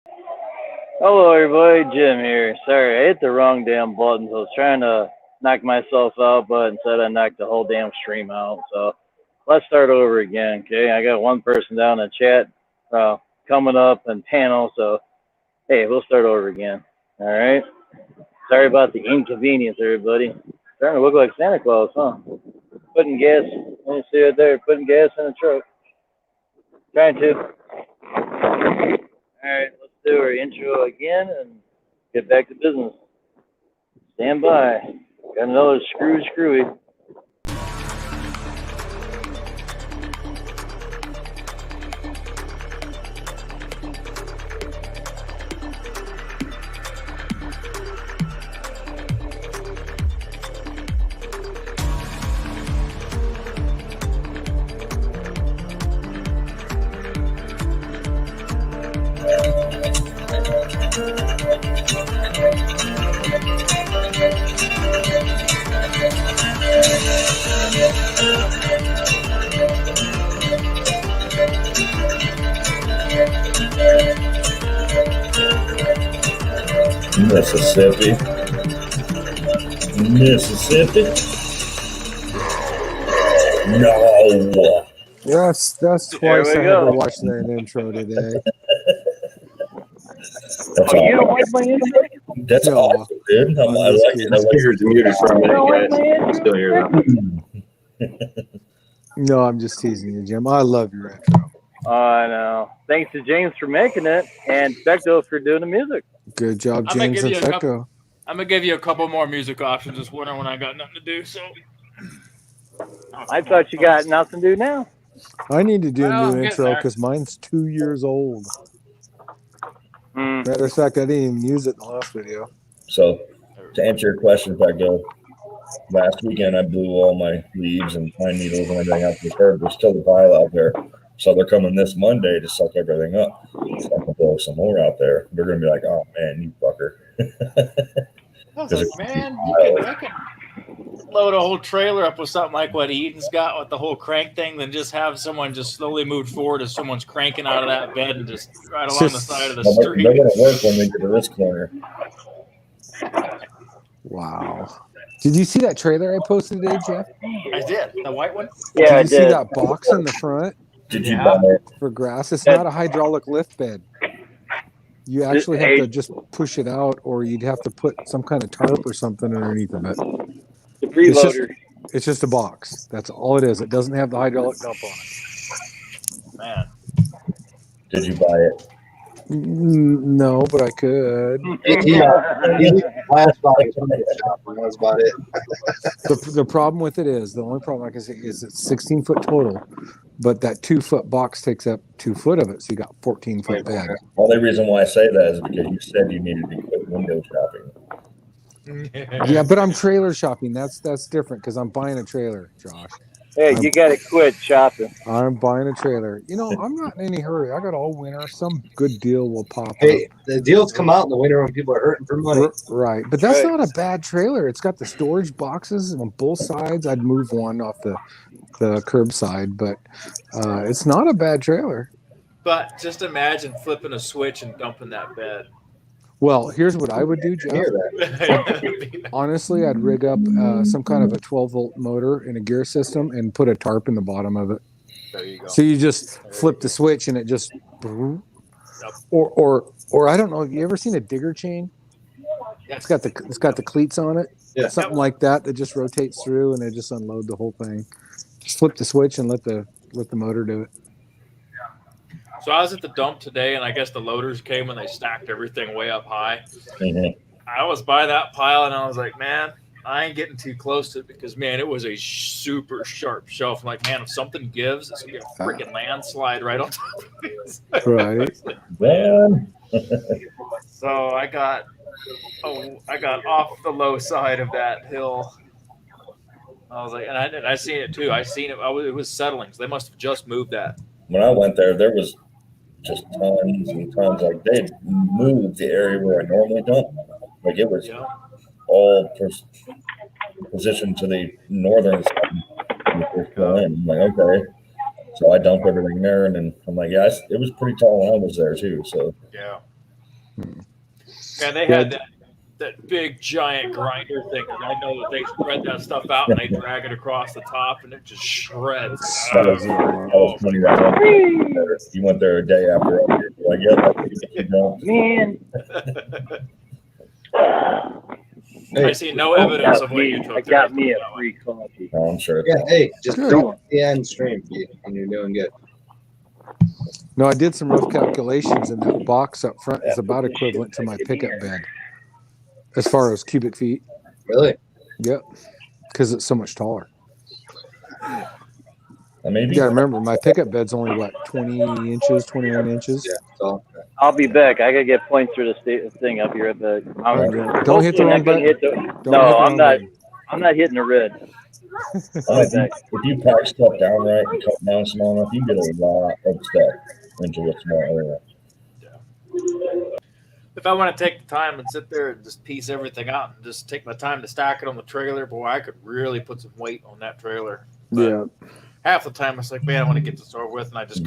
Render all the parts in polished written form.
Hello, everybody. Jim here. Sorry, I hit the wrong damn buttons. I was trying to knock myself out, but instead I knocked the whole damn stream out. So let's start over again, okay? I got one person down in the chat coming up and panel, so hey, we'll start over again. All right? Sorry about the inconvenience, everybody. Starting to look like Santa Claus, huh? Putting gas, let me see it there, putting gas in the truck. Trying to. All right, let's do our intro again and get back to business. Stand by. Got another screwy. Mississippi. No. Yes, that's twice I had to watch that intro today. That's you don't like my intro? That's No. awesome, dude. I like it. I like Speaker's muted for a minute, guys. Still hear them. No, I'm just teasing you, Jim. I love your intro. I know. Thanks to James for making it and Specto for doing the music. Good job, James and Fecto. I'm gonna give you a couple more music options this winter when I got nothing to do. So I thought you got nothing to do now. I need to do Well, a I'm new getting intro there. because mine's 2 years old. Mm. Matter of fact, I didn't even use it in the last video. So, to answer your question, Peggo, last weekend I blew all my leaves and pine needles and everything out to the curb. There's still a pile out there. So they're coming this Monday to suck everything up. So I'm going to blow some more out there. They're going to be like, oh, man, you fucker. I was like, man, I can load a whole trailer up with something like what Eden's got with the whole crank thing, then just have someone just slowly move forward as someone's cranking out of that bed and just right along the side of the street. They're going to work when they get to this corner. Wow. Did you see that trailer I posted today, Jeff? I did. The white one? Yeah, I Did you did. see that box in the front Did you buy it? for grass? It's not a hydraulic lift bed. You actually have to just push it out, or you'd have to put some kind of tarp or something underneath of it. The freeloader. It's just a box. That's all it is. It doesn't have the hydraulic dump on it. Man. Did you buy it? No, but I could. Last That's about it. The problem with it is, the only problem I can say is it's 16 foot total, but that 2 foot box takes up 2 foot of it, so you got 14 foot bed. Only reason why I say that is because you said you needed to quit window shopping. Yeah, but I'm trailer shopping. That's different because I'm buying a trailer, Josh. Hey, you got to quit shopping. I'm buying a trailer. You know, I'm not in any hurry. I got all winter. Some good deal will pop Hey, up. the deals come out in the winter when people are hurting for money. Right, but that's Right. not a bad trailer. It's got the storage boxes on both sides. I'd move one off the curbside, but it's not a bad trailer. But just imagine flipping a switch and dumping that bed. Well, here's what I would do, Jeff. Hear that. Honestly, I'd rig up some kind of a 12-volt motor in a gear system and put a tarp in the bottom of it. There you go. So you just flip the switch and it just, or I don't know. Have you ever seen a digger chain? It's got the cleats on it. Yeah. Something like that just rotates through and they just unload the whole thing. Just flip the switch and let the motor do it. So I was at the dump today, and I guess the loaders came and they stacked everything way up high. Mm-hmm. I was by that pile, and I was like, man, I ain't getting too close to it because, man, it was a super sharp shelf. I'm like, man, if something gives, it's going to be a freaking landslide right on top of this. Right. Man. So I got off the low side of that hill. I was like, and I seen it too. I seen it. It was settling. So they must have just moved that. When I went there was just tons and tons. Like they moved the area where I normally dump. Like it was all positioned to the northern side. When you first go in. I'm like, okay. So I dumped everything there, and then I'm like, yeah, it was pretty tall when I was there too. So yeah. And they had that big giant grinder thing. And I know that they spread that stuff out and they drag it across the top and it just shreds. That was funny. You went there a day after. Like, Man. I see no evidence of what you took. I got me a free coffee. I'm sure. Yeah, hey, just don't the end stream, and you're doing good. No, I did some rough calculations, and that box up front is about equivalent to my pickup bed as far as cubic feet. Really? Yep, because it's so much taller. Maybe. You got to remember, my pickup bed's only, what, 20 inches, 21 inches? Yeah, so. I'll be back. I got to get points for the thing. I'll be right back. Don't hit the wrong button. I'm not hitting the red. If you pack stuff down right and cut down small enough, you get a lot of stuff into a small area. If I want to take the time and sit there and just piece everything out and just take my time to stack it on the trailer, boy, I could really put some weight on that trailer. But yeah. Half the time, it's like, man, I want to get this over with, and I just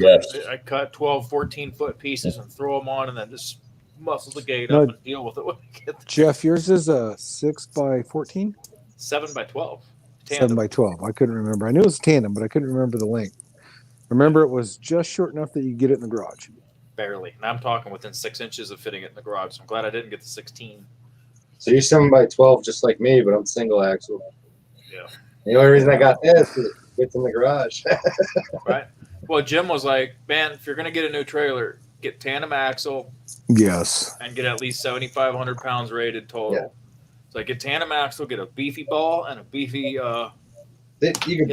cut 12, 14-foot pieces and throw them on, and then just muscle the gate up and deal with it when I get there. Jeff, yours is a 6x14? 7x12. Tandem. 7x12. I couldn't remember. I knew it was tandem, but I couldn't remember the length. Remember, it was just short enough that you get it in the garage. Barely. And I'm talking within 6 inches of fitting it in the garage. So I'm glad I didn't get the 16. So you're 7x12 just like me, but I'm single axle. Yeah. The only reason I got this is it fits in the garage. Right. Well, Jim was like, man, if you're going to get a new trailer, get tandem axle. Yes. And get at least 7,500 pounds rated total. Yeah. So I get tandem axle, get a beefy ball, and a beefy you can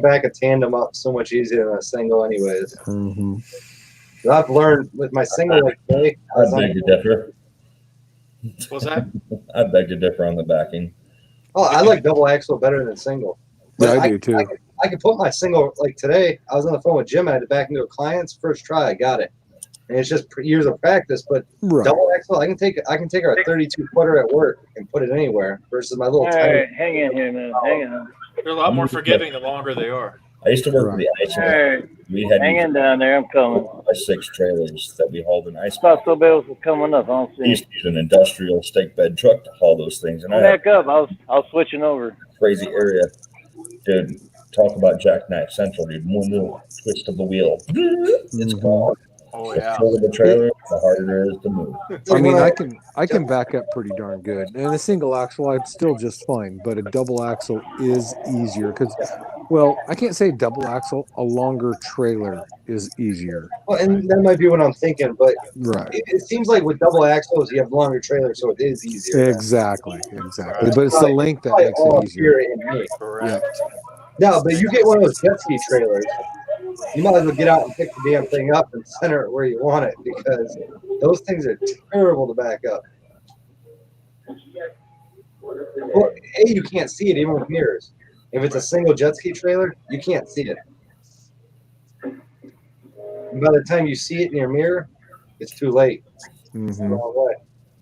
back a tandem up so much easier than a single anyways. Mm-hmm. I've learned with my single like today. I beg to differ. What's that? I beg to differ on the backing. Oh, I like double axle better than single. But yeah, I do too. I could put my single, like today, I was on the phone with Jim. I had to back into a client's first try. I got it. And it's just years of practice. But double axle, I can take our 32 footer at work and put it anywhere versus my little. All right, hang in here, man. Hang on. They're a lot more forgiving the longer they are. I used to work with the ice. Right. We had hanging down there. I'm coming. 6 trailers that we hauled in ice. Thought somebody was coming up. I don't see. We used to use an industrial stake bed truck to haul those things. And back up. I was switching over. Crazy area, dude. Talk about jackknife central, dude. One little twist of the wheel, it's gone. Oh yeah. The the trailer, the harder it is to move. I mean, I can back up pretty darn good, and a single axle I'm still just fine, but a double axle is easier because, well, I can't say double axle. A longer trailer is easier. Well, and that might be what I'm thinking, but right. It seems like with double axles you have longer trailers, so it is easier. Exactly. But it's the length that makes it easier. Correct. No, but you get one of those jet ski trailers, you might as well get out and pick the damn thing up and center it where you want it because those things are terrible to back up. Well, you can't see it even with mirrors. If it's a single jet ski trailer, you can't see it. And by the time you see it in your mirror, it's too late. Mm-hmm.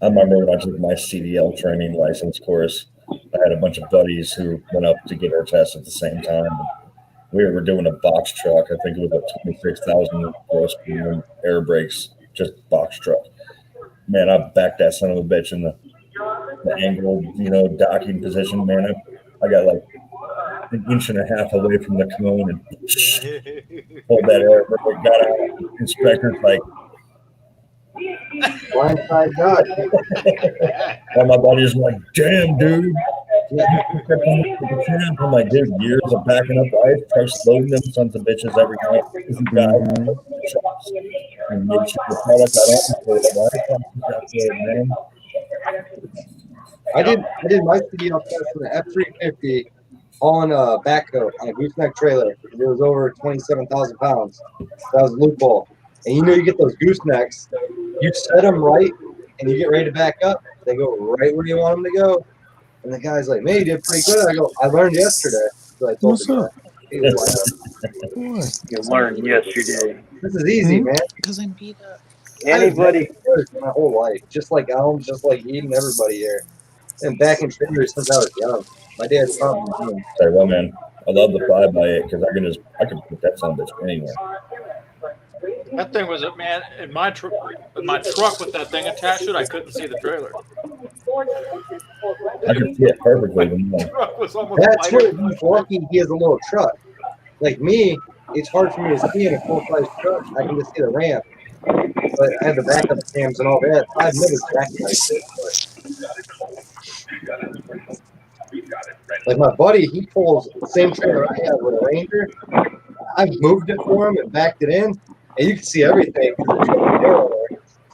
I remember when I took my CDL training license course, I had a bunch of buddies who went up to get our test at the same time. We were doing a box truck. I think it was a 26,000 gross premium air brakes, just box truck. Man, I backed that son of a bitch in the angled, docking position. Man, I got like an inch and a half away from the cone and pulled that air brake, got out. Inspector's like, blindside God. And my buddy's like, damn, dude. I'm like, dude, years of backing up the ice trucks, loading them sons of bitches every night. And make sure the product I did my CDL test in the F350 on a backhoe on a gooseneck trailer. It was over 27,000 pounds. That was a loophole. And you get those goosenecks, you set them right, and you get ready to back up. They go right where you want them to go. And the guy's like, man, you did pretty good. I go, I learned yesterday. So I told him that. You learned yesterday. This is easy, man. Because I'm beat up. Anybody? My whole life, just like Elm, just like Eden, everybody here. And back in trailers since I was young. My dad taught me. Say, well, man, I love the 5x8 because I can put that son of a bitch anywhere. That thing was man in my truck with that thing attached to it. I couldn't see the trailer. I could see it perfectly. The truck was almost That's where wider. he's lucky he has a little truck. Like me, it's hard for me to see in a full-size truck. I can just see the ramp. But I have the backup cams and all that. I've never sacrificed it. Like my buddy, he pulls the same trailer I have with a Ranger. I've moved it for him and backed it in, and you can see everything.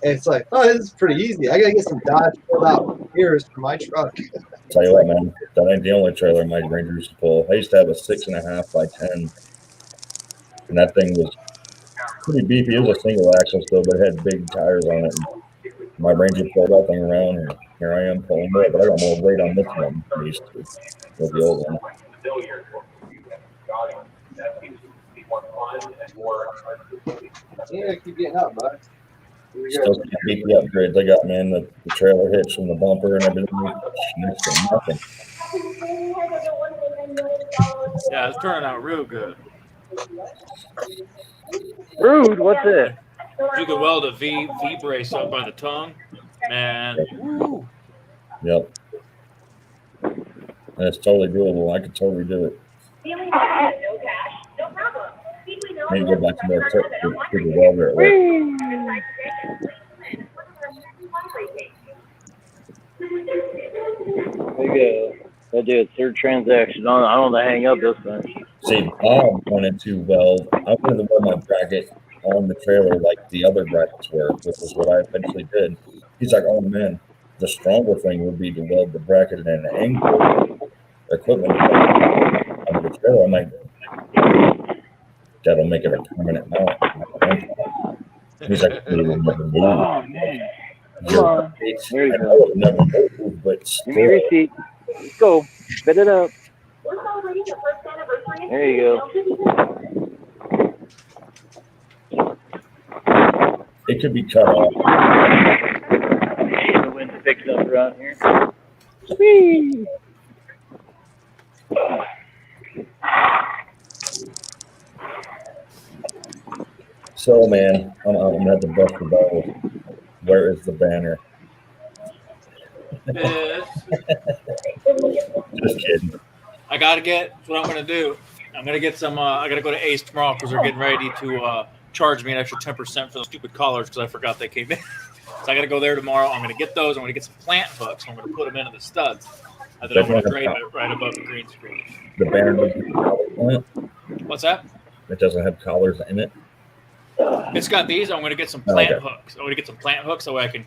And it's like, oh, this is pretty easy. I gotta get some Dodge pulled out mirrors for my truck. Tell you what, man, that ain't the only trailer my Ranger used to pull. I used to have a 6.5 by 10, and that thing was pretty beefy. It was a single axle still, but it had big tires on it. And my Ranger pulled that thing around, and here I am pulling more, but I got more weight on this one than I used to with the old one. Yeah, keep getting up, bud. Still can't beat the upgrade they got, man. The trailer hitch from the bumper and everything. Next to nothing. Yeah, it's turning out real good. Rude, what's it? You could weld a V brace up by the tongue, man. Woo. Yep. And it's totally doable. I could totally do it. Maybe go back to more to the welder at work. There you go. I did a third transaction. I don't know how to hang up this thing. See, Bob wanted to weld. I wanted to weld my bracket on the trailer like the other brackets were, which is what I eventually did. He's like, "Oh man, the stronger thing would be to weld the bracket at an angle equipment on the trailer." I'm like, "That'll make it a permanent mount." He's like, "We will never move." Oh, man. Come on. There you I go. know it never moved, but Give me your still. receipt. Let's go. Spit it up. There you go. It could be cut off. The wind's picking up around here. Whee! So, man, I'm gonna have to bust the ball. Where is the banner? Just kidding. I gotta get what I'm gonna do. I'm gonna get some. I gotta go to Ace tomorrow because they're getting ready to charge me an extra 10% for those stupid collars because I forgot they came in. So I gotta go there tomorrow. I'm gonna get those. I'm gonna get some plant hooks. I'm gonna put them into the studs. And then I'm gonna drape it right above the green screen. The banner doesn't have collars on it. What's that? It doesn't have collars in it. It's got these. I'm gonna get some plant hooks. I'm gonna get some plant hooks so I can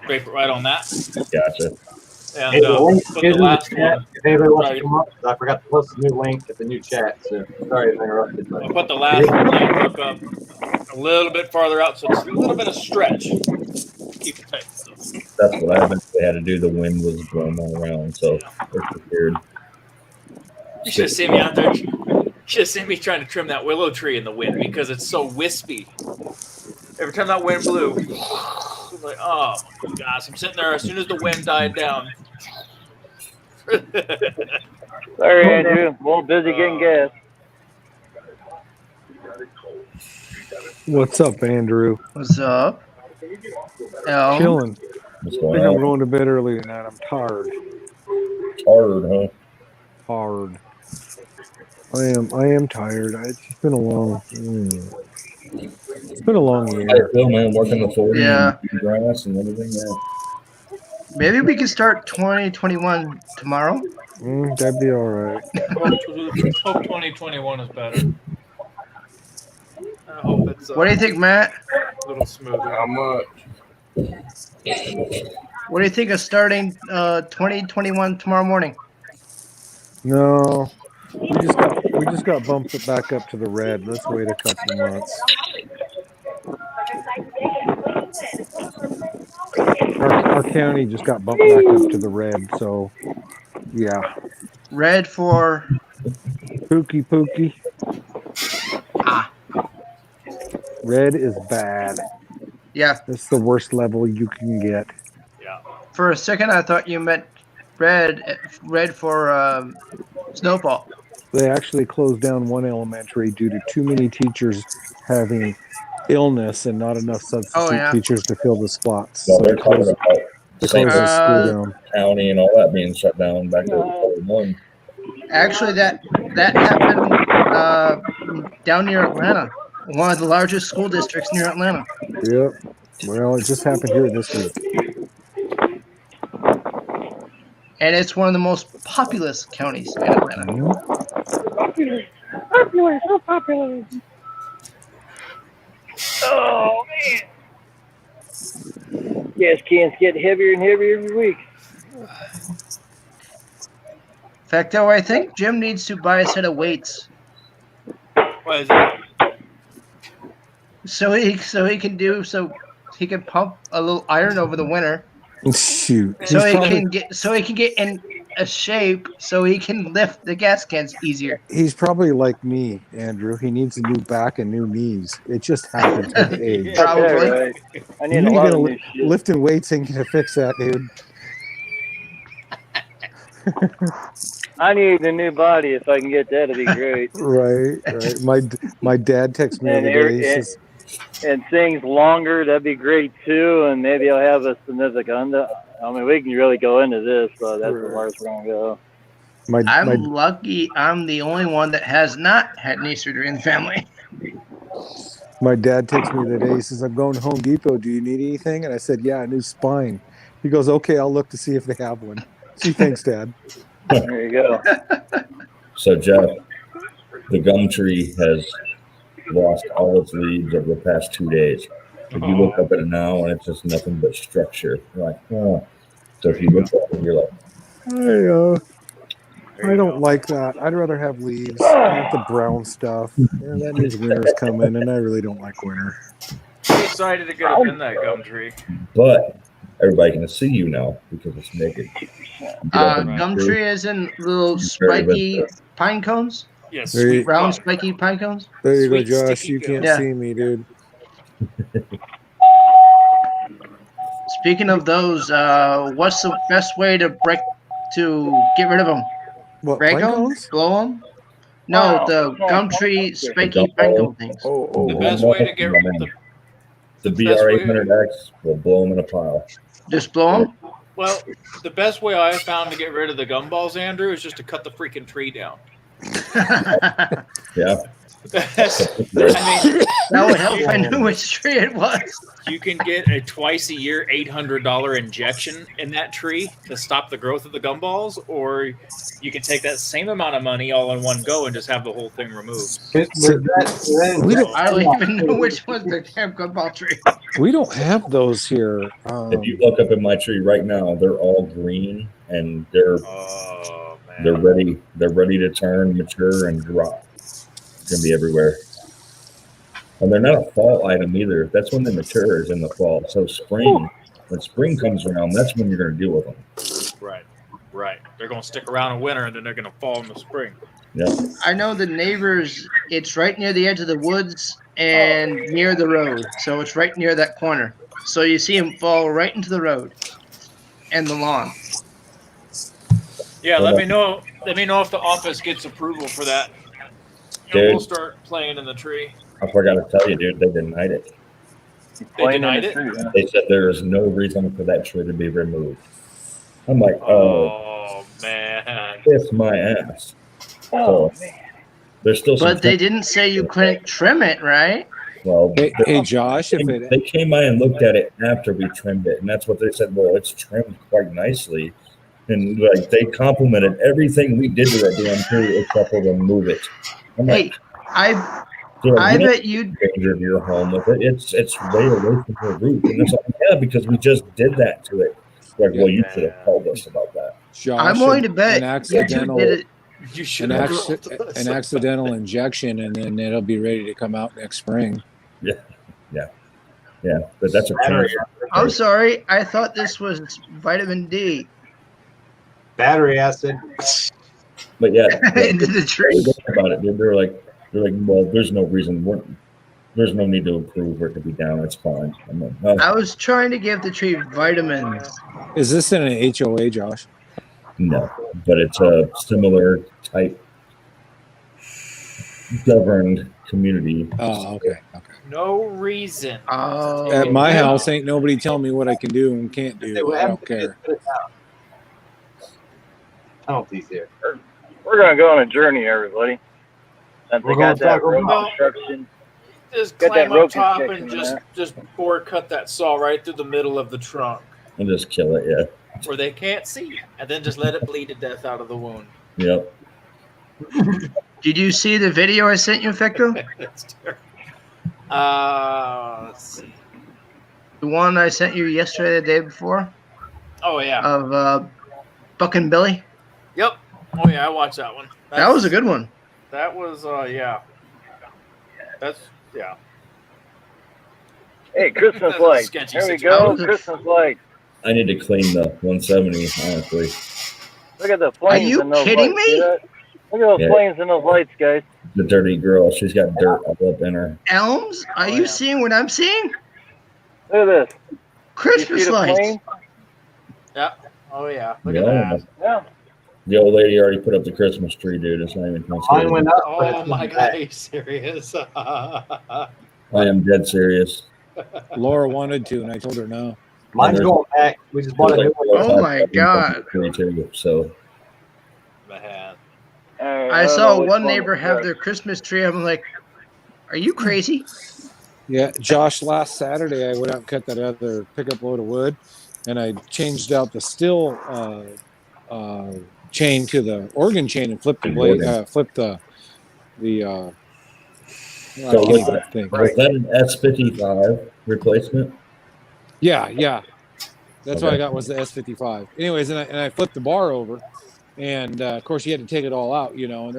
drape it right on that. Gotcha. And Hey, the link put is the in the last chat. one. If anybody wants to come up, I forgot to post a new link at the new chat. So sorry if I interrupted. But I'll put the last plant hook up a little bit farther out so it's a little bit of stretch. Keep it tight. That's what I eventually had to do. The wind was blowing all around, so it's weird. You should have seen me out there. You should have seen me trying to trim that willow tree in the wind because it's so wispy. Every time that wind blew, I'm like, oh my gosh! I'm sitting there as soon as the wind died down. Sorry, Andrew. I'm a little busy getting gas. What's up, Andrew? What's up? Al? Chilling. What's I going think I'm on? going to bed early tonight. I'm tired. Hard, huh? Hard. I am tired. It's been a long. It's been a long How you year. feel, man? Working the 40 Yeah. and grass and everything. Yeah. Maybe we can start 2021 tomorrow. That'd be all right. Hope 2021 is better. I hope it's What do you think, Matt? a little smoother. How much? What do you think of starting 2021 tomorrow morning? No, we just got bumped back up to the red. Let's wait a couple months. Our county just got bumped back up to the red, so yeah. Red for Pookie. Ah. Red is bad. Yeah. That's the worst level you can get. Yeah. For a second, I thought you meant red for snowball. They actually closed down one elementary due to too many teachers having illness and not enough substitute teachers to fill the spots. Well, So they're it talking closes, about it St. closes school down. County and all that being shut down back there. One. Actually, that happened down near Atlanta, one of the largest school districts near Atlanta. Yep. Well, it just happened here this week. And it's one of the most populous counties in Atlanta. Mhm. Popular, so popular. Oh man. Gas cans get heavier and heavier every week. In fact, though, I think Jim needs to buy a set of weights What is it? so he can pump a little iron over the winter, Shoot. so he can get in a shape so he can lift the gas cans easier. He's probably like me, Andrew. He needs a new back and new knees. It just happens with age. Probably. Okay, right. I need a You lot gonna of new shit. lifting weights ain't gonna fix that, dude. I need a new body. If I can get that, it'd be great. Right. My dad texted me the And other day. He says, and things longer, that'd be great too. And maybe I'll have a significant. I mean, we can really go into this, but that's as far as we're gonna go. I'm lucky I'm the only one that has not had knee surgery in the family. my dad texted me the other day. He says, "I'm going to Home Depot. Do you need anything?" And I said, "Yeah, a new spine." He goes, "Okay, I'll look to see if they have one." Gee, thanks, Dad. There you go. So, Jeff, the gum tree has lost all its leaves over the past 2 days. If you look up at it now, and it's just nothing but structure. You're like, oh. So if you look up and you're like, I don't like that. I'd rather have leaves. I want the brown stuff. Yeah, that means winter's coming, and I really don't like winter. I'm excited to get up in that gum tree. but everybody can see you now because it's naked. Gum tree is in little spiky pine cones. Yes, There you- Round spiky pine cones. There you Sweet, go, Josh. sticky You can't gum. see me, dude. Speaking of those, what's the best way to get rid of them? What, Break pine them? cones? Blow them? No, the gum tree spiky pine cone things. Oh, The best way to get the best way- BR800X will blow them in a pile. Just blow them? well, the best way I found to get rid of the gumballs, Andrew, is just to cut the freaking tree down. Yeah. I mean, That would help if I knew which tree it was. you can get a twice a year $800 injection in that tree to stop the growth of the gumballs, or you can take that same amount of money all in one go and just have the whole thing removed. We don't. I don't even know which one's the damn gumball tree. We don't have those here. If you look up at my tree right now, they're all green and they're Oh man, they're ready. They're ready to turn, mature, and drop. It's gonna be everywhere. And they're not a fall item either. That's when they mature, is in the fall. So spring, when spring comes around, that's when you're gonna deal with them. Right. They're gonna stick around in winter and then they're gonna fall in the spring. Yeah. I know the neighbors, it's right near the edge of the woods and near the road. So it's right near that corner. So you see them fall right into the road and the lawn. Yeah, let me know. Let me know if the office gets approval for that. And Dude. we'll start playing in the tree. I forgot to tell you, dude. They denied it. They denied it. They said there is no reason for that tree to be removed. I'm like, Oh man. kiss my ass. Oh, So, there's still some. But they didn't say you couldn't trim it, right? Well, Hey, Josh, if it they came by and looked at it after we trimmed it, and that's what they said. Well, it's trimmed quite nicely, and like they complimented everything we did to that damn tree except for remove it. I'm like, Hey, I they're like, I "You don't bet you danger of your home with it. It's way away from your root." And it's like, yeah, because we just did that to it. Like, well, you should have told us about that. Josh, I'm willing to bet an you two accidental, did it. You should an, have. an accidental injection, and then it'll be ready to come out next spring. Yeah, but that's a tree. I'm sorry. I thought this was vitamin D Battery acid. But yeah, into the they tree. looked about it, dude. They're like, well, there's no reason. There's no need to approve for it to be down. It's fine. I'm like, no, I was trying to give the tree vitamins. Is this in an HOA, Josh? no, but it's a similar type governed community. Oh, okay. No reason. Oh, At my house, ain't nobody telling me what I can do and can't do. I don't care. Penalties here. We're gonna go on a journey, everybody. Since We're they got going that Taco road Bell. construction. Just Get that climb up rope top construction and in there. just bore cut that saw right through the middle of the trunk And just kill it, yeah. where they can't see, and then just let it bleed to death out of the wound. Yep. did you see the video I sent you, Fecto? That's terrible. Let's see. The one I sent you yesterday, the day before, Oh yeah. of Buck and Billy. Yep. Oh yeah, I watched that one. That was a good one. That was yeah. That's yeah. Hey, Christmas That's a lights. sketchy Here we situation. go. Christmas lights. I need to clean the 170, honestly. Look at the flames you in those kidding lights. See me? that? Look at those Yeah. flames in those lights, guys. The dirty girl, she's got dirt all up in her. Elms, are you seeing what I'm seeing? Look at this. You Christmas see the lights. flame? Yeah. Oh yeah. Look at Yeah. that. Yeah. The old lady already put up the Christmas tree, dude. It's not even Mine Thanksgiving. went up. but Oh it's my back. god, are you serious? I am dead serious. Laura wanted to, and I told her no. Mine's going back. We just bought a new one. Oh my God. So Man. I saw one neighbor have their Christmas tree. I'm like, are you crazy? Yeah, Josh, last Saturday I went out and cut that other pickup load of wood, and I changed out the steel chain to the organ chain and flipped the blade, flipped the I So can't was even that, think. was that an S55 replacement? Yeah. That's what Okay. I got was the S55. Anyways, and I flipped the bar over, and of course you had to take it all out, and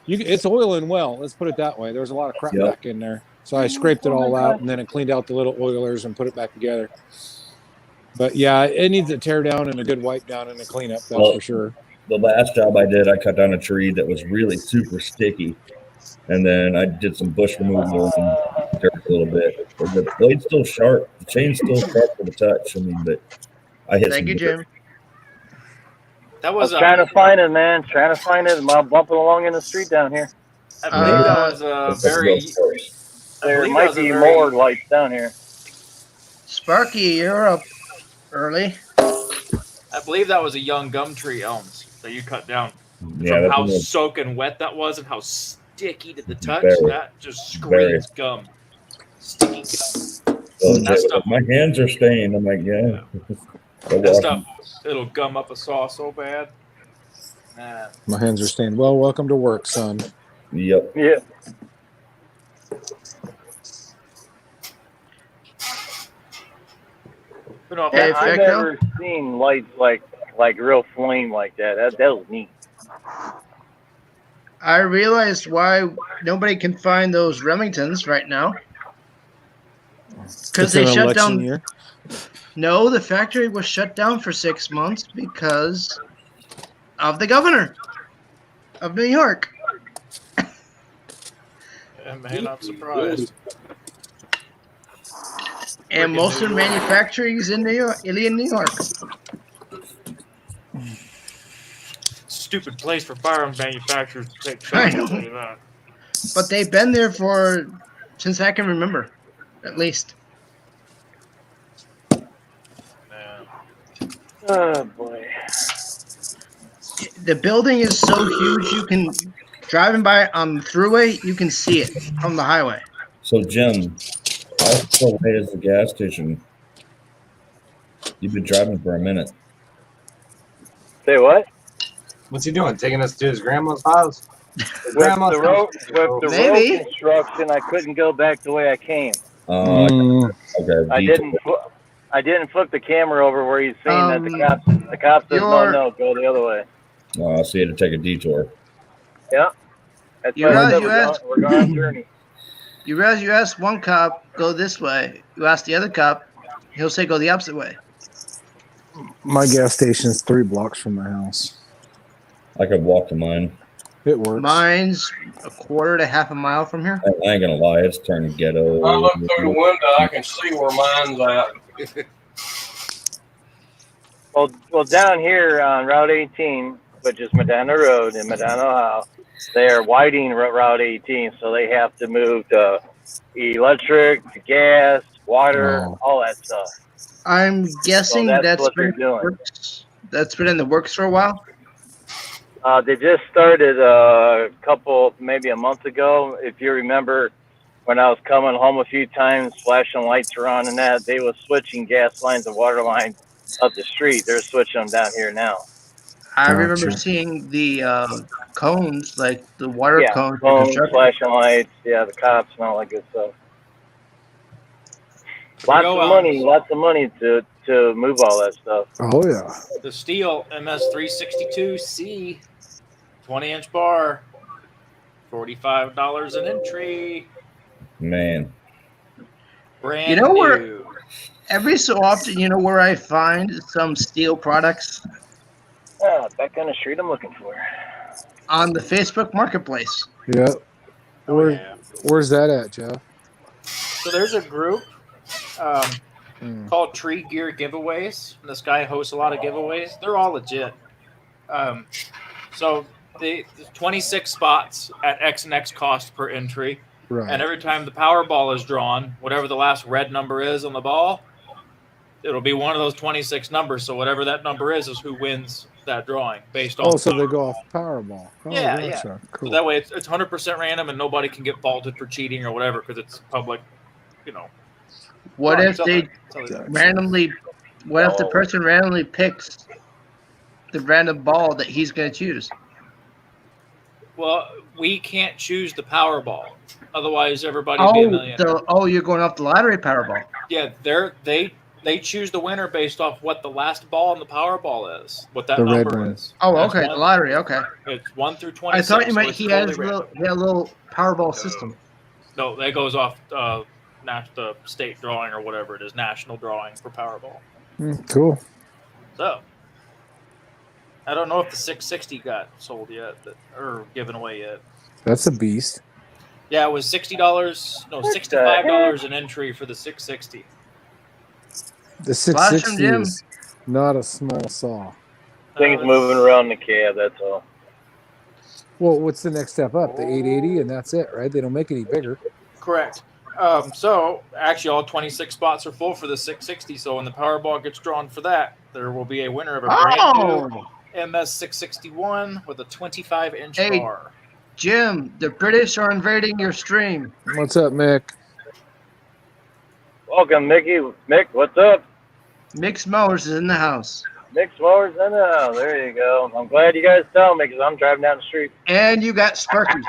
it's oiling well. Let's put it that way. There was a lot of crap Yep. back in there, so I scraped it all out, and then I cleaned out the little oilers and put it back together. But yeah, it needs a tear down and a good wipe down and a cleanup. That's Well, for sure. The last job I did, I cut down a tree that was really super sticky, and then I did some bush removal and dirt a little bit. But the blade's still sharp. The chain's still sharp for the touch. I mean, but I hit Thank some you, dirt. Jim. That I was was trying to find it, man. Trying to find it. I'm bumping along in the street down here. I believe that was a That's very. real close. I There believe that might was a be very- more lights down here. Sparky, you're up early. I believe that was a young gum tree elms that you cut down. Yeah, From that's how a little- soaking wet that was and how sticky to the touch, Very. that just screams gum. Sticky gum. so That stuff- my hands are stained. I'm like, yeah. That stuff, it'll gum up a saw so bad. Man. My hands are stained. Well, welcome to work, son. Yep. Yeah. You know, Hey, I've Fecto? never seen lights like real flame like that. That was neat. I realized why nobody can find those Remingtons right now. Because It's they an shut election down. year. No, the factory was shut down for 6 months because of the governor of New York. Yeah, man, I'm surprised. And Freaking most New of the York. manufacturing is in New York. Stupid place for firearms manufacturers to take I shots. know. I'll tell you that. But they've been there since I can remember, at least. Man. Oh boy. The building is so huge you can driving by on the thruway, you can see it from the highway. So, Jim, how far away is the gas station? You've been driving for a minute. Say what? What's he doing? Taking us to his grandma's house? With Grandma's the road, house. with the Maybe. road construction, I couldn't go back the way I came. Mm, Okay. I didn't flip the camera over where he's saying that the cops says no, go the other way. Oh, so you had to take a detour. That's You why I realize said you asked- we're going on a journey. You realize you ask one cop, go this way. You ask the other cop, he'll say go the opposite way. my gas station's 3 blocks from my house. I could walk to mine. It works. Mine's a quarter to half a mile from here. I ain't gonna lie, it's turning ghetto. I look through the window, I can see where mine's at. Well, down here on Route 18, which is Medina Road in Medina, Ohio. They are widening Route 18, so they have to move to electric, to gas, water, Oh. all that stuff. I'm So guessing that's what been they're in the doing. works. That's been in the works for a while. They just started maybe a month ago. If you remember, when I was coming home a few times, flashing lights were on and that, they was switching gas lines and water lines up the street. They're switching them down here now. I remember Gotcha. seeing the cones, like the water Yeah, cones for phones, construction. flashing lights, yeah, the cops and all that good stuff. Here we go, Lots of money to move all that stuff. Oh yeah. The Steel MS362C 20-inch bar, $45 an entry. Man. Brand You know where- new. Every so often, you know where I find some steel products? Back on the street I'm looking for. On the Facebook Marketplace. Yep. Oh, Where, yeah. Where's that at, Jeff? So there's a group called Tree Gear Giveaways. And this guy hosts a lot of giveaways. They're all legit. So there's 26 spots at X and X cost per entry. Right. And every time the Powerball is drawn, whatever the last red number is on the ball, it'll be one of those 26 numbers. So whatever that number is who wins that drawing based on. Oh, so they go off Powerball. Oh, Yeah, gotcha. yeah. Cool. So that way it's 100% random and nobody can get faulted for cheating or whatever because it's public, What Right, if so- they Gotcha. randomly? What if the person randomly picks the random ball that he's going to choose? Well, we can't choose the Powerball. Otherwise, everybody would be a millionaire. You're going off the lottery Powerball. Yeah, they choose the winner based off what the last ball in the Powerball is, what that The red number one. is. Oh, That's okay, the lottery. Okay. It's 1 through 26. I thought you so meant it's he had totally a little Powerball system. No, that goes off the state drawing or whatever it is, national drawing for Powerball. Cool. So, I don't know if the 660 got sold yet or given away yet. That's a beast. Yeah, it was $65 an entry for the 660. The Flash 'em, 660 Jim. is not a small saw. Things moving around the cab, that's all. Well, what's the next step up? The 880, and that's it, right? They don't make any bigger. Correct. So actually, all 26 spots are full for the 660. So when the Powerball gets drawn for that, there will be a winner of a brand new MS 661 with a 25-inch Hey. bar. Jim, the British are invading your stream. What's up, Mick? Welcome, Mickey. Mick, what's up? Mixed Mowers is in the house. Mick Swallow's in the house. There you go. I'm glad you guys tell me because I'm driving down the street. And you got Sparky.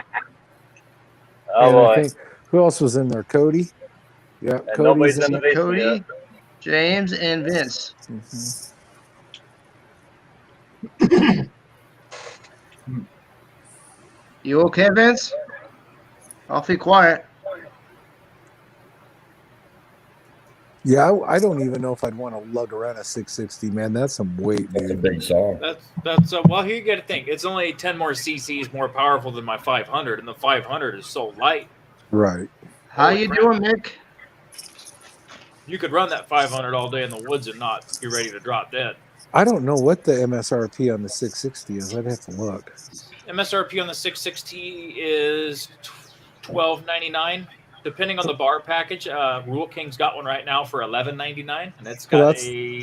Oh, And I boy. think, who else was in there? Cody? Yeah, And nobody's in the basement Cody, yet. James, and Vince. You okay, Vince? Awfully quiet. Yeah, I don't even know if I'd want to lug around a 660, man. That's some weight, That's a dude. big saw. That's well, here you got to think. It's only 10 more cc's more powerful than my 500, and the 500 is so light. Right. How you doing, Mick? You could run that 500 all day in the woods and not be ready to drop dead. I don't know what the MSRP on the 660 is. I'd have to look. MSRP on the 660 is $12.99. Depending on the bar package, Rule King's got one right now for $11.99, and it's got Well, a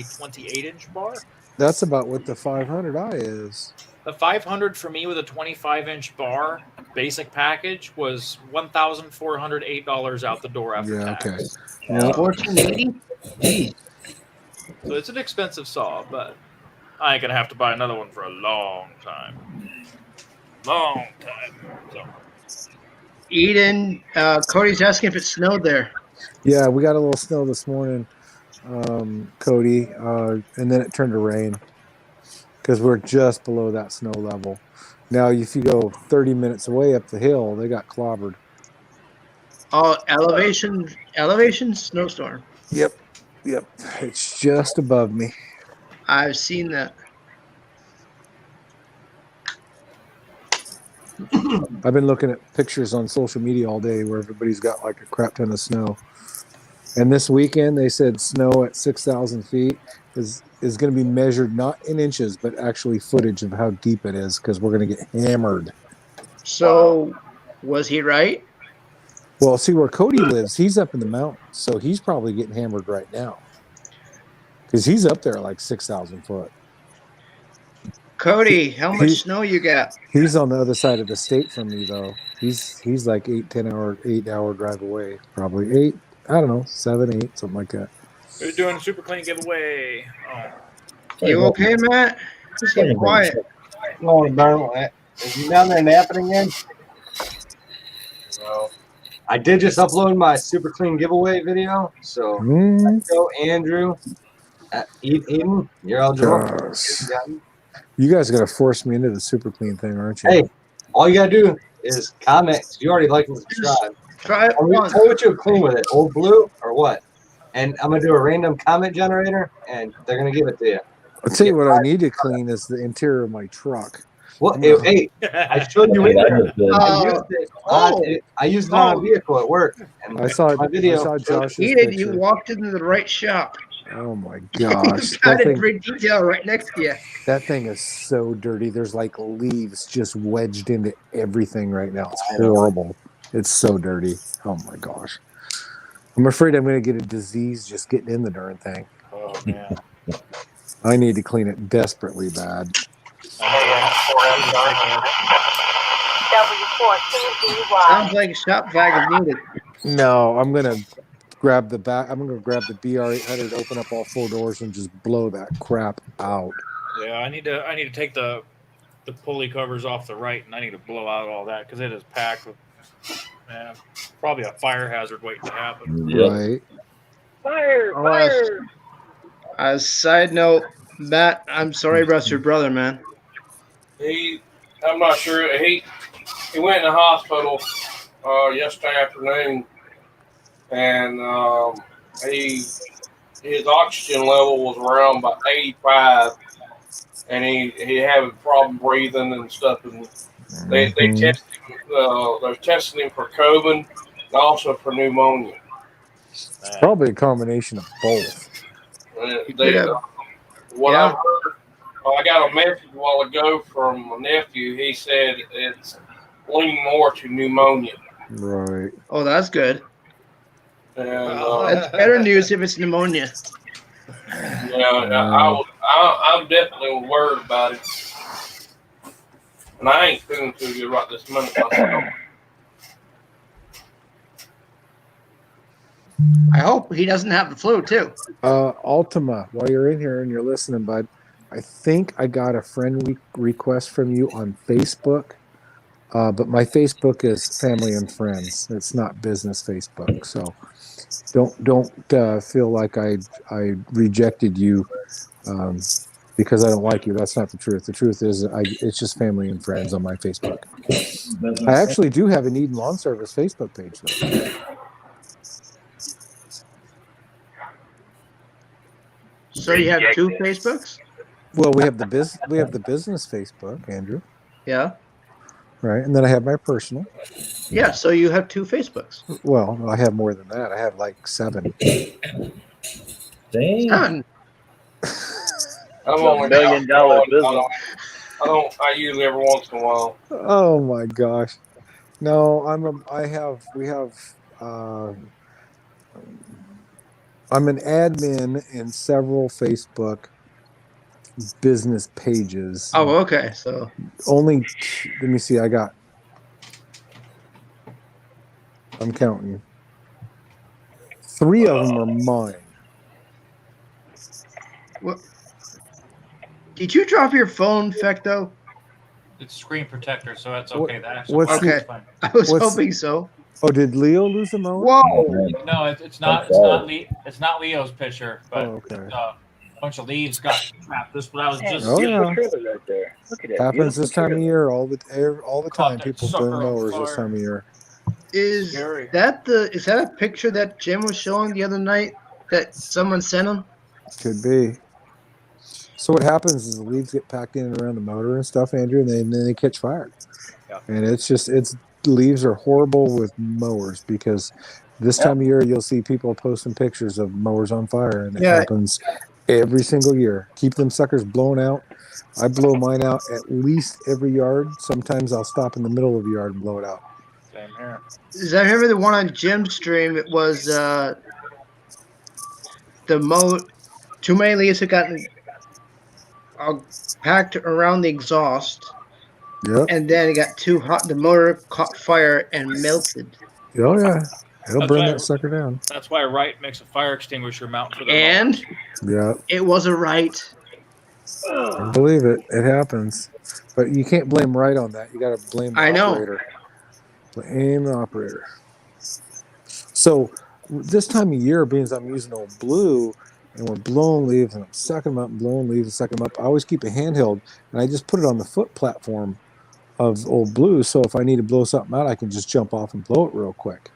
28-inch bar. That's about what the 500i is. The 500 for me with a 25-inch bar basic package was $1,408 out the door after Yeah, tax. okay. Yeah. 1480? Geez. So it's an expensive saw, but I ain't gonna have to buy another one for a long time. Long time. So. Eden, Cody's asking if it snowed there. Yeah, we got a little snow this morning, Cody, and then it turned to rain because we're just below that snow level. Now, if you go 30 minutes away up the hill, they got clobbered. Oh, elevation snowstorm. Yep. It's just above me. I've seen that. I've been looking at pictures on social media all day where everybody's got like a crap ton of snow. And this weekend they said snow at 6,000 feet is is going to be measured not in inches, but actually footage of how deep it is because we're going to get hammered. So, was he right? Well, see where Cody lives, he's up in the mountains, so he's probably getting hammered right now because he's up there like 6,000 foot. Cody, how much snow you got? He's on the other side of the state from me, though. He's like 8-hour drive away, probably 8. I don't know, 7, 8, something like that. We're doing a super clean giveaway. Oh. You okay, Matt? Just get quiet. Is he down there napping again? No. I did just upload my super clean giveaway video, so go Andrew, Eden, you're eligible. You guys got to force me into the super clean thing, aren't you? Hey, all you gotta do is comment. You already like and subscribe. Try it. Tell me what you clean with it, old blue or what? And I'm gonna do a random comment generator, and they're gonna give it to you. I'll tell you what I need to clean is the interior of my truck. Well, hey, I showed you in there. I used it on a vehicle at work. And I saw my video. I saw Josh's Eden, picture. you walked into the right shop. Oh my gosh. You've got it in great detail right next to you. That thing is so dirty. There's like leaves just wedged into everything right now. It's horrible. It's so dirty. Oh my gosh. I'm afraid I'm going to get a disease just getting in the darn thing. Oh, man. I need to clean it desperately bad. Sounds like a shop vac is needed. No, I'm going to grab the back. I'm going to grab the BR800, open up all 4 doors, and just blow that crap out. Yeah, I need to take the pulley covers off the right, and I need to blow out all that because it is packed with probably a fire hazard waiting to happen. Right. Fire! As a side note, Matt, I'm sorry about your brother, man. I'm not sure. He went in the hospital yesterday afternoon, and his oxygen level was around about 85, and he had a problem breathing and stuff. And they tested him. They're testing him for COVID and also for pneumonia. Probably a combination of both. What I heard, I got a message a while ago from my nephew. He said it's leaning more to pneumonia. Right. Oh, that's good. And That's better news if it's pneumonia. I'm definitely worried about it. And I ain't feeling too good right this minute myself. I hope he doesn't have the flu, too. Ultima, while you're in here and you're listening, bud, I think I got a friend request from you on Facebook, but my Facebook is family and friends. It's not business Facebook, so don't feel like I rejected you because I don't like you. That's not the truth. The truth is it's just family and friends on my Facebook. I actually do have an Eden Lawn Service Facebook page, though. So you have 2 Facebooks? Well, we have the business Facebook, Andrew. Yeah. Right, and then I have my personal. Yeah, so you have 2 Facebooks. Well, I have more than that. I have like 7. Dang. I'm only $1 million business. I use it every once in a while. Oh my gosh! No, I'm an admin in several Facebook business pages. Oh, okay. So only, let me see. I'm counting. 3 of them are mine. what? Did you drop your phone, Fecto? It's screen protector, so that's What- okay. That what's actually Okay. fine. I was What's- hoping so. Oh, did Leo lose a mower? Whoa! No, it's not. It's not Leo's picture, but Oh, okay. a bunch of leaves got trapped. This what I was just. Oh, yeah. Trailer right there. Look at that. Happens this time of year all the Caught time. that People sucker burn on mowers this fire. time of year. Is Scary. that a picture that Jim was showing the other night that someone sent him? Could be. So what happens is the leaves get packed in and around the motor and stuff, Andrew, and then they catch fire. Yeah. And it's leaves are horrible with mowers because this time of year you'll see people posting pictures of mowers on fire, and it Yeah. happens Every single year. Keep them suckers blown out. I blow mine out at least every yard. Sometimes I'll stop in the middle of the yard and blow it out. Same here. Is that remember the one on Jim's stream? It was the too many leaves had gotten packed around the exhaust, Yep. and then it got too hot. The motor caught fire and melted. Oh, yeah. It'll That's burn right. that sucker down. That's why Wright makes a fire extinguisher mount for the And Yeah. it was a right. I believe it. It happens. But you can't blame Wright on that. You got to blame the I know. operator. Blame the operator. So this time of year, being as I'm using old blue and we're blowing leaves and I'm sucking them up and blowing leaves and sucking them up, I always keep a handheld and I just put it on the foot platform of old blue. So if I need to blow something out, I can just jump off and blow it real quick.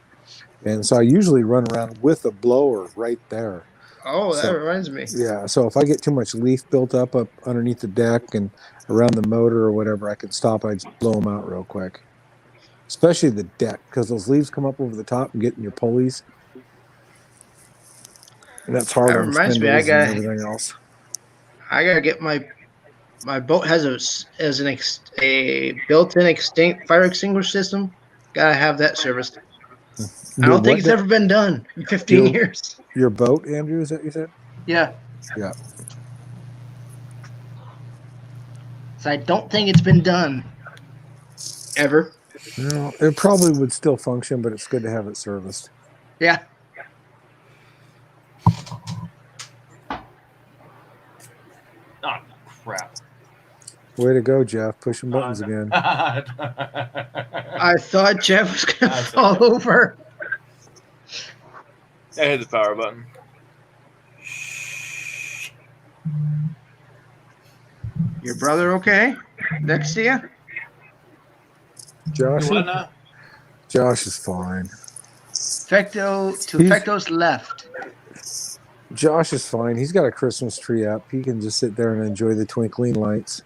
And so I usually run around with a blower right there. Oh, that So- reminds me. Yeah, so if I get too much leaf built up underneath the deck and around the motor or whatever, I can stop. I just blow them out real quick. Especially the deck, because those leaves come up over the top and get in your pulleys. And that's hard That on reminds me, spindles and everything else. I gotta get my boat has a built-in fire extinguisher system. Gotta have that serviced. I don't think it's ever been done in 15 years. Your boat, Andrew, is that what you said? Yeah. Yeah. So I don't think it's been done ever. No, it probably would still function, but it's good to have it serviced. Yeah. Oh, crap. Way to go, Jeff. Pushing buttons again. I thought Jeff was gonna fall over. I hit the power button. Your brother okay? Next to you? Josh? What now? Josh is fine. Fecto's left. Josh is fine. He's got a Christmas tree up. He can just sit there and enjoy the twinkling lights.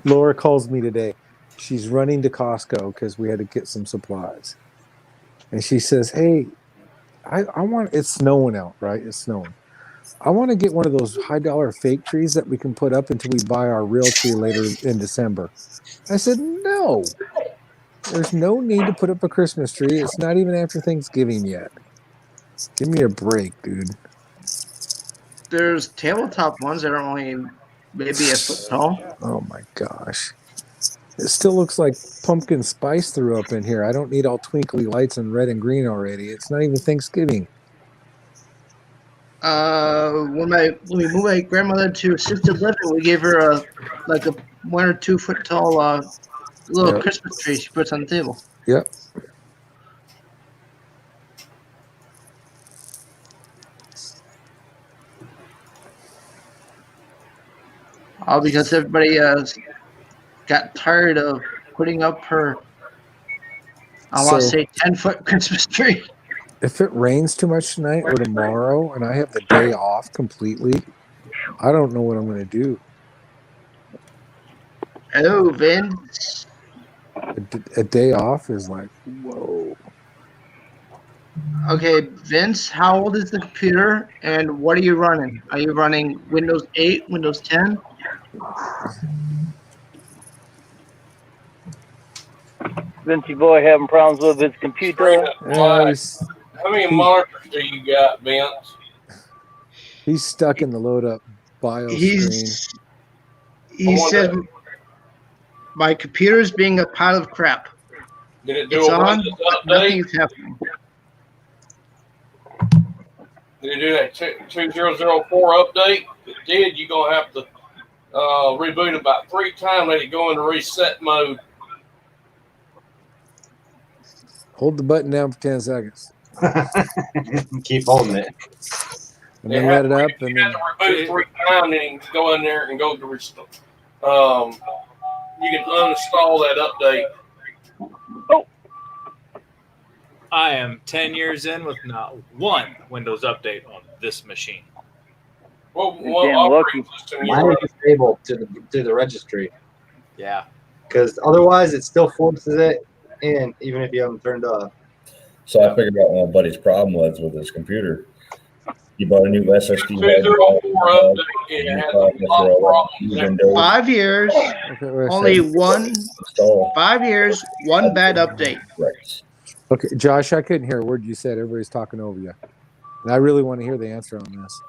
Laura calls me today. She's running to Costco because we had to get some supplies. And she says, hey, I want, it's snowing out, right? It's snowing. I want to get one of those high-dollar fake trees that we can put up until we buy our real tree later in December. I said, no. There's no need to put up a Christmas tree. It's not even after Thanksgiving yet. Give me a break, dude. There's tabletop ones that are only maybe a foot tall. Oh, my gosh. It still looks like pumpkin spice threw up in here. I don't need all twinkly lights and red and green already. It's not even Thanksgiving. When we moved my grandmother to assisted living, we gave her a 1 or 2 foot tall little Yep. Christmas tree she puts on the table. Yep. All because everybody got tired of putting up her, I want to So- say 10-foot Christmas tree. If it rains too much tonight or tomorrow and I have the day off completely, I don't know what I'm going to do. Hello, Vince. A day off is like, whoa. Okay, Vince, how old is the computer and what are you running? Are you running Windows 8, Windows 10? Vincey boy having problems with his computer. How many monitors do you got, Vince? He's stuck in the load up BIOS screen. He said, my computer's being a pile of crap. Did it do It's a on, Windows but update? nothing's happening. Did it do that 2004 update? If it did, you're going to have to reboot about 3 times, let it go into reset mode. Hold the button down for 10 seconds. Keep holding it. And then let it up. You And have then, to reboot 3 times, and you can go in there and go to restore. You can uninstall that update. I am 10 years in with not one Windows update on this machine. What Damn operating lucky. system you Mine running? is disabled to the registry Yeah. because otherwise it still forces it in even if you haven't turned off. So I figured out what my buddy's problem was with his computer. He bought a new SSD hard 204 drive, update. It new has a lot processor, of all that, new problems. Windows 5 years, Okay, wait a only second. one. install. 5 years, one bad update. Right. Okay, Josh, I couldn't hear a word you said. Everybody's talking over you. And I really want to hear the answer on this.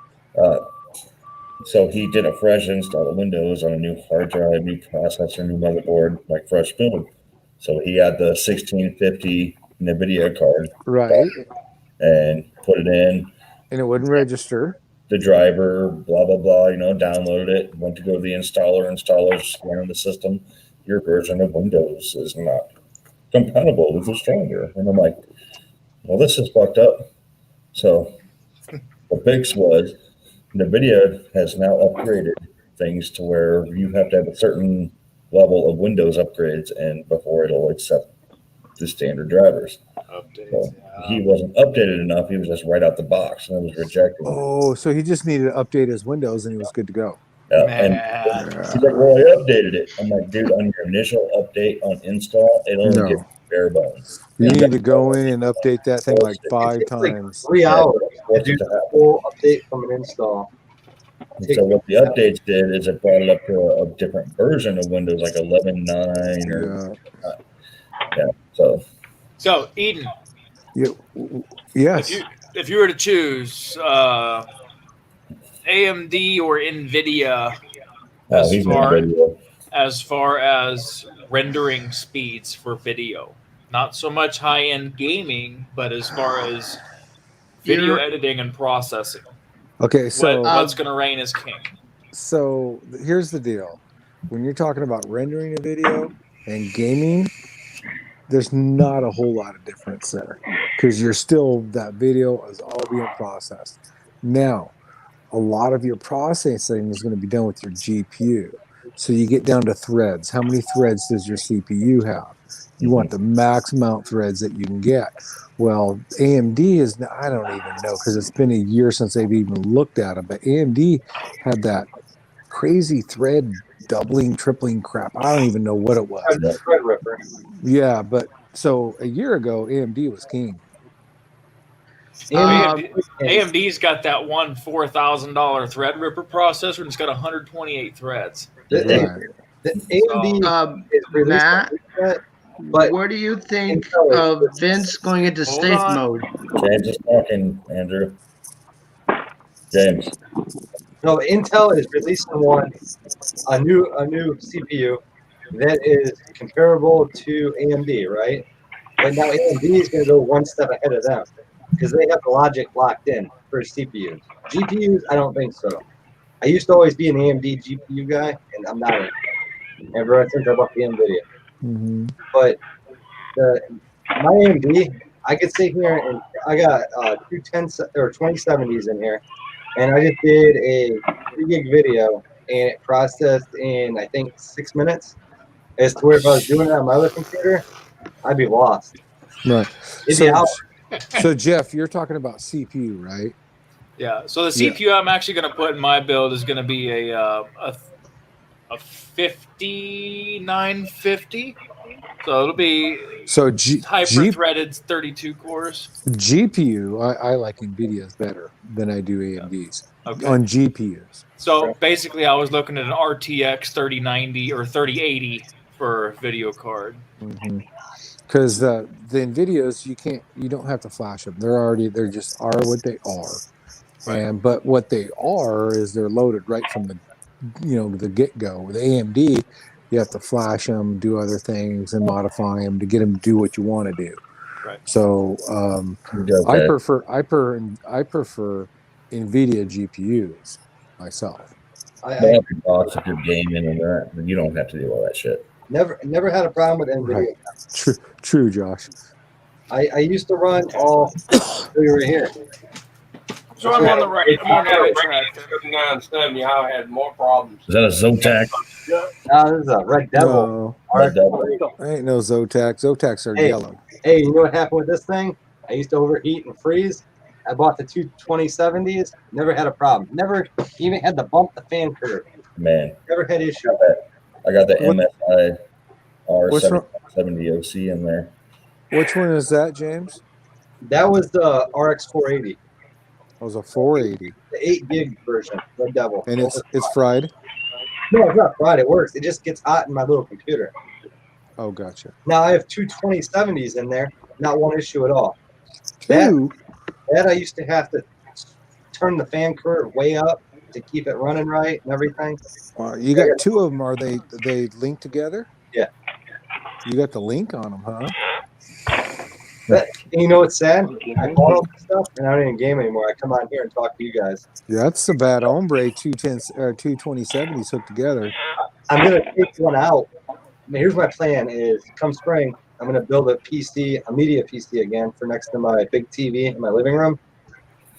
So he did a fresh install of Windows on a new hard drive, new processor, new motherboard, like fresh build. So he had the 1650 NVIDIA card Right. and put it in. And it wouldn't register. The driver, blah, blah, blah, downloaded it, went to go to the installer scanned the system. Your version of Windows is not compatible with the stronger. And I'm like, well, this is fucked up. So the fix was NVIDIA has now upgraded things to where you have to have a certain level of Windows upgrades and before it'll accept the standard drivers. Updates. So he wasn't updated enough. He was just right out the box and it was rejected. Oh, so he just needed to update his Windows and he was good to go. And he's like, well, I updated it. I'm like, dude, on your initial update on install, it only gives bare bones. You need to go in and update that thing like 5 times. Like 3 hours to do Yeah. the full update from an install. And so what the updates did is it brought it up to a different version of Windows, like 11.9 or So Eden, Yes. if you were to choose AMD or NVIDIA as far as rendering speeds for video, not so much high-end gaming, but as far as video editing and processing. Okay, so what's going to reign as king? So here's the deal. When you're talking about rendering a video and gaming, there's not a whole lot of difference there because you're still, that video is all being processed. Now, a lot of your processing is going to be done with your GPU. So you get down to threads. How many threads does your CPU have? You want the max amount threads that you can get. Well, AMD is, I don't even know because it's been a year since they've even looked at it, but AMD had that crazy thread doubling, tripling crap. I don't even know what it was. Threadripper. Yeah, but so a year ago, AMD was king. AMD's got that one $4,000 Threadripper processor, and it's got 128 threads. The AMD is released Matt, but where do you think of Vince going into safe mode? James is talking, Andrew. James. No, Intel is releasing a new CPU that is comparable to AMD, right? But now AMD is going to go one step ahead of them because they have the logic locked in for CPUs. GPUs, I don't think so. I used to always be an AMD GPU guy, and I'm not anymore. Ever since I bought the NVIDIA. Mm-hmm. But my AMD, I could sit here and I got two 2070s in here, and I just did a 3 gig video, and it processed in I think 6 minutes. As to where if I was doing it on my other computer, I'd be lost. Right. So Jeff, you're talking about CPU, right? Yeah. So the CPU I'm actually going to put in my build is going to be a 5950. So it'll be hyper-threaded 32 cores. GPU, I like NVIDIA's better than I do AMD's on GPUs. So basically, I was looking at an RTX 3090 or 3080 for video card. Because the NVIDIAs, you don't have to flash them. They're just are what they are. Right. But what they are is they're loaded right from the get-go. With AMD, you have to flash them, do other things, and modify them to get them to do what you want to do. Right. So I prefer NVIDIA GPUs myself. I have a box if you're gaming and that, but you don't have to do all that shit. Never had a problem with NVIDIA. Right. True, Josh. I used to run all right here. So I'm on the right. I'm on the right track. 3970, I had more problems. Is that a Zotac? No, this is a Red Devil. No. Red Devil. Ain't no Zotac. Zotacs are yellow. Hey, you know what happened with this thing? I used to overheat and freeze. I bought the two 2070s. Never had a problem. Never even had to bump the fan curve. Man. Never had issue. I got the MSI R770 OC in there. Which one is that, James? That was the RX 480. It was a 480, The 8 gig version, Red Devil. and it's fried. No, it's not fried. It works. It just gets hot in my little computer. Oh, gotcha. Now I have two 2070s in there. Not one issue at all. Two. That I used to have to turn the fan curve way up to keep it running right and everything. You got two of them. Are they linked together? Yeah. You got the link on them, huh? But, and you know what's sad? I bought all this stuff and I don't even game anymore. I come on here and talk to you guys. Yeah, that's a bad hombre. 2070s hooked together. I'm gonna take one out. Here's my plan: is come spring, I'm gonna build a PC, a media PC again for next to my big TV in my living room,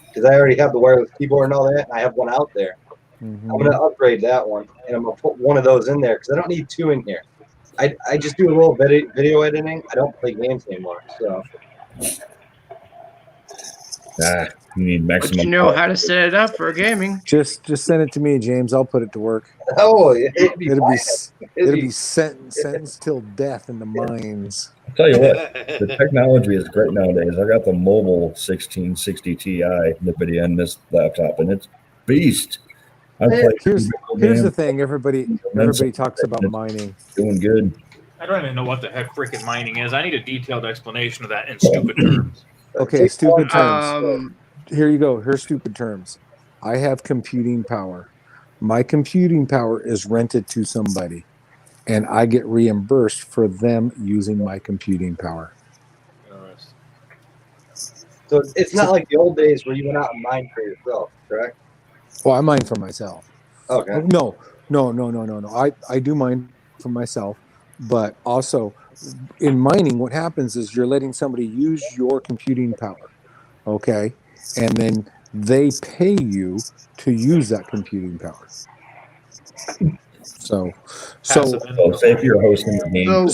because I already have the wireless keyboard and all that, and I have one out there. Mm-hmm. I'm gonna upgrade that one, and I'm gonna put one of those in there because I don't need two in here. I just do a little video editing. I don't play games anymore, so. You need maximum. But you know how to set it up for gaming. Just send it to me, James. I'll put it to work. Oh, it'd be sentenced till death in the mines. I'll tell you what, the technology is great nowadays. I got the mobile 1660 Ti NVIDIA in this laptop, and it's beast. Here's the thing. Everybody talks about mining. Doing good. I don't even know what the heck freaking mining is. I need a detailed explanation of that in stupid terms. Okay, stupid terms. Here you go. Here's stupid terms. I have computing power. My computing power is rented to somebody, and I get reimbursed for them using my computing power. So it's not like the old days where you went out and mined for yourself, correct? Well, I mine for myself. Okay. No. I do mine for myself, but also in mining, what happens is you're letting somebody use your computing power, okay? And then they pay you to use that computing power. So say if you're hosting a game and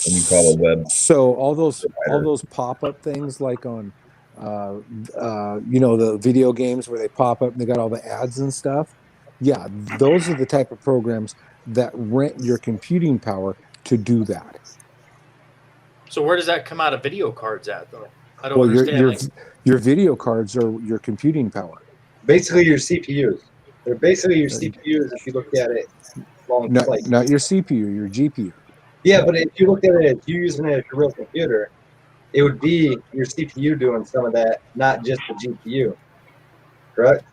you call a web. So all those pop-up things like on the video games where they pop up and they got all the ads and stuff. Yeah, those are the type of programs that rent your computing power to do that. So where does that come out of video cards at, though? I don't understand. Your video cards are your computing power. Basically, your CPUs. They're basically your CPUs if you look at it. Not your CPU, your GPU. Yeah, but if you look at it, if you're using it as your real computer, it would be your CPU doing some of that, not just the GPU. Correct?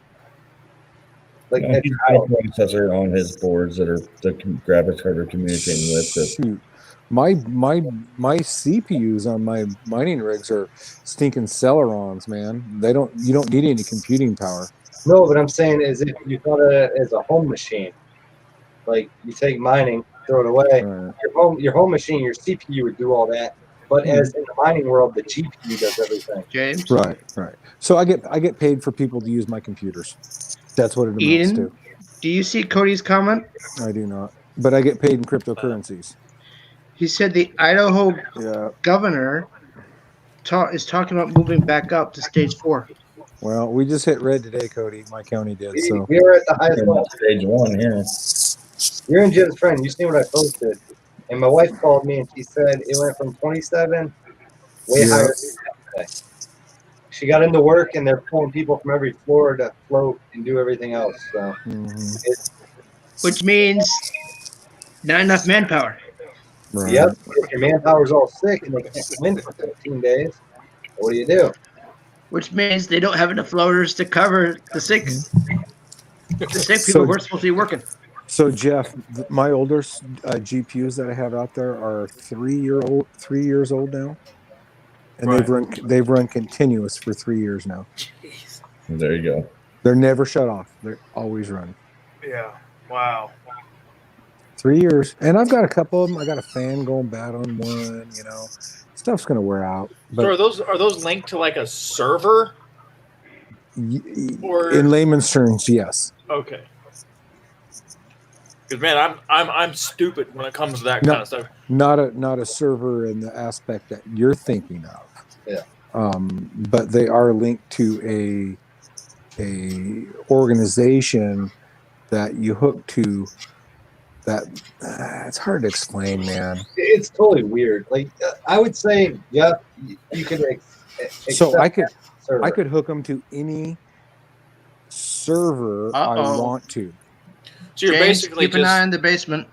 Like He's got a processor on his boards that are the graphics card are communicating with. Shoot. My CPUs on my mining rigs are stinking Celerons, man. You don't need any computing power. No, but I'm saying is if you thought of it as a home machine, like you take mining, throw it away. Right. Your home machine, your CPU would do all that. But as in the mining world, the GPU does everything. James? Right. So I get paid for people to use my computers. That's what it amounts to. Do you see Cody's comment? I do not. But I get paid in cryptocurrencies. He said the Idaho governor is talking about moving back up to stage 4. Well, we just hit red today, Cody. My county did. So we're at the highest level. Stage 1 here. You're in Jim's friend. You see what I posted. And my wife called me and she said it went from 27 way higher today. She got into work and they're pulling people from every floor to float and do everything else. So, which means not enough manpower. Right. Yep. If your manpower's all sick and they can't come in for 15 days, what do you do? Which means they don't have enough floaters to cover the sick. The sick people who are supposed to be working. So Jeff, my older GPUs that I have out there are 3 years old now, and they've run continuous for 3 years now. Jeez. There you go. They're never shut off. They're always running. Yeah. Wow. 3 years, and I've got a couple of them. I got a fan going bad on one. Stuff's gonna wear out. But so are those linked to like a server? Or in layman's terms, yes. Okay. Because man, I'm stupid when it comes to that kind of stuff. Not a server in the aspect that you're thinking of. Yeah. But they are linked to a organization that you hook to. That it's hard to explain, man. It's totally weird. Like I would say, yeah, you could. So I could hook them to any server I want to. So you're James, basically keep an eye in the basement.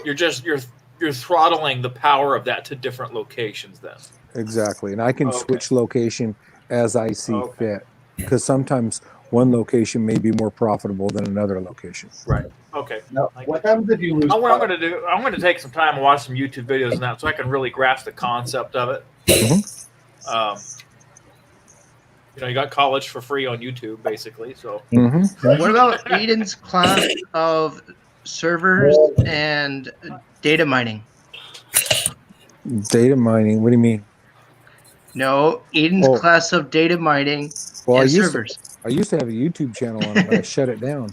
You're throttling the power of that to different locations then. Exactly, and I can switch location as I see fit, because sometimes one location may be more profitable than another location. Right. Okay. Now, what happens if you lose? I'm going to take some time and watch some YouTube videos on that, so I can really grasp the concept of it. You got college for free on YouTube, basically. So. What about Eden's class of servers and data mining? Data mining? What do you mean? No, Eden's class of data mining and servers. I used to have a YouTube channel on it, but I shut it down.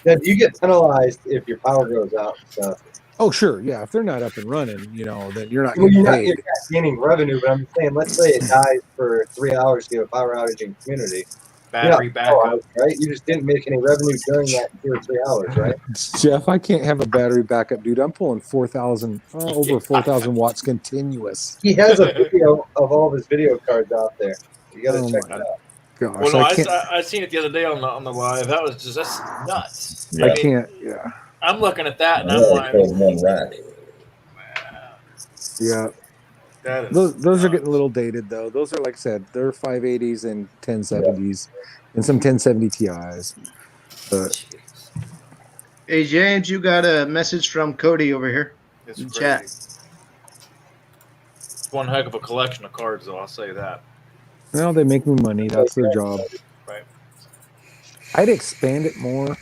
Now, do you get penalized if your power goes out and stuff? Oh, sure. Yeah. If they're not up and running, then you're not Well, getting you're paid. not gaining revenue, but I'm saying, let's say it dies for 3 hours to get a power outage in community. Battery backup. Right? You just didn't make any revenue during that 2 or 3 hours, right? Jeff, I can't have a battery backup, dude. I'm pulling 4,000, over 4,000 watts continuous. He has a video of all of his video cards out there. You got to check it out. Gosh, well, no, I seen it the other day on the live. That's nuts. Yeah. I can't. Yeah. I'm looking at that and I'm like, one rack. Yeah. Those are getting a little dated though. Those are, like I said, they're 580s and 1070s and some 1070 Ti's. But hey James, you got a message from Cody over here in chat. It's one heck of a collection of cards, though. I'll say that. Well, they make me money. That's their job. Right. I'd expand it more.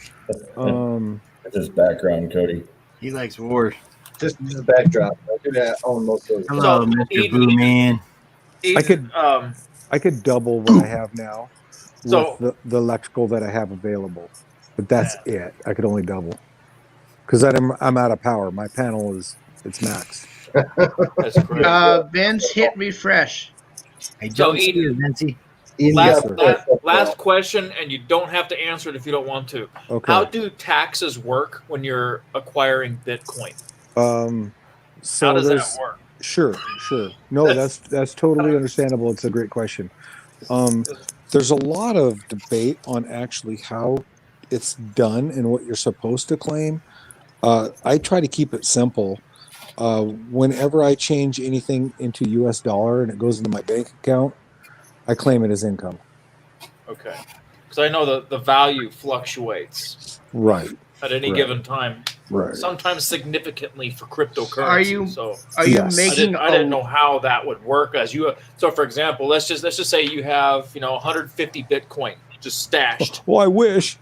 That's his background, Cody. He likes wars. Just the backdrop. I could own most of those. Hello, Mr. Boo Man. I could double what I have now with the electrical that I have available, but that's it. I could only double because I'm out of power. My panel it's maxed. That's great. Vince, hit refresh. Hey, don't see you, Vincey. Last question, and you don't have to answer it if you don't want to. Okay. How do taxes work when you're acquiring Bitcoin? So how does that work? Sure. No, that's totally understandable. It's a great question. There's a lot of debate on actually how it's done and what you're supposed to claim. I try to keep it simple. Whenever I change anything into US dollar and it goes into my bank account, I claim it as income. Okay. Because I know the value fluctuates. Right. At any given time. Right. Sometimes significantly for cryptocurrency. Are you making? I didn't know how that would work. So for example, let's just say you have 150 Bitcoin just stashed. Well, I wish.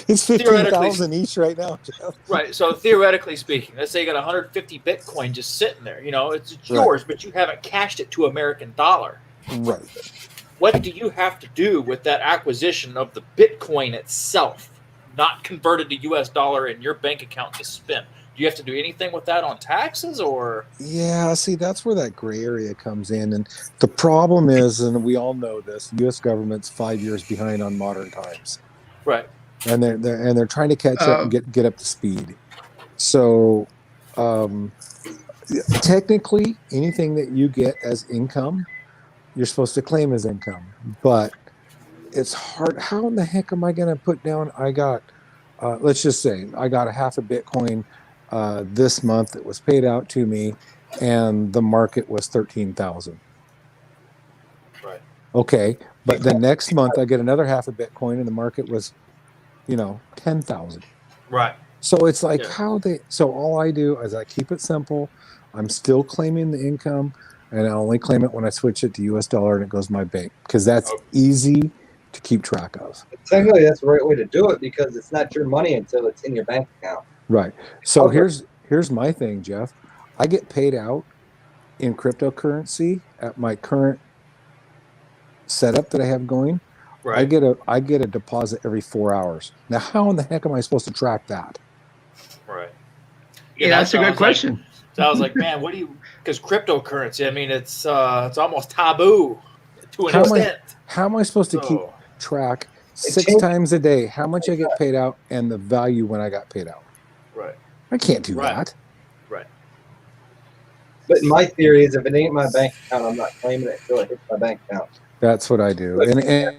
It's 15,000 each right now, Jeff. Right. So theoretically speaking, let's say you got 150 Bitcoin just sitting there. It's yours, but you haven't cashed it to American dollar. Right. What do you have to do with that acquisition of the Bitcoin itself, not converted to US dollar in your bank account to spend? Do you have to do anything with that on taxes or? Yeah, see, that's where that gray area comes in. And the problem is, and we all know this, the U.S. government's 5 years behind on modern times. Right. And they're trying to catch up and get up to speed. So technically, anything that you get as income, you're supposed to claim as income. But it's hard. How in the heck am I going to put down? I got, let's just say, I got a half a Bitcoin this month. It was paid out to me, and the market was 13,000. Right. Okay, but the next month I get another half a Bitcoin, and the market was 10,000. Right. So it's like so all I do is I keep it simple. I'm still claiming the income, and I only claim it when I switch it to US dollar and it goes to my bank, because that's easy to keep track of. Technically, that's the right way to do it, because it's not your money until it's in your bank account. Right. So here's my thing, Jeff. I get paid out in cryptocurrency at my current setup that I have going. Right. I get a deposit every 4 hours. Now, how in the heck am I supposed to track that? Right. Yeah, that's a good question. So I was like, man, what do you? Because cryptocurrency, I mean, it's almost taboo to an extent. How am I supposed to keep track 6 times a day how much I get paid out and the value when I got paid out? Right. I can't do that. Right. But my theory is, if it ain't my bank account, I'm not claiming it until it hits my bank account. That's what I do. And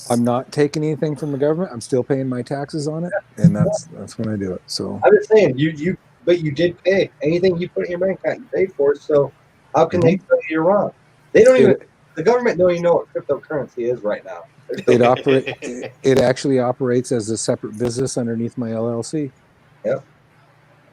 I'm not taking anything from the government. I'm still paying my taxes on it, and that's when I do it. So I'm just saying, but you did pay anything you put in your bank account. You paid for it. So how can they tell you you're wrong? They don't even. The government don't even know what cryptocurrency is right now. It actually operates as a separate business underneath my LLC. Yep.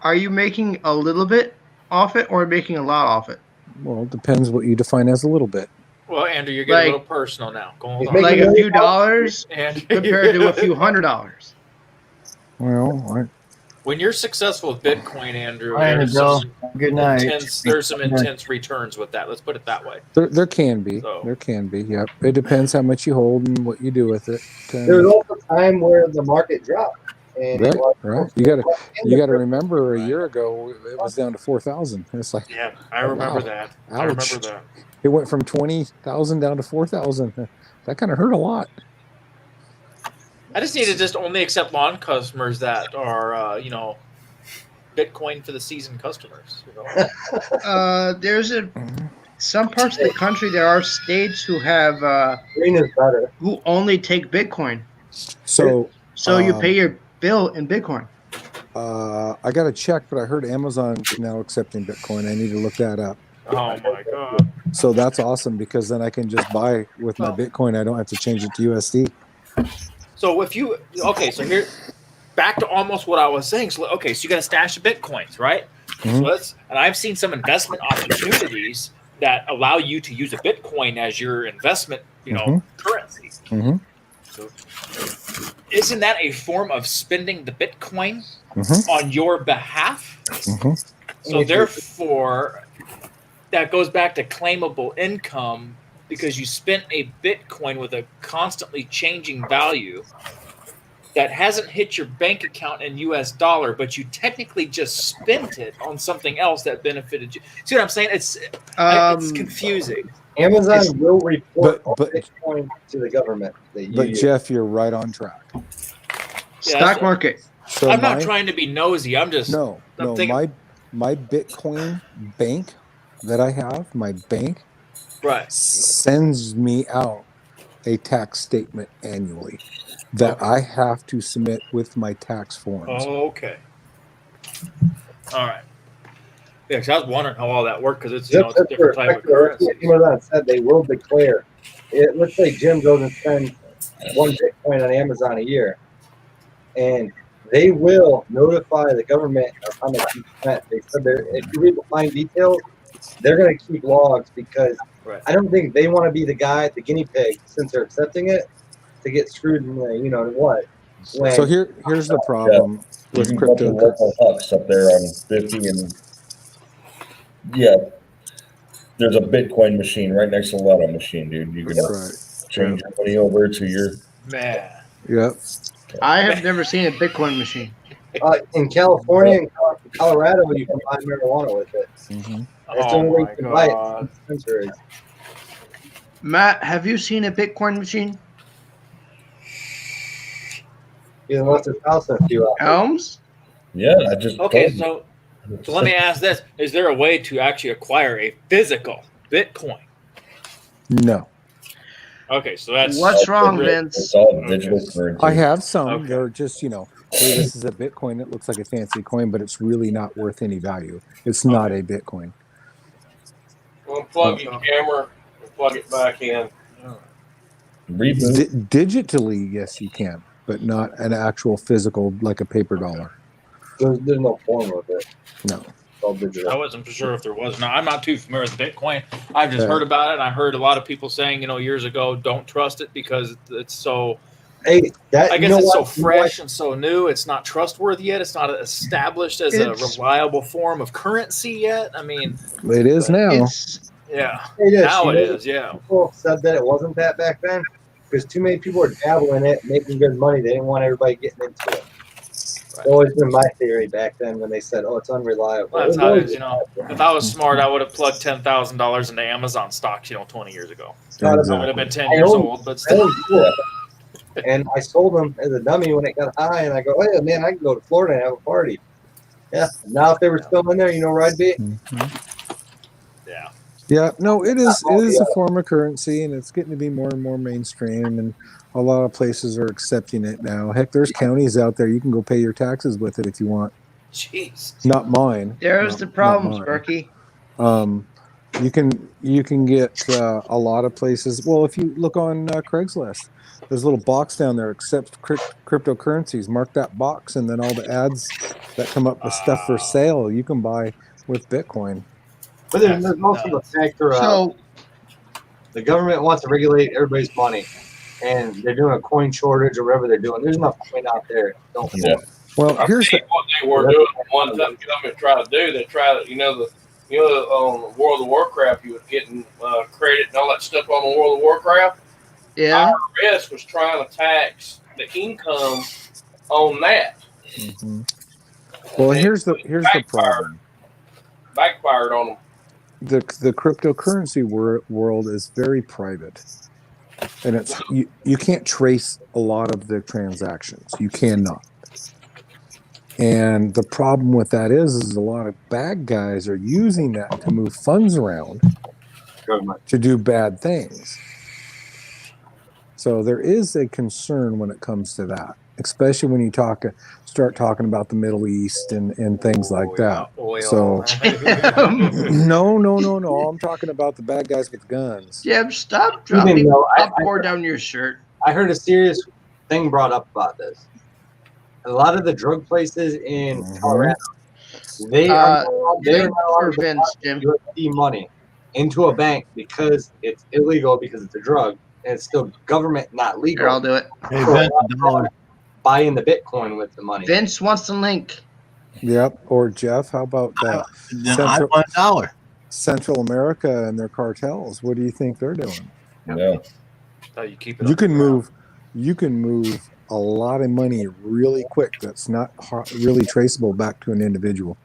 Are you making a little bit off it or making a lot off it? Well, it depends what you define as a little bit. Well, Andrew, you're getting a little personal now. Go on. Like a few dollars compared to a few $100. Well, when you're successful with Bitcoin, Andrew, Good night. there's some intense returns with that. Let's put it that way. There can be. There can be. Yep. It depends how much you hold and what you do with it. There's also a time where the market dropped. And right. You got to remember, a year ago it was down to 4,000. It's like, yeah, I remember that. Ouch. I remember that. It went from 20,000 down to 4,000. That kind of hurt a lot. I just need to only accept lawn customers that are, Bitcoin for the seasoned customers. There's some parts of the country there are states who have green is better. Who only take Bitcoin. So you pay your bill in Bitcoin. I got to check, but I heard Amazon's now accepting Bitcoin. I need to look that up. Oh my God. So that's awesome because then I can just buy with my Bitcoin. I don't have to change it to USD. So so here, back to almost what I was saying. So so you got a stash of Bitcoins, right? Mm-hmm. So and I've seen some investment opportunities that allow you to use a Bitcoin as your investment, currency. Mm-hmm. So isn't that a form of spending the Bitcoin Mm-hmm. on your behalf? Mm-hmm. So therefore, that goes back to claimable income because you spent a Bitcoin with a constantly changing value that hasn't hit your bank account in US dollar, but you technically just spent it on something else that benefited you. See what I'm saying? It's confusing. Amazon will report Bitcoin to the government. But Jeff, you're right on track. Stock market. So I'm not trying to be nosy. I'm just my Bitcoin bank that I have, my bank, sends me out a tax statement annually that I have to submit with my tax forms. Oh, okay. All right. Yeah, because I was wondering how all that worked because it's it's a different type of currency. Amazon said they will declare. Let's say Jim goes and spends one Bitcoin on Amazon a year, and they will notify the government of how much you spent. They said if you read the fine details, they're going to keep logs because I don't think they want to be the guinea pig, since they're accepting it, to get screwed in the, what. So here's the problem with cryptocurrency. Up there on 50 and there's a Bitcoin machine right next to the lotto machine, dude. You can change your money over to your man. Yep. I have never seen a Bitcoin machine. In California and Colorado, you can buy marijuana with it. Mm-hmm. That's the only way you can buy it. Dispensaries. Matt, have you seen a Bitcoin machine? He left his house in a few hours. Elms? Yeah, I just so let me ask this: is there a way to actually acquire a physical Bitcoin? No. Okay, so that's what's wrong, Vince. It's all digital currency. I have some. Okay. They're just, hey, this is a Bitcoin. It looks like a fancy coin, but it's really not worth any value. It's not a Bitcoin. Unplug your camera and plug it back in. Digitally, yes, you can, but not an actual physical, like a paper dollar. There's no form of it. No. I wasn't sure if there was. Now, I'm not too familiar with Bitcoin. I've just heard about it, and I heard a lot of people saying, years ago, don't trust it because it's so. Hey, I guess it's so fresh and so new. It's not trustworthy yet. It's not established as a reliable form of currency yet. I mean, it is now. Yeah. It is. Now it is. Yeah. People said that it wasn't that back then because too many people were dabbling it, making good money. They didn't want everybody getting into it. It's always been my theory back then when they said, "Oh, it's unreliable." Well, that's how it is. If I was smart, I would have plugged $10,000 into Amazon stocks, 20 years ago. Exactly. I would have been 10 years old, but still. And I sold them as a dummy when it got high, and I go, "Hey, man, I can go to Florida and have a party." Yeah. Now, if they were still in there, where I'd be. Yeah. Yeah, no, it is. It is a form of currency, and it's getting to be more and more mainstream. And a lot of places are accepting it now. Heck, there's counties out there you can go pay your taxes with it if you want. Jeez. Not mine. There's the problem, Sparky. You can get a lot of places. Well, if you look on Craigslist, there's a little box down there. Accept cryptocurrencies. Mark that box, and then all the ads that come up with stuff for sale you can buy with Bitcoin. But there's also the factor of the government wants to regulate everybody's money, and they're doing a coin shortage or whatever they're doing. There's enough coin out there. Don't Yeah. Well, here's what they were doing. One time the government tried to do. They tried, on World of Warcraft, you was getting credit and all that stuff on the World of Warcraft. Yeah. IRS was trying to tax the income on that. Mm-hmm. Well, here's the problem. Backfired on them. The cryptocurrency world is very private, and it's you can't trace a lot of the transactions. You cannot. And the problem with that is a lot of bad guys are using that to move funds around to do bad things. So there is a concern when it comes to that, especially when you start talking about the Middle East and things like that. So no. I'm talking about the bad guys with guns. Jeb, stop dropping popcorn down your shirt. I heard a serious thing brought up about this. A lot of the drug places in Colorado, they're not allowed to put USD money into a bank because it's illegal, because it's a drug, and it's still government not legal. Here, I'll do it. Hey, Vince, $1. Buying the Bitcoin with the money. Vince wants the link. Yep. Or Jeff, how about that? I want $1. Central America and their cartels. What do you think they're doing? Yeah. You can move a lot of money really quick. That's not really traceable back to an individual.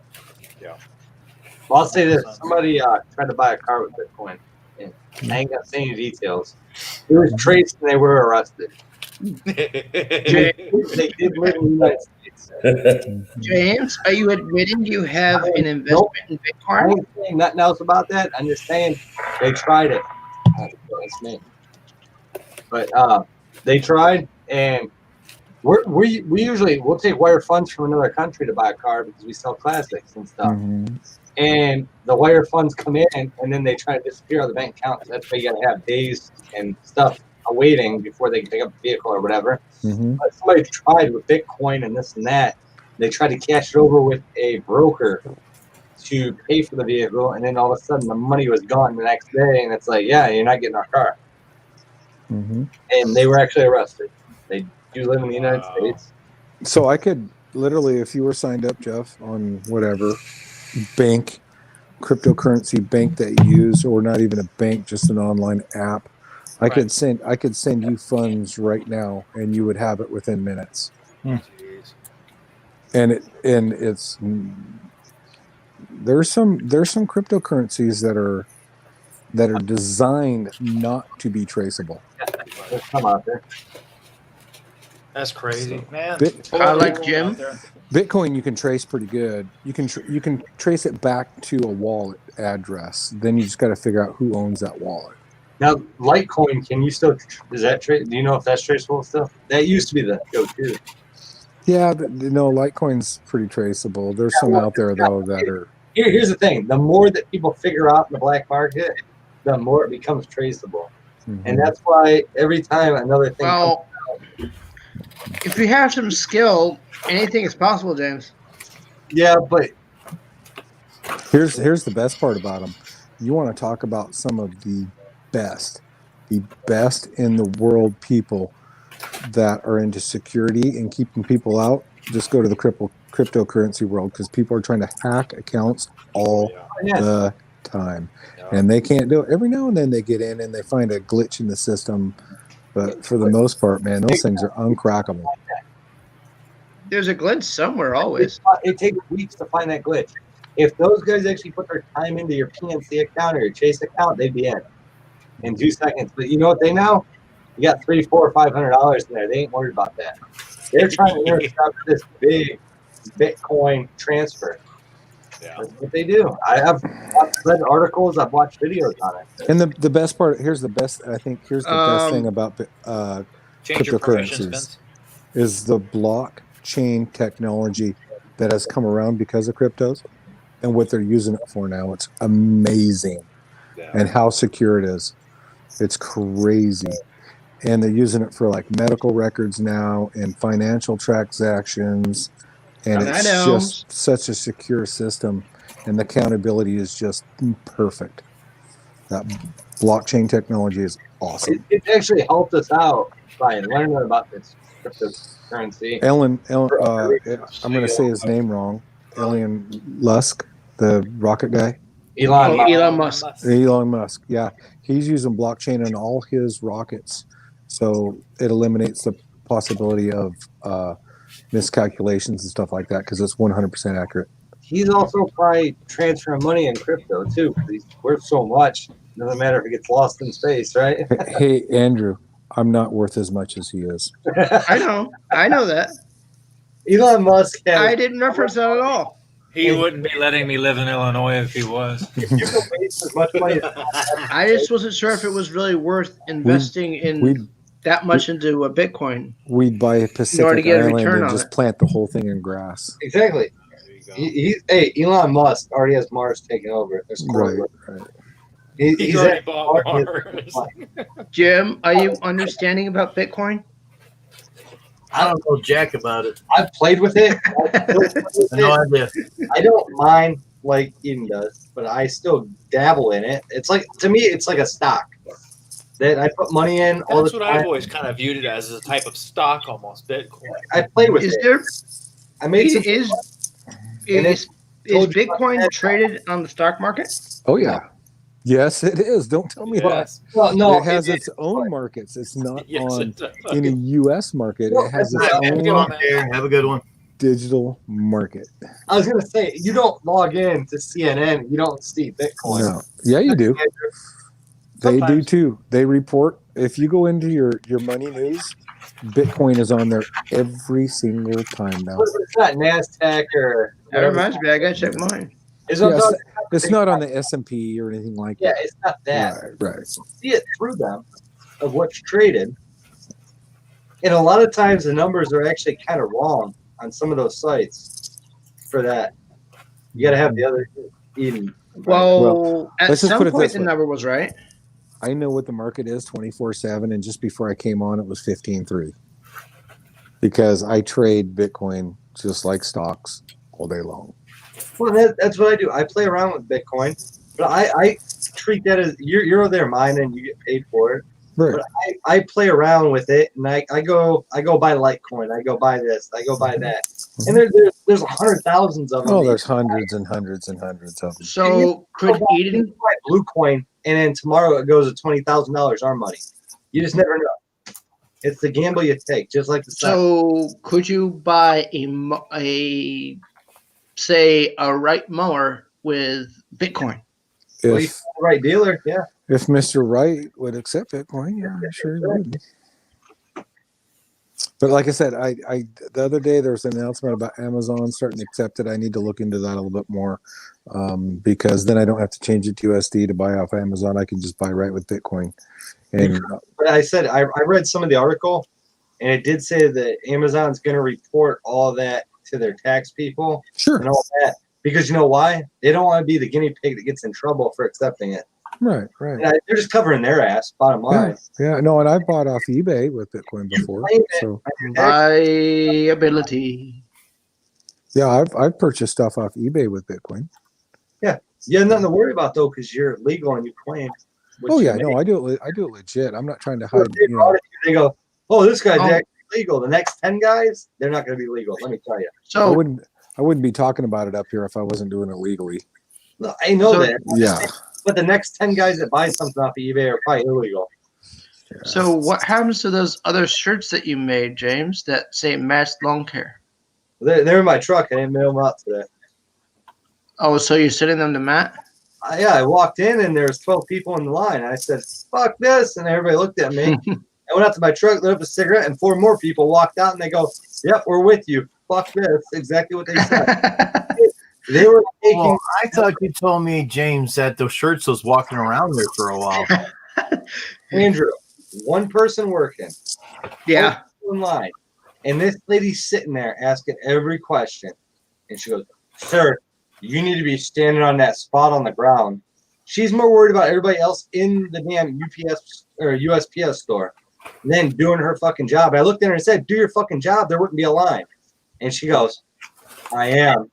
Yeah. Well, I'll say this: somebody tried to buy a car with Bitcoin. And I ain't gonna say any details. It was traced and they were arrested. They did live in the United States. James, are you admitting you have an investment in Bitcoin? I ain't saying nothing else about that. I'm just saying they tried it. That's me. But they tried, and we usually we'll take wire funds from another country to buy a car because we sell classics and stuff. Mm-hmm. And the wire funds come in, and then they try to disappear on the bank account. That's why you got to have days and stuff awaiting before they can pick up the vehicle or whatever. Mm-hmm. But somebody tried with Bitcoin and this and that. They tried to cash it over with a broker to pay for the vehicle, and then all of a sudden the money was gone the next day, and it's like, yeah, you're not getting our car. Mm-hmm. And they were actually arrested. They do live in the United States. So I could literally, if you were signed up, Jeff, on whatever bank, cryptocurrency bank that you use, or not even a bank, just an online app, I could send you funds right now, and you would have it within minutes. And it's there's some cryptocurrencies that are designed not to be traceable. There's some out there. That's crazy, man. I like Jim. Bitcoin you can trace pretty good. You can trace it back to a wallet address. Then you just got to figure out who owns that wallet. Now, Litecoin, can you still is that do you know if that's traceable still? That used to be the go-to. Yeah, no, Litecoin's pretty traceable. There's some out there though that are. Here's the thing: the more that people figure out in the black market, the more it becomes traceable, and that's why every time another thing. Well, if you have some skill, anything is possible, James. Yeah, but here's the best part about them. You want to talk about some of the best in the world people that are into security and keeping people out. Just go to the cryptocurrency world, because people are trying to hack accounts all the time, and they can't do it. Every now and then they get in and they find a glitch in the system, but for the most part, man, those things are uncrackable. There's a glitch somewhere always. It takes weeks to find that glitch. If those guys actually put their time into your PNC account or your Chase account, they'd be in 2 seconds. But you know what they know? You got $300, $400, $500 in there. They ain't worried about that. They're trying to intercept this big Bitcoin transfer. That's what they do. I've read articles. I've watched videos on it. And the best part, here's the best thing about Change your permissions, cryptocurrencies Vince. is the blockchain technology that has come around because of cryptos and what they're using it for now. It's amazing. Yeah. And how secure it is. It's crazy. And they're using it for like medical records now and financial transactions. And it's just such a secure system. And the accountability is just perfect. That blockchain technology is awesome. It actually helped us out by learning about this cryptocurrency. I'm going to say his name wrong. Elon Musk, the rocket guy. Elon Musk. Elon Musk, yeah. He's using blockchain on all his rockets. So it eliminates the possibility of miscalculations and stuff like that because it's 100% accurate. He's also probably transferring money in crypto, too, because he's worth so much. It doesn't matter if it gets lost in space, right? Hey, Andrew, I'm not worth as much as he is. I know that. Elon Musk I didn't reference that at all. He wouldn't be letting me live in Illinois if he was. If you can waste as much money as I just wasn't sure if it was really worth investing that much into a Bitcoin. We'd buy a Pacific Island and just plant the whole thing in grass. Exactly. Elon Musk already has Mars taken over. Right. He's already bought Mars. Jim, are you understanding about Bitcoin? I don't know jack about it. I've played with it. No idea. I don't mind like Eden does, but I still dabble in it. It's like, to me, it's like a stock that I put money in all the time. That's what I've always kind of viewed it as a type of stock, almost Bitcoin. I played with it. I made some. Is Bitcoin traded on the stock market? Oh yeah. Yes, it is. Don't tell me what. Well, no, it has its own markets. It's not on any U.S. market. It has its own. Have a good one. Digital market. I was gonna say you don't log in to CNN. You don't see Bitcoin. No. Yeah, you do. They do too. They report if you go into your money news. Bitcoin is on there every single time now. It's not NASDAQ or. That reminds me, I gotta check mine. It's not on the S&P or anything like that. Yeah, it's not that. Right. You see it through them of what's traded. And a lot of times the numbers are actually kind of wrong on some of those sites for that. You got to have the other Eden. Well, at some point the number was right. I know what the market is 24/7, and just before I came on, it was 15.3 because I trade Bitcoin just like stocks all day long. Well, that's what I do. I play around with Bitcoin, but I treat that as you're there mining and you get paid for it. Right. But I play around with it, and I go buy Litecoin. I go buy this. I go buy that. And there's 100,000s of them. Oh, there's hundreds and hundreds and hundreds of them. So could Eden buy Blue Coin, and then tomorrow it goes to $20,000 our money. You just never know. It's the gamble you take, just like the stock. So could you buy say a right mower with Bitcoin? If the right dealer, yeah. If Mr. Wright would accept Bitcoin, yeah, I'm sure he would. But like I said, I the other day there was an announcement about Amazon starting to accept it. I need to look into that a little bit more because then I don't have to change it to USD to buy off Amazon. I can just buy right with Bitcoin. And but I said I read some of the article, and it did say that Amazon's going to report all that to their tax people. Sure. And all that. Because you know why? They don't want to be the guinea pig that gets in trouble for accepting it. Right. They're just covering their ass, bottom line. Yeah, no, and I've bought off eBay with Bitcoin before. So viability. Yeah, I've purchased stuff off eBay with Bitcoin. Yeah, you have nothing to worry about though, because you're legal and you claim. Oh yeah, no, I do it legit. I'm not trying to hide. They go, oh, this guy's actually legal. The next 10 guys, they're not going to be legal. Let me tell you. So I wouldn't be talking about it up here if I wasn't doing it legally. No, I know that. Yeah. But the next 10 guys that buy something off of eBay are probably illegal. Yeah. So what happens to those other shirts that you made, James, that say Matt's Lawn Care? They're in my truck. I didn't mail them out today. Oh, so you're sending them to Matt? Yeah, I walked in and there was 12 people in the line. I said, fuck this. And everybody looked at me. I went out to my truck, lit up a cigarette, and 4 more people walked out and they go, yep, we're with you. Fuck this. Exactly what they said. They were taking. Well, I thought you told me, James, that those shirts was walking around there for a while. Andrew, one person working. Yeah. In line. And this lady's sitting there asking every question. And she goes, "Sir, you need to be standing on that spot on the ground." She's more worried about everybody else in the damn UPS or USPS store than doing her fucking job. I looked at her and said, "Do your fucking job. There wouldn't be a line." And she goes, "I am.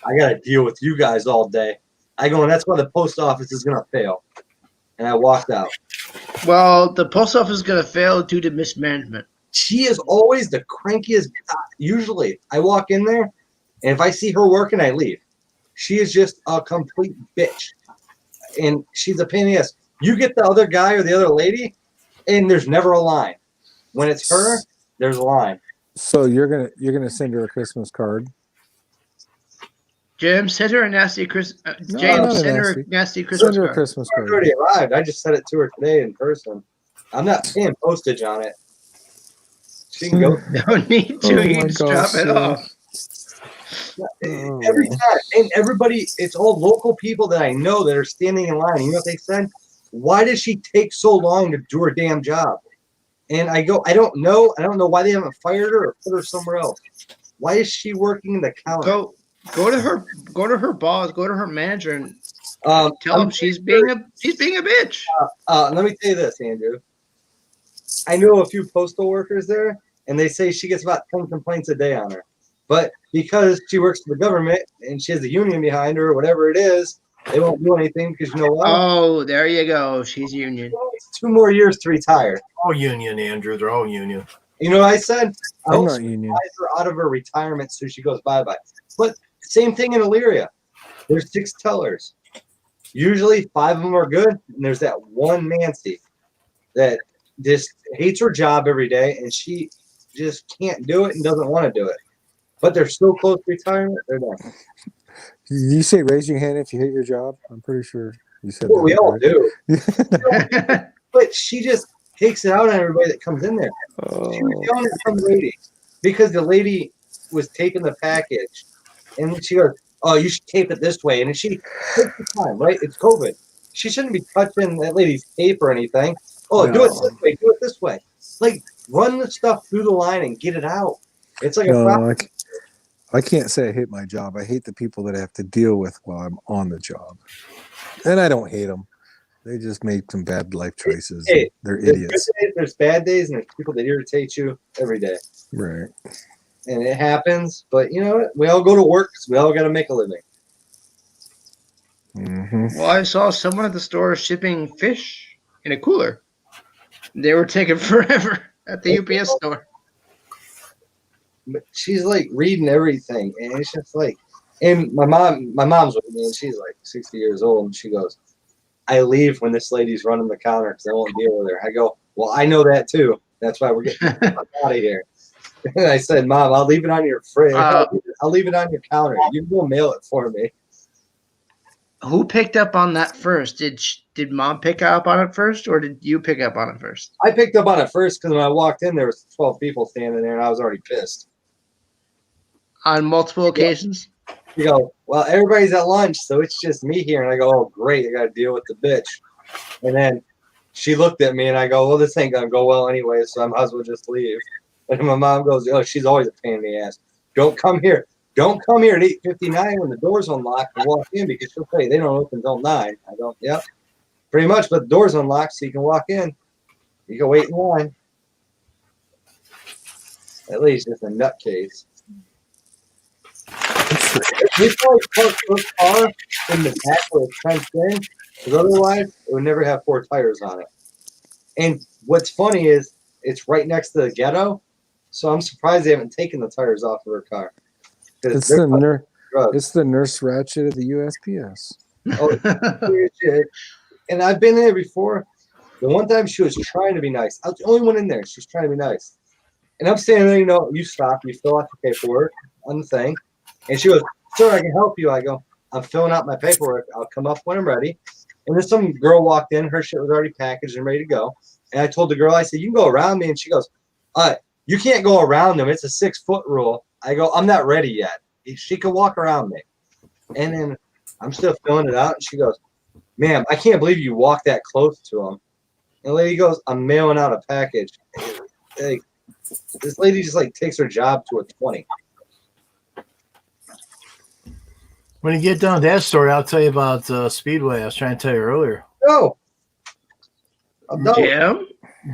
I got to deal with you guys all day." I go, "And that's why the post office is going to fail." And I walked out. Well, the post office is going to fail due to mismanagement. She is always the crankiest. Usually, I walk in there, and if I see her working, I leave. She is just a complete bitch. And she's a pain in the ass. You get the other guy or the other lady, and there's never a line. When it's her, there's a line. So you're gonna send her a Christmas card? James, send her a nasty Christmas. James, send her a nasty Christmas Send her a card. Christmas It's card. already arrived. I just sent it to her today in person. I'm not paying postage on it. She can go. No need to. Oh You my just drop gosh, it off. Every time, and everybody, it's all local people that I know that are standing in line. You know what they said? "Why does she take so long to do her damn job?" And I go, "I don't know. I don't know why they haven't fired her or put her somewhere else. Why is she working the counter?" Go to her boss, go to her manager, and tell I'm him she's being a bitch. Let me tell you this, Andrew. I know a few postal workers there, and they say she gets about 10 complaints a day on her. But because she works for the government and she has a union behind her or whatever it is, they won't do anything because you know what? Oh, there you go. She's union. It's 2 more years to retire. All union, Andrew. They're all union. You know what I said? I'm not union. Advise her out of her retirement so she goes bye-bye. But same thing in Elyria. There's 6 tellers. Usually 5 of them are good, and there's that one Nancy that just hates her job every day, and she just can't do it and doesn't want to do it. But they're so close to retirement, they're done. You say raise your hand if you hate your job? I'm pretty sure you said Well, that. we all right? do. But she just takes it out on everybody that comes in there. She was yelling at some lady because the lady was taping the package. And she goes, "Oh, you should tape it this way." And she takes the time, right? It's COVID. She shouldn't be touching that lady's tape or anything. "Oh, No. do it this way. Do it this way." Like, run the stuff through the line and get it out. It's like a problem. I can't say I hate my job. I hate the people that I have to deal with while I'm on the job. And I don't hate them. They just make some bad life choices. Hey, They're there's idiots. good days, there's bad days, and there's people that irritate you every day. Right. And it happens. But you know what? We all go to work because we all got to make a living. Mm-hmm. Well, I saw someone at the store shipping fish in a cooler. They were taking forever at the UPS store. But she's like reading everything, and it's just like, and my mom's with me, and she's like 60 years old, and she goes, "I leave when this lady's running the counter because I won't deal with her." I go, "Well, I know that too. That's why we're getting out of here." And I said, "Mom, I'll leave it on your fridge. I'll leave it on your counter. You can go mail it for me." Who picked up on that first? Did Mom pick up on it first, or did you pick up on it first? I picked up on it first because when I walked in, there was 12 people standing there, and I was already pissed. On multiple occasions? You go, "Well, everybody's at lunch, so it's just me here." And I go, "Oh, great, I got to deal with the bitch." And then she looked at me, and I go, "Well, this ain't gonna go well anyway, so I might as well just leave." And my mom goes, "Oh, she's always a pain in the ass. Don't come here. Don't come here at 8:59 when the door's unlocked and walk in because she'll say they don't open until 9." I go, "Yep, pretty much, but the door's unlocked so you can walk in. You can wait in line." At least it's a nutcase. We probably parked her car in the back where it's fenced in, because otherwise it would never have 4 tires on it. And what's funny is it's right next to the ghetto, so I'm surprised they haven't taken the tires off of her car. It's the nurse ratchet of the USPS. Oh, shit. And I've been there before. The one time she was trying to be nice. I was the only one in there. She was trying to be nice. And I'm standing there, you stop, you fill out your paperwork on the thing. And she goes, "Sir, I can help you." I go, "I'm filling out my paperwork. I'll come up when I'm ready." And then some girl walked in. Her shit was already packaged and ready to go. And I told the girl, I said, "You can go around me." And she goes, "You can't go around them. It's a 6-foot rule." I go, "I'm not ready yet. She can walk around me." And then I'm still filling it out, and she goes, "Ma'am, I can't believe you walked that close to him." And the lady goes, "I'm mailing out a package." Like, this lady just like takes her job to a 20. When you get done with that story, I'll tell you about Speedway. I was trying to tell you earlier. Oh, I'm done. Yeah.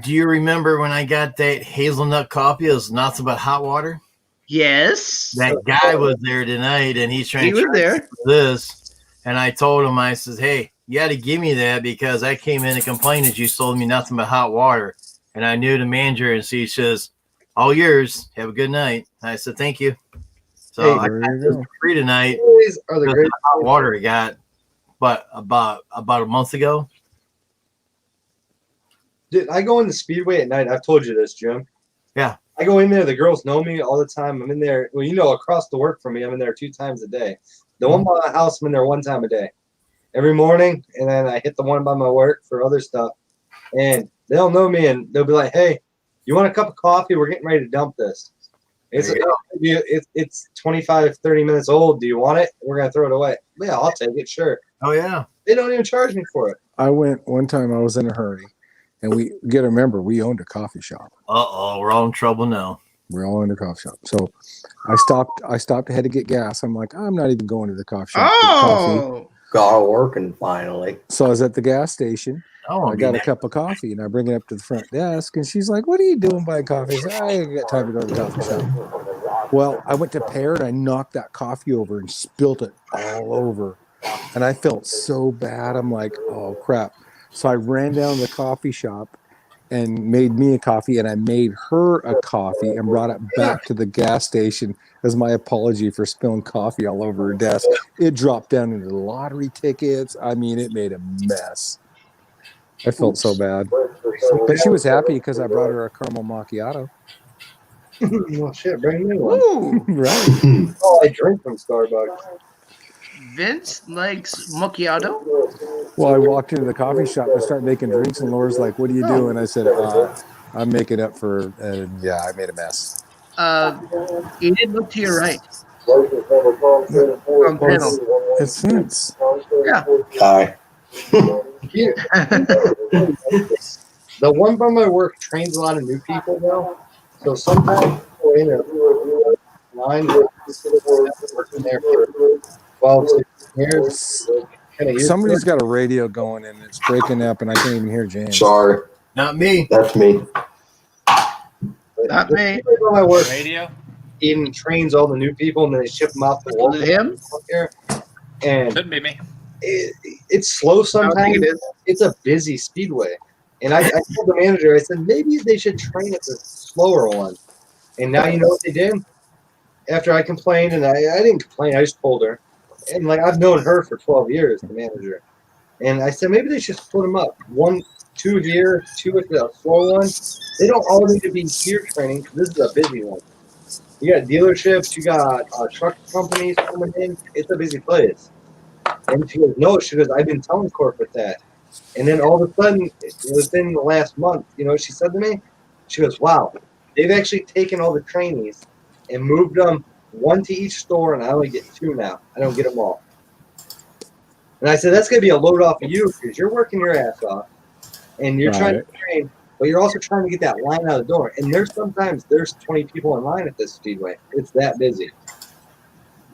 Do you remember when I got that hazelnut coffee? It was nothing but hot water. Yes. That guy was there tonight, and he's trying He was to there. charge me for this. And I told him, I says, "Hey, you got to give me that because I came in and complained that you sold me nothing but hot water." And I knew the manager, and she says, "All yours. Have a good night." And I said, "Thank you." So Hey, I there got you this go. free tonight. Always are the Because great. the hot water I got, but about a month ago. Dude, I go in the Speedway at night. I've told you this, Jim. Yeah. I go in there. The girls know me all the time. I'm in there. Well, you know, across the work from me, I'm in there 2 times a day. The one by my house, I'm in there 1 time a day. Every morning, and then I hit the one by my work for other stuff. And they'll know me, and they'll be like, "Hey, you want a cup of coffee? We're getting ready to dump this. It's 25, 30 minutes old. Do you want it? We're going to throw it away." "Yeah, I'll take it, sure." Oh yeah. They don't even charge me for it. I went one time. I was in a hurry, and we got to remember we owned a coffee shop. We're all in trouble now. We're all in the coffee shop. So I stopped. I had to get gas. I'm like, I'm not even going to the coffee shop to get coffee. Oh. Got working finally. So I was at the gas station. Oh, I got a cup of coffee, and I bring it up to the front desk, and she's like, "What are you doing buying coffee?" I said, "I ain't got time to go to the coffee shop." Well, I went to pair, and I knocked that coffee over and spilt it all over, and I felt so bad. I'm like, "Oh crap!" So I ran down to the coffee shop and made me a coffee, and I made her a coffee and brought it back to the gas station as my apology for spilling coffee all over her desk. It dropped down into the lottery tickets. I mean, it made a mess. I felt so bad. But she was happy because I brought her a caramel macchiato. Well, shit, bring me one. Ooh. Right. Oh, I drink from Starbucks. Vince likes macchiato. Well, I walked into the coffee shop to start making drinks, and Laura's like, "What are you doing?" I said, "I'm making up for," yeah, I made a mess. You did look to your right. It's Vince. Yeah. Hi. Here, the one by my work trains a lot of new people now. So sometimes we're in a line working there for 12, 16 years. Somebody's got a radio going, and it's breaking up, and I can't even hear James. Sorry. Not me. That's me. Not me. People by my work Radio? even trains all the new people, and then they ship them out to Was it him? here. And Couldn't be me. it's slow I don't sometimes. think it is. It's a busy speedway. And I told the manager, I said, maybe they should train at the slower one. And now you know what they did? After I complained, and I didn't complain, I just told her. And like I've known her for 12 years, the manager. And I said, maybe they should split them up. 1, 2 here, 2 at the slow one. They don't all need to be here training because this is a busy one. You got dealerships, you got truck companies coming in. It's a busy place. And she goes, no, she goes, I've been telling corporate that. And then all of a sudden, within the last month, you know what she said to me? She goes, wow, they've actually taken all the trainees and moved them 1 to each store, and I only get 2 now. I don't get them all. And I said, that's going to be a load off of you because you're working your ass off, and you're trying to train, but you're also trying to get that line out the door. And there's 20 people in line at this speedway. It's that busy.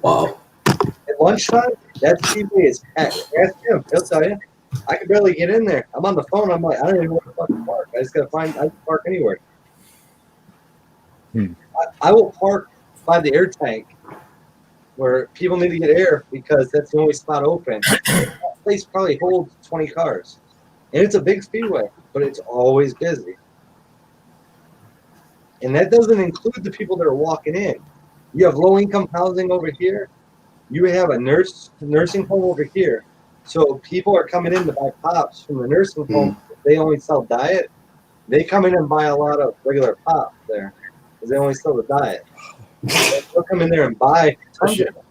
Wow. At lunchtime, that speedway is packed. Ask him, he'll tell you. I can barely get in there. I'm on the phone. I'm like, I don't even know where to fucking park. I just gotta I can park anywhere. I will park by the air tank where people need to get air because that's the only spot open. That place probably holds 20 cars. And it's a big speedway, but it's always busy. And that doesn't include the people that are walking in. You have low-income housing over here. You have a nursing home over here. So people are coming in to buy pops from the nursing home. They only sell diet. They come in and buy a lot of regular pops there because they only sell the diet. They'll come in there and buy tons of them.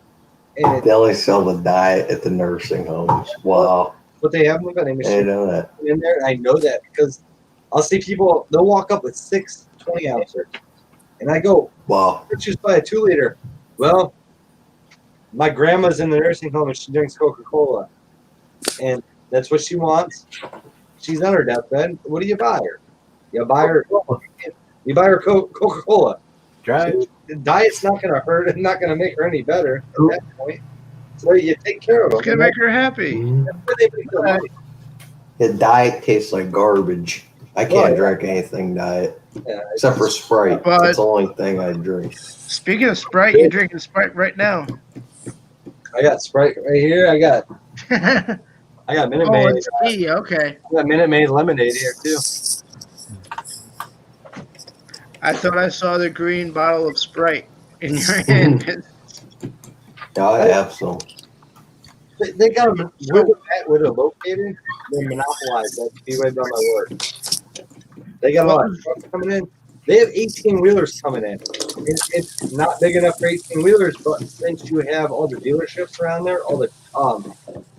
They only sell the diet at the nursing homes. Wow. But they have them vending I machines didn't know that. in there. I know that because I'll see people, they'll walk up with 6 20-ounces. And I go, wow, let's just buy a 2-liter. Well, my grandma's in the nursing home and she drinks Coca-Cola, and that's what she wants. She's on her deathbed. What do you buy her? You buy her Coca-Cola. Right. The diet's not going to hurt and not going to make her any better at that point. So you take care of them. It's gonna make her happy. That's where they make their money. The diet tastes like garbage. I can't drink anything diet except for Sprite. But- That's the only thing I drink. Speaking of Sprite, you're drinking Sprite right now. I got Sprite right here. I got Minute Maid. it's tea. Okay. I got Minute Maid lemonade here too. I thought I saw the green bottle of Sprite in your hand. Yeah, I have some. They got them where they're located. They're monopolized. That's be right by my work. They got a lot of trucks coming in. They have 18-wheelers coming in. It's not big enough for 18-wheelers, but since you have all the dealerships around there, all the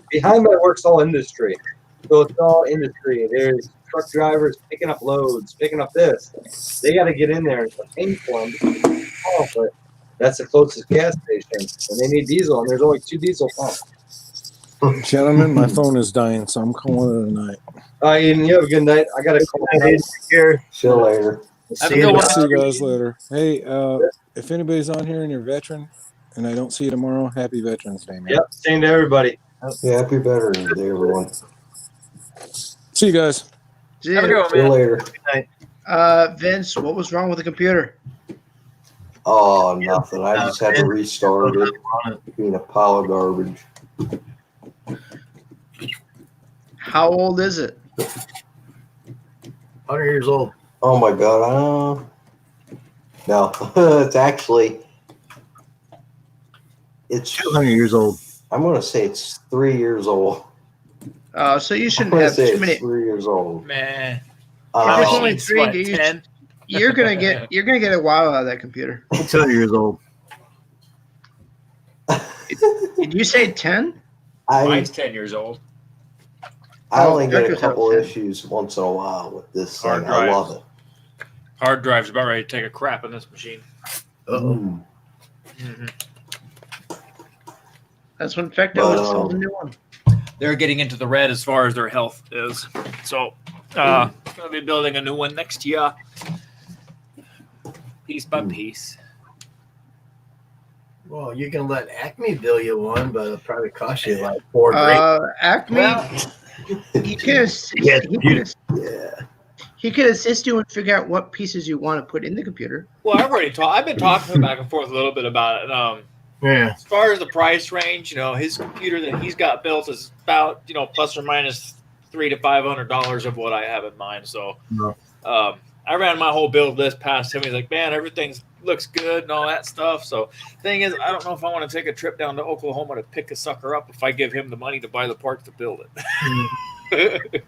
behind my work's all industry. So it's all industry. There's truck drivers picking up loads, picking up this. They got to get in there and pay for them. But that's the closest gas station, and they need diesel, and there's only 2 diesel pumps. Gentlemen, my phone is dying, so I'm calling it a night. Ian, you have a good night. I got to call. See you later. See you. See you guys later. Hey, if anybody's on here and you're a veteran, and I don't see you tomorrow, happy Veterans Day, man. Yep, same to everybody. Yeah, happy Veterans Day, everyone. See you guys. See Have a good one, See you man. later. Vince, what was wrong with the computer? Oh, nothing. I just had to restart it. Being a pile of garbage. How old is it? 100 years old. Oh my God. No, it's 200 years old. I'm going to say it's 3 years old. So you I'm shouldn't going to have say too it's many. 3 years old. Man. If it's only Um, three, What, you- 10? You're gonna get a while out of that computer. 200 years old. Did you say 10? I Mine's 10 years old. only get a Vector's couple have 10. issues once in a while with this Hard thing. I drives. love it. Hard drive's about ready to take a crap in this machine. Mm. That's when Vector But, was selling a new one. They're getting into the red as far as their health is. So, gonna be building a new one next year. Piece by piece. Well, you can let Acme bill you one, but it'll probably cost you like $4,000. Acme, he could assist, Yeah, Yeah. he could assist you and figure out what pieces you want to put in the computer. Well, I've been talking back and forth a little bit about it. Yeah. As far as the price range, his computer that he's got built is about, plus or minus $300 to $500 of what I have in mind. So, I ran my whole build list past him. He's like, man, everything looks good and all that stuff. So, thing is, I don't know if I want to take a trip down to Oklahoma to pick a sucker up if I give him the money to buy the parts to build it.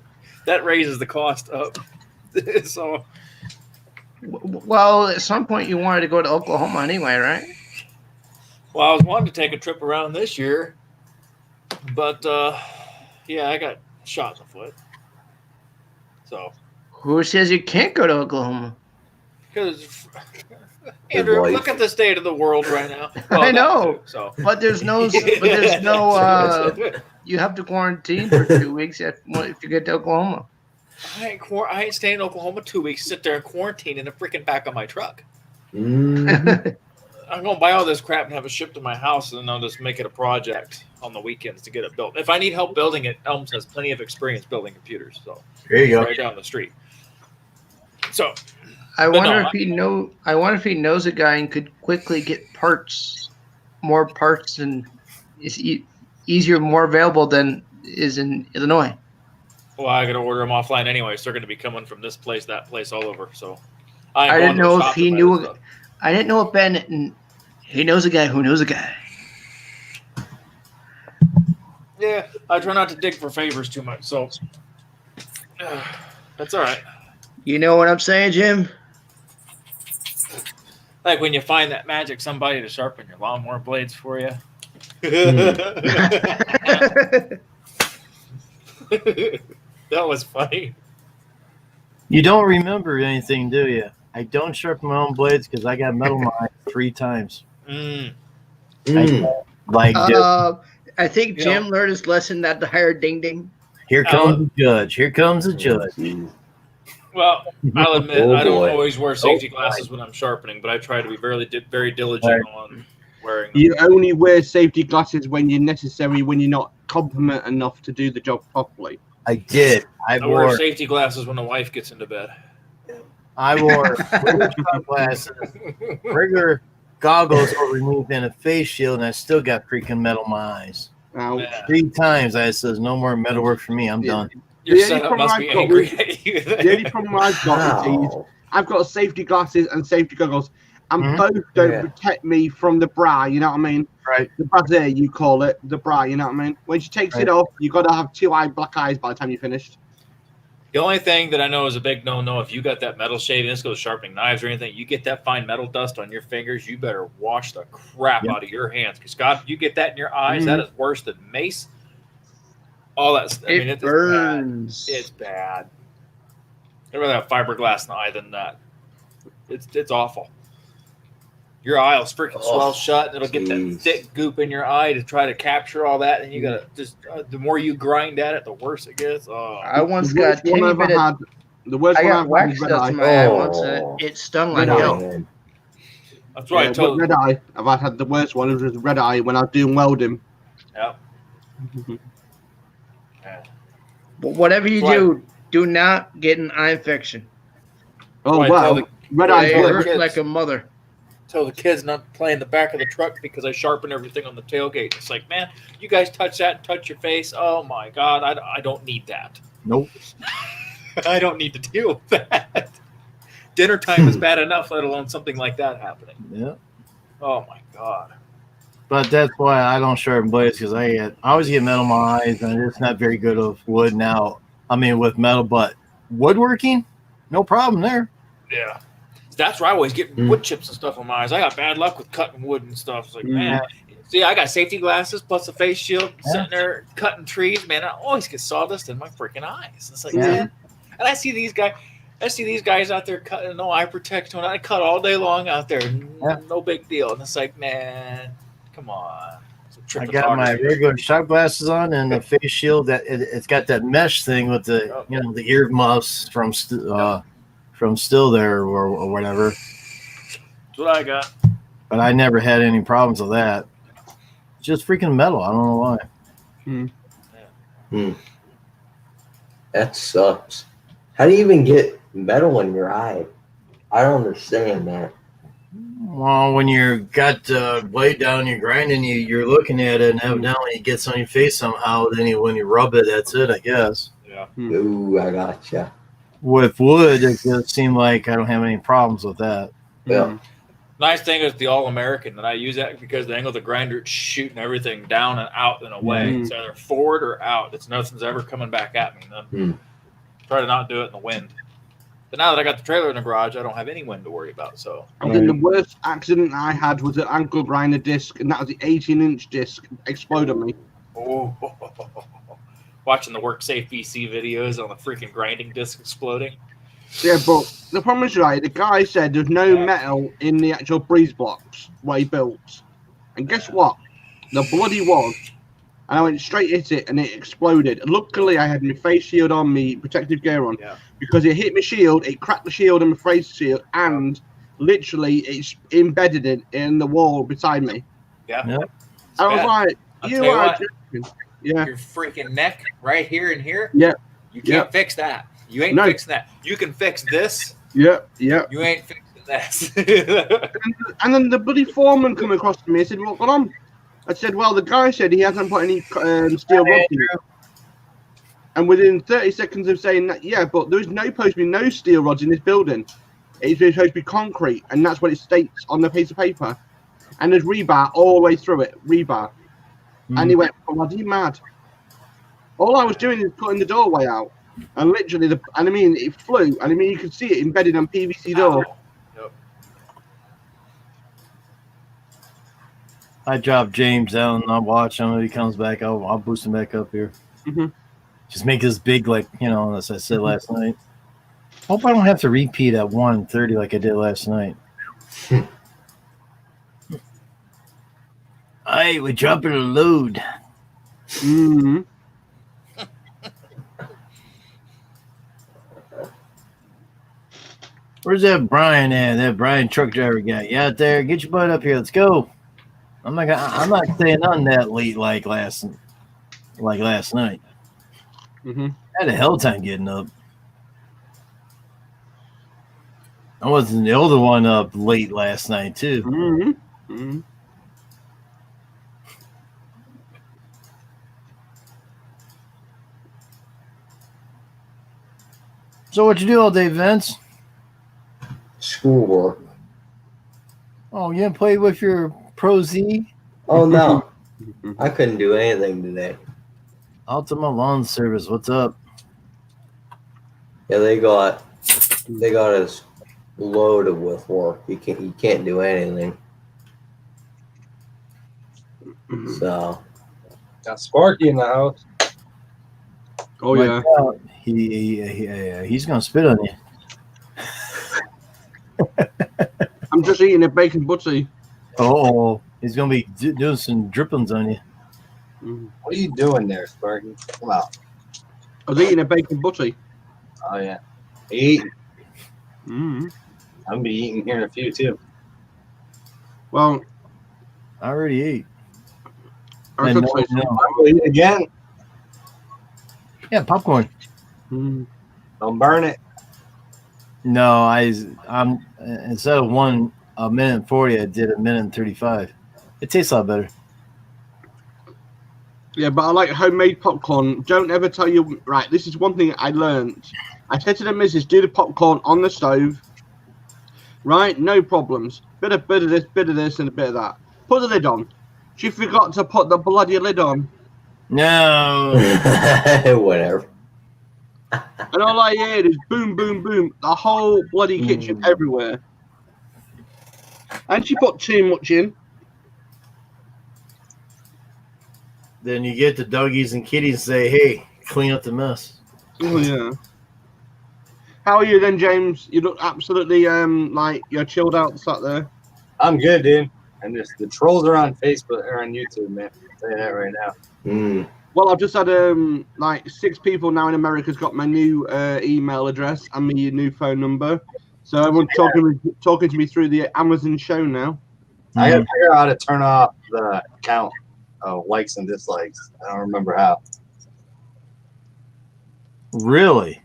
That raises the cost up. So, Well, at some point you wanted to go to Oklahoma anyway, right? well, I was wanting to take a trip around this year, but I got shot in the foot. So, Who says you can't go to Oklahoma? because Andrew, wife. look at the state of the world right now. I know. that too, so. But there's no. You have to quarantine for 2 weeks if you get to Oklahoma. I ain't staying in Oklahoma 2 weeks. Sit there and quarantine in the freaking back of my truck. Mhm. I'm gonna buy all this crap and have it shipped to my house, and then I'll just make it a project on the weekends to get it built. If I need help building it, Elms has plenty of experience building computers, so There you go. right down the street. So I But wonder no, if he knows a guy and could quickly get more parts, and is easier, more available than is in Illinois. well, I got to order them offline anyway, so they're going to be coming from this place, that place, all over. So ain't I going didn't to know a if shop he to buy knew. this stuff. I didn't know if Ben. He knows a guy who knows a guy. Yeah, I try not to dig for favors too much, so that's all right. You know what I'm saying, Jim? Like when you find that magic somebody to sharpen your lawnmower blades for you. That was funny. You don't remember anything, do you? I don't sharpen my own blades because I got metal mine 3 times. Mm. Mm. Like, I think Jim learned his lesson not to hire Ding Ding. here comes the judge. Here comes the judge. Well, I'll admit Oh, I don't boy. always wear safety glasses when I'm sharpening, but I try to be very diligent on wearing them. You only wear safety glasses when you're necessary, when you're not competent enough to do the job properly. I did. I wear safety glasses when the wife gets into bed. I wore regular glasses, regular goggles overneath, and a face shield, and I still got freaking metal in my eyes. Now, 3 times I says, no more metal work for me. I'm done. Your setup must be angry at you. The only problem I've got is I've got safety glasses and safety goggles, and both don't protect me from the bra, you know what I mean? Right. The brassiere, you call it, the bra, you know what I mean? When she takes it off, you got to have 2 black eyes by the time you're finished. The only thing that I know is a big no-no, if you got that metal shaving, this goes sharpening knives or anything, you get that fine metal dust on your fingers, you better wash the crap out of your hands. Because, God, you get that in your eyes, that is worse than mace. All that stuff. It burns. It's bad. I'd rather have fiberglass in the eye than that. It's awful. Your eye will freaking swell shut, and it'll get that thick goop in your eye to try to capture all that. And you gotta just the more you grind at it, the worse it gets. Oh, I once got I got wax dust in my eye once, and it stung like hell. That's why I told red eye. I've had the worst one. It was red eye when I was doing welding. Yeah. But whatever you do, do not get an eye infection. Oh wow, red eye hurts like a mother. Tell the kids not to play in the back of the truck because I sharpen everything on the tailgate. It's like, man, you guys touch that and touch your face. Oh my God, I don't need that. Nope. I don't need to deal with that. Dinner time is bad enough, let alone something like that happening. Yeah. Oh my God. But that's why I don't sharpen blades, because I always get metal in my eyes, and it's not very good with wood now. I mean, with metal, but woodworking, no problem there. Yeah. That's where I always get wood chips and stuff on my eyes. I got bad luck with cutting wood and stuff. It's like, man, see, I got safety glasses plus a face shield sitting there cutting trees. Man, I always get sawdust in my freaking eyes. It's like, man. And I see these guys out there cutting, no eye protection. I cut all day long out there. No big deal. And it's like, man, come on. I got my regular shot glasses on and the face shield that it's got that mesh thing with the the earmuffs from Still there or whatever. That's what I got. But I never had any problems with that. It's just freaking metal. I don't know why. That sucks. How do you even get metal in your eye? I don't understand that. Well, when you got the blade down, you're grinding, you're looking at it, and evidently it gets on your face somehow. Then when you rub it, that's it, I guess. Yeah. Ooh, I gotcha. With wood, it does seem like I don't have any problems with that. Yeah. Nice thing is the All-American that I use that because the angle of the grinder, it's shooting everything down and out and away. It's either forward or out. Nothing's ever coming back at me. Try to not do it in the wind. But now that I got the trailer in the garage, I don't have any wind to worry about. So I think the worst accident I had was an ankle grinder disc, and that was the 18-inch disc exploded on me. Oh. Watching the Work Safe BC videos on the freaking grinding disc exploding. Yeah, but the problem is, right, the guy said there's no metal in the actual breeze blocks what he built. And guess what? The bloody was. And I went straight hit it and it exploded. Luckily, I had my face shield on, me protective gear on. Yeah. Because it hit my shield, it cracked the shield and my face shield, and literally it's embedded it in the wall beside me. Yeah. I was like, you are joking. Yeah. Your freaking neck right here and here. Yeah. You can't fix that. You ain't fixing that. You can fix this. Yeah. You ain't fixing this. and then the bloody foreman come across to me and said, "What's going on?" I said, "Well, the guy said he hasn't put any steel rods in it." And within 30 seconds of saying that, but there's supposed to be no steel rods in this building. It's supposed to be concrete, and that's what it states on the piece of paper. And there's rebar all the way through it, rebar. And he went, bloody mad. All I was doing is putting the doorway out. And literally, it flew. And you could see it embedded on PVC door. Yep. I dropped James down and I'll watch him. If he comes back, I'll boost him back up here. Just make this big, as I said last night. Hope I don't have to repeat at 1:30 like I did last night. Hey, we're dropping a load. Mm-hmm. Where's that Brian at? That Brian truck driver guy. You out there? Get your butt up here. Let's go. I'm not staying on that late like last night. Mm-hmm. I had a hell time getting up. I wasn't the older one up late last night too. Mm-hmm. Mm-hmm. So what you do all day, Vince? Schoolwork. Oh, you didn't play with your Pro Z? Oh no, I couldn't do anything today. Ultima Lawn Service. What's up? Yeah, they got us loaded with work. You can't do anything. So Got Sparky in the house. Oh yeah. He's gonna spit on you. I'm just eating a bacon butty. Oh, he's gonna be doing some drippings on you. What are you doing there, Sparky? Come out. I was eating a bacon butty. Oh yeah. Eat. Mm-hmm. I'm gonna be eating here in a few too. Well, I already ate. I And could say no. I'm gonna eat again. Yeah, popcorn. Mm. Don't burn it. No, I'm instead of 1 minute and 40, I did 1 minute and 35. It tastes a lot better. Yeah, but I like homemade popcorn. Don't ever tell you, right, this is one thing I learned. I said to the missus, do the popcorn on the stove. Right, no problems. Bit of this, and a bit of that. Put the lid on. She forgot to put the bloody lid on. No. whatever. And all I heard is boom, boom, boom. The whole bloody kitchen everywhere. And she put too much in. Then you get the doggies and kitties and say, hey, clean up the mess. Oh, yeah. How are you then, James? You look absolutely like you're chilled out, sat there. I'm good, dude. And just the trolls are on Facebook or on YouTube, man. I'll tell you that right now. Well, I've just had like 6 people now in America's got my new email address and my new phone number. So everyone's talking to me through the Amazon show now. I gotta figure out how to turn off the count of likes and dislikes. I don't remember how. Really?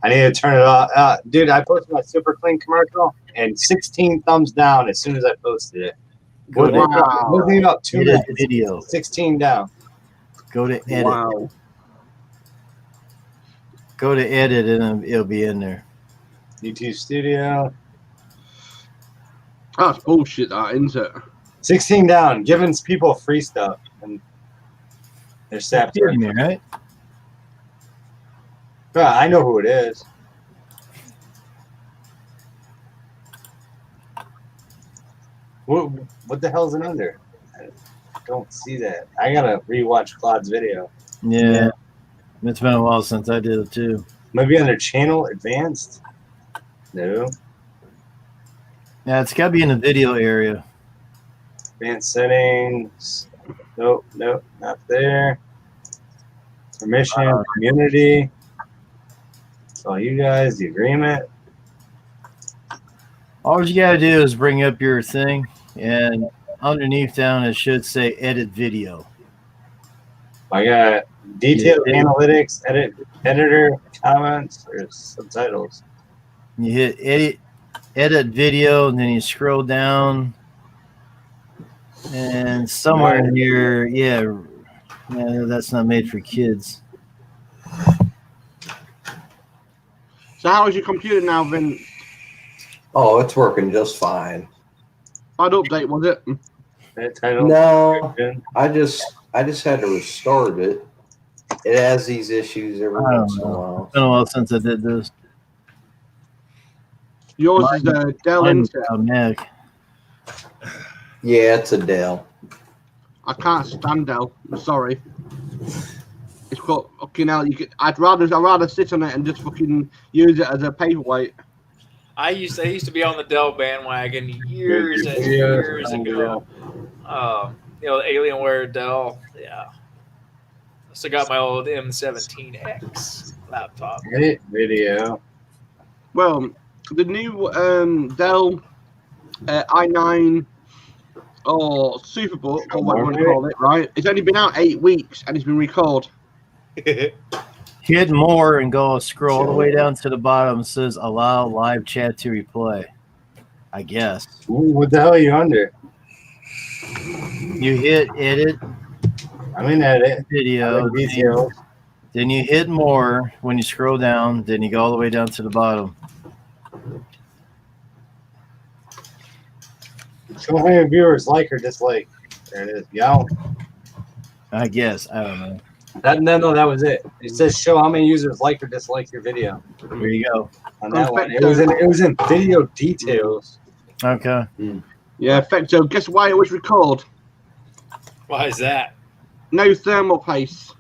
I need to turn it off. Dude, I posted my super clean commercial and 16 thumbs down as soon as I posted it. Wasn't about 2 minutes. Video. 16 down. Go to edit. Wow. Go to edit and it'll be in there. YouTube Studio. That's bullshit, that, isn't it? 16 down, giving people free stuff. And they're sapped. You're me, right? I know who it is. What the hell's it under? I don't see that. I gotta rewatch Claude's video. Yeah. It's been a while since I did it too. Maybe under channel advanced? No. Yeah, it's got to be in the video area. Advanced settings. Nope, not there. Permission, community. So you guys, the agreement. All you got to do is bring up your thing, and underneath down it should say edit video. I got detailed analytics, editor, comments, or subtitles. You hit edit video, and then you scroll down, and somewhere in here, yeah, that's not made for kids. So how is your computer now, Vin? Oh, it's working just fine. Bad update, was it? No, I just had to restart it. It has these issues every once in a while. It's been a while since I did this. Yours is the Dell Intel. Mac. Yeah, it's a Dell. I can't stand Dell. I'm sorry. It's got fucking hell. I'd rather sit on it and just fucking use it as a paperweight. I used to be on the Dell bandwagon years and years ago. the Alienware Dell. Yeah. So I got my old M17X laptop. Edit video. Well, the new Dell i9 or Superbook, or what you want to call it, right? It's only been out 8 weeks and it's been recalled. Hit more and go scroll all the way down to the bottom. It says allow live chat to replay. I guess. What the hell are you under? You hit edit. I'm in edit. Video. Details. Then you hit more when you scroll down. Then you go all the way down to the bottom. Show how many viewers like or dislike. There it is. Yo. I guess. I don't know. No, that was it. It says show how many users like or dislike your video. There you go. On that one. It was in video details. Okay. Yeah, Fecto, guess why it was recalled? Why is that? No thermal paste.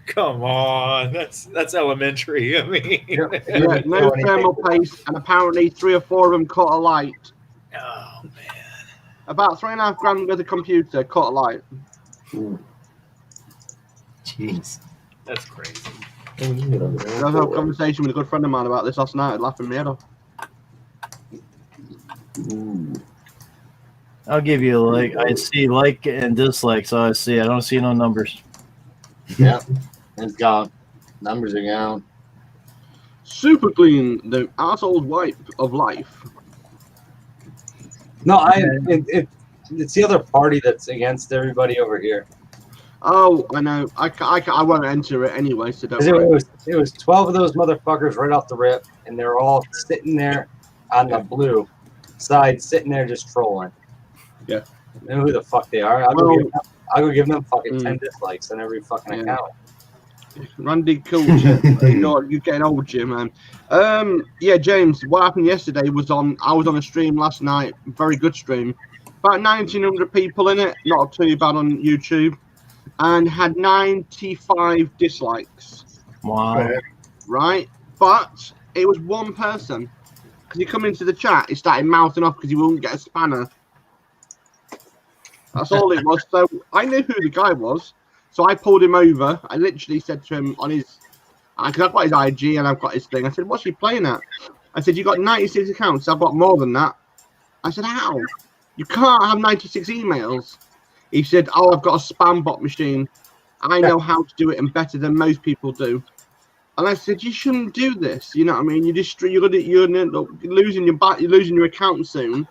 Come on, that's elementary. I mean, yeah, no thermal paste, and apparently 3 or 4 of them caught a light. Oh man! About 3.5 grand with a computer caught a light. Jeez, that's crazy. I had a conversation with a good friend of mine about this last night, laughing me head off. I'll give you a like. I see like and dislike, so I see. I don't see no numbers. Yep, it's gone. Numbers are gone. Super clean, the asshole's wipe of life. No, it's the other party that's against everybody over here. Oh, I know. I won't enter it anyway, so don't worry. It was 12 of those motherfuckers right off the rip, and they're all sitting there on the blue side, sitting there just trolling. Yeah. I know who the fuck they are. I'll go give them fucking 10 dislikes on every fucking account. Randy Culture. You're getting old, Jim, man. Yeah, James, what happened yesterday was I was on a stream last night, very good stream. About 1,900 people in it, not too bad on YouTube, and had 95 dislikes. Wow. Right? But it was one person. Because he come into the chat, he started mouthing off because he wouldn't get a spanner. That's all it was. So I knew who the guy was. So I pulled him over. I literally said to him on his, because I've got his IG and I've got his thing. I said, "What's he playing at?" I said, "You got 96 accounts. I've got more than that." I said, "How? You can't have 96 emails." He said, "Oh, I've got a spam bot machine. I know how to do it and better than most people do." And I said, "You shouldn't do this. You know what I mean? You're gonna end up losing your account soon."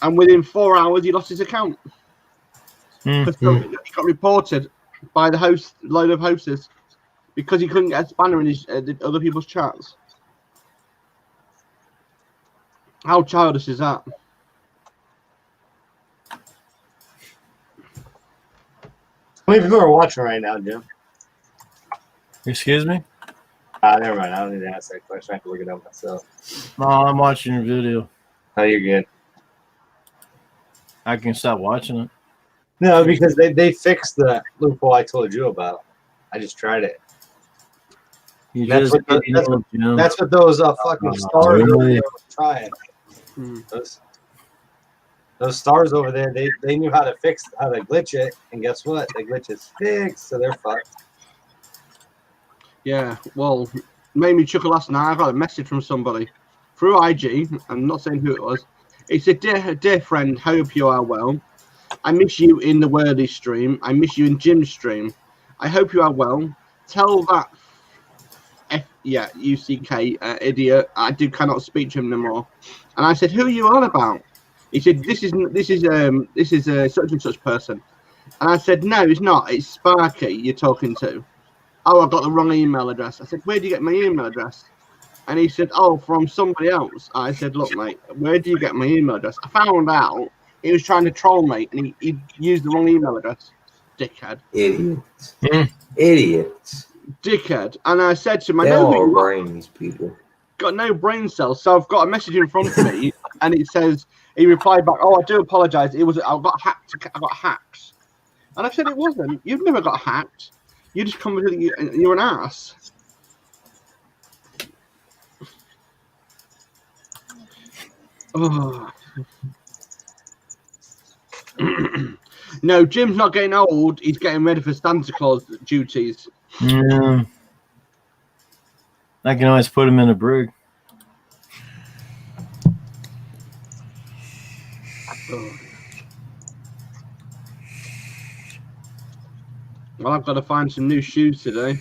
And within 4 hours, he lost his account. He got reported by the load of hosts, because he couldn't get a spanner in his other people's chats. How childish is that? How many people are watching right now, Jim? Excuse me? Never mind. I don't need to ask that question. I can look it up myself. No, I'm watching your video. Oh, you're good. I can stop watching it. No, because they fixed the loophole I told you about. I just tried it. That's what those fucking stars over there were trying. Those stars over there, they knew how to glitch it, and guess what? The glitch is fixed, so they're fucked. Yeah, well, made me chuckle last night. I got a message from somebody through IG. I'm not saying who it was. He said, dear friend, hope you are well. I miss you in the Worthy stream. I miss you in Jim's stream. I hope you are well. Tell that UCK idiot I cannot speak to him no more. And I said, who are you on about? He said, this is such and such person. And I said, no, it's not. It's Sparky you're talking to. Oh, I got the wrong email address. I said, where do you get my email address? And he said, oh, from somebody else. I said, look, mate, where do you get my email address? I found out he was trying to troll me, and he used the wrong email address. Dickhead. Idiots. Idiots. Dickhead. And I said to him, I They know all who brains, people. got no brain cells. So I've got a message in front of me, and it says, he replied back, oh, I do apologize. I got hacked. I got hacked. And I said, it wasn't. You've never got hacked. You just come with you're an ass. Oh. No, Jim's not getting old. He's getting ready for Santa Claus duties. Yeah. I can always put him in a brig. Oh. Well, I've got to find some new shoes today.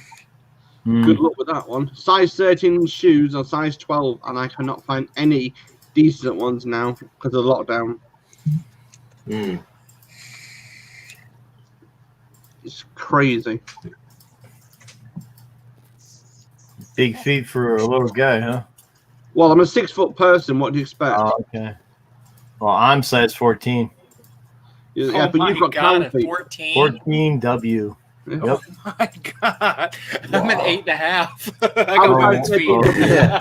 Good luck with that one. Size 13 shoes or size 12, and I cannot find any decent ones now because of the lockdown. It's crazy. Big feet for a little guy, huh? Well, I'm a 6 foot person. What do you expect? Oh, okay. Well, I'm size 14. Yeah, but you've got clown feet. 14W. Yeah. Yep. Oh my God. I'm an 8.5. I got women's feet.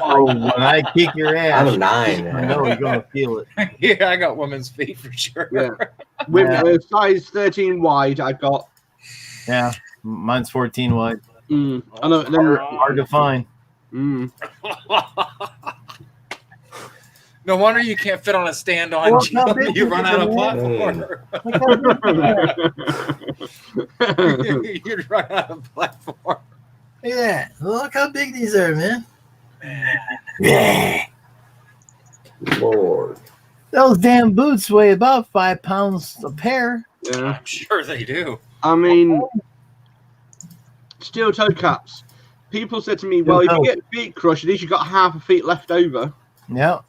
Oh, when I kick your ass, I'm a 9. I know you're going to feel it. Yeah, I got women's feet for sure. Yeah. With size 13 wide, I got. Yeah, mine's 14 wide. I know. Then, hard to find. No wonder you can't fit on a stand-on. You run out of platform. You'd run out of platform. Yeah, look how big these are, man. Lord. Those damn boots weigh about 5 pounds a pair. Yeah. I'm sure they do. I mean, steel toe caps. People said to me, well, if you get feet crushed, at least you got half a feet left over. Yeah.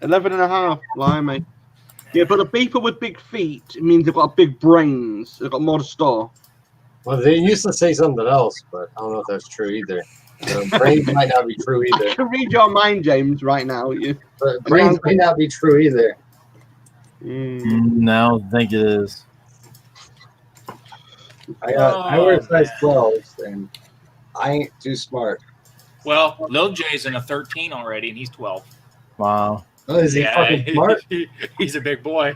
11.5, blimey. Yeah, but the people with big feet, it means they've got big brains. They've got more to store. Well, they used to say something else, but I don't know if that's true either. Brains might not be true either. I can read your mind, James, right now. But brains might not be true either. No, I think it is. I wear size 12s, and I ain't too smart. Well, Lil J's in a 13 already, and he's 12. Wow. Oh, is he fucking smart? He's a big boy.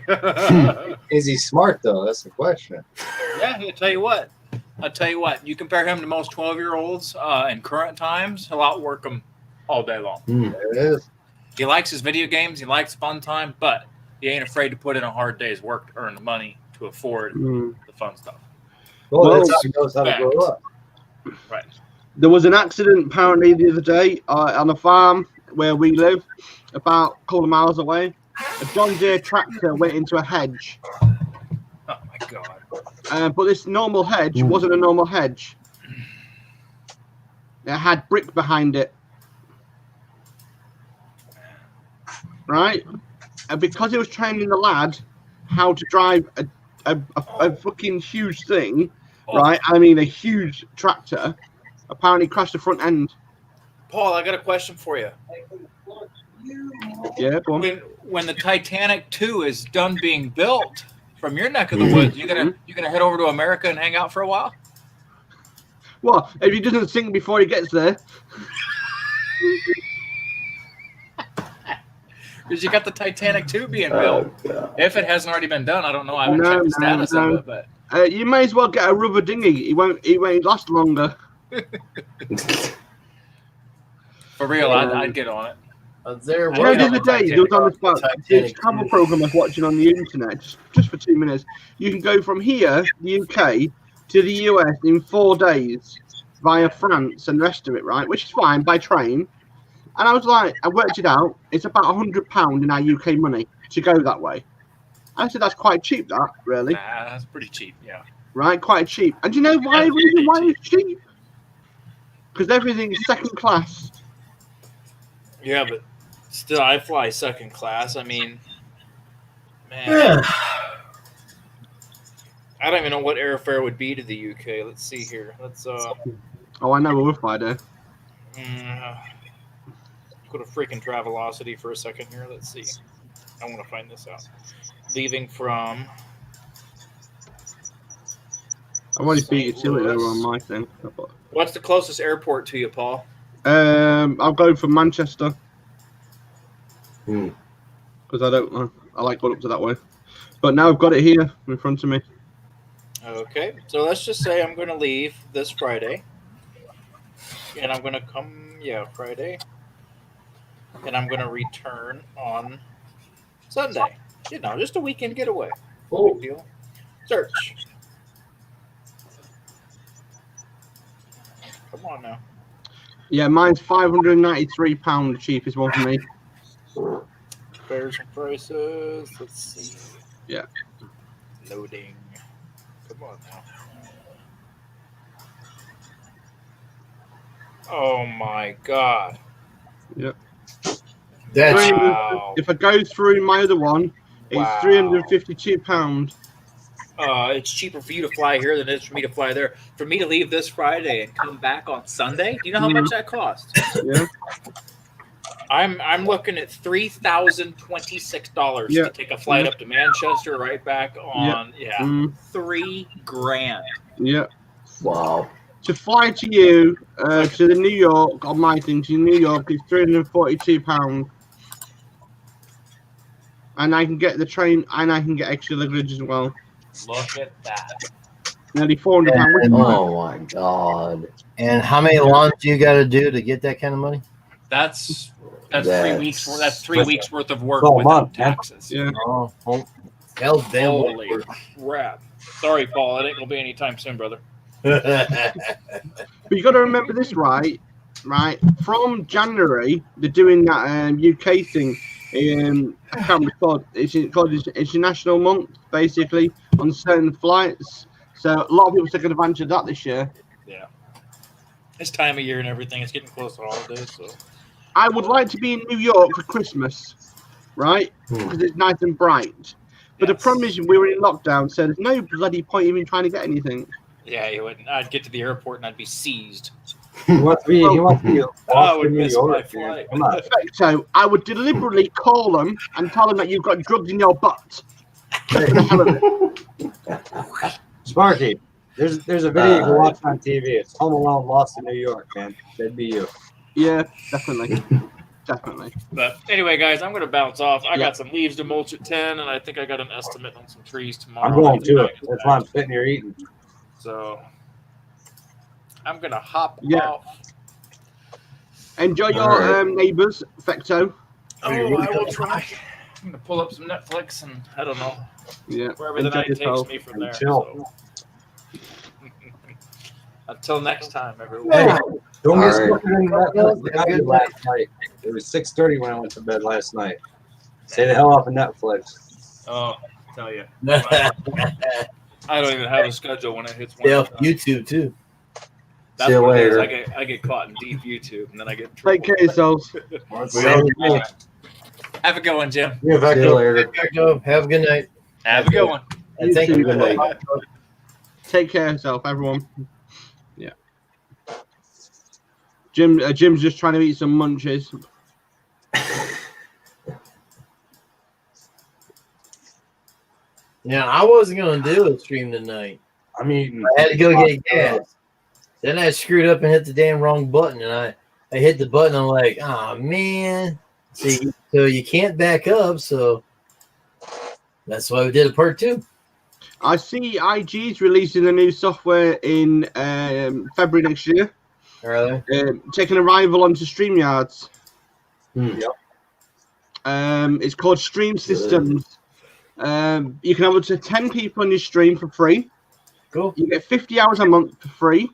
Is he smart, though? That's the question. Yeah, I'll tell you what. You compare him to most 12-year-olds in current times, he'll outwork them all day long. There it is. He likes his video games. He likes fun time, but he ain't afraid to put in a hard day's work to earn the money to afford the fun stuff. Well, that's how he knows how to grow up. Right. There was an accident apparently the other day on a farm where we live, about a couple of miles away. A John Deere tractor went into a hedge. Oh my God. But this normal hedge wasn't a normal hedge. It had brick behind it. Right? And because he was training the lad how to drive a fucking huge thing, right? I mean, a huge tractor, apparently crashed the front end. Paul, I got a question for you. Yeah, go on. When the Titanic 2 is done being built from your neck of the woods, you gonna head over to America and hang out for a while? Well, if he doesn't sink before he gets there. Because you got the Titanic 2 being built. If it hasn't already been done, I don't know. I haven't checked the status of it, but you may as well get a rubber dinghy. He won't last longer. For real, I'd get on it. The other day, there was on this travel program I was watching on the internet, just for 2 minutes. You can go from here, the UK, to the US in 4 days via France and the rest of it, right? Which is fine, by train. And I was like, I worked it out. It's about £100 in our UK money to go that way. I said that's quite cheap, that, really. That's pretty cheap, yeah. Right, quite cheap. And do you know why? Reason why it's cheap? Because everything's second class. Yeah, but still, I fly second class. I mean, man. Yeah. I don't even know what airfare would be to the UK. Let's see here. Let's Oh, I know we'll fly there. Go to freaking Travelocity for a second here. Let's see. I want to find this out. Leaving from. I've already beat you to it over on my thing. What's the closest airport to you, Paul? I'll go for Manchester. Because I like going up to that way. But now I've got it here in front of me. Okay, so let's just say I'm going to leave this Friday. And I'm going to come, Friday. And I'm going to return on Sunday. You know, just a weekend getaway. No big deal. Search. Come on now. Yeah, mine's £593, the cheapest one for me. Comparison prices. Let's see. Yeah. Loading. Come on now. Oh my God. Yep. That's Wow. If I go through my other one, it's Wow. £352. It's cheaper for you to fly here than it is for me to fly there. For me to leave this Friday and come back on Sunday, do you know how much that costs? Yeah. I'm looking at $3,026 to take a flight up to Manchester, right back on $3,000. Yeah. Wow. To fly to you to the New York on my thing to New York is £342, and I can get the train and I can get extra luggage as well. Look at that. Nearly £400. Oh my God. And how many lawns do you got to do to get that kind of money? That's 3 weeks. That's 3 weeks worth of work Oh, without month, taxes. Yeah. Oh, hell damn. Holy crap! Sorry, Paul. It ain't gonna be anytime soon, brother. But you got to remember this, right? From January, they're doing that UK thing. I can't recall. It's called International Month, basically, on certain flights. So a lot of people are taking advantage of that this year. Yeah. This time of year and everything, it's getting close to holidays, so. I would like to be in New York for Christmas, right? Because it's nice and bright. But the problem is we were in lockdown, so there's no bloody point even trying to get anything. Yeah, you wouldn't. I'd get to the airport and I'd be seized. He wants to be. I would miss my flight. Come on. So I would deliberately call them and tell them that you've got drugs in your butt. For the hell of it. Sparky, there's a video you can watch on TV. It's Home Alone Lost in New York, man. That'd be you. Yeah, definitely. Definitely. But anyway, guys, I'm going to bounce off. I got some leaves to mulch at 10, and I think I got an estimate on some trees tomorrow. I'm going to it. That's why I'm sitting here eating. So I'm going to hop off. Enjoy your neighbours, Fecto. Oh, I will try. I'm going to pull up some Netflix, and I don't know. Yeah. Wherever the night takes me from there. So. Until next time, everyone. Hey, don't get stuck in Netflix. Last night. It was 6:30 when I went to bed last night. Stay the hell off of Netflix. Oh, I tell you. I don't even have a schedule when it hits one. Yeah, YouTube too. That's what it is. I get caught in deep YouTube, and then I get. Take care of yourselves. Have a good one, Jim. Yeah, See you later. Have a good night. Have a good one. And thank you. Good night. Take care of yourself, everyone. Yeah. Jim's just trying to eat some munchies. Yeah, I wasn't gonna do a stream tonight. I'm eating. I had to go get gas. Then I screwed up and hit the damn wrong button, and I hit the button. I'm like, oh man. So you can't back up. So that's why we did a part 2. I see IG's releasing a new software in February next year. Are they? Taking a rival onto StreamYards. Yep. It's called Stream Systems. You can have up to 10 people on your stream for free. Cool. You get 50 hours a month for free.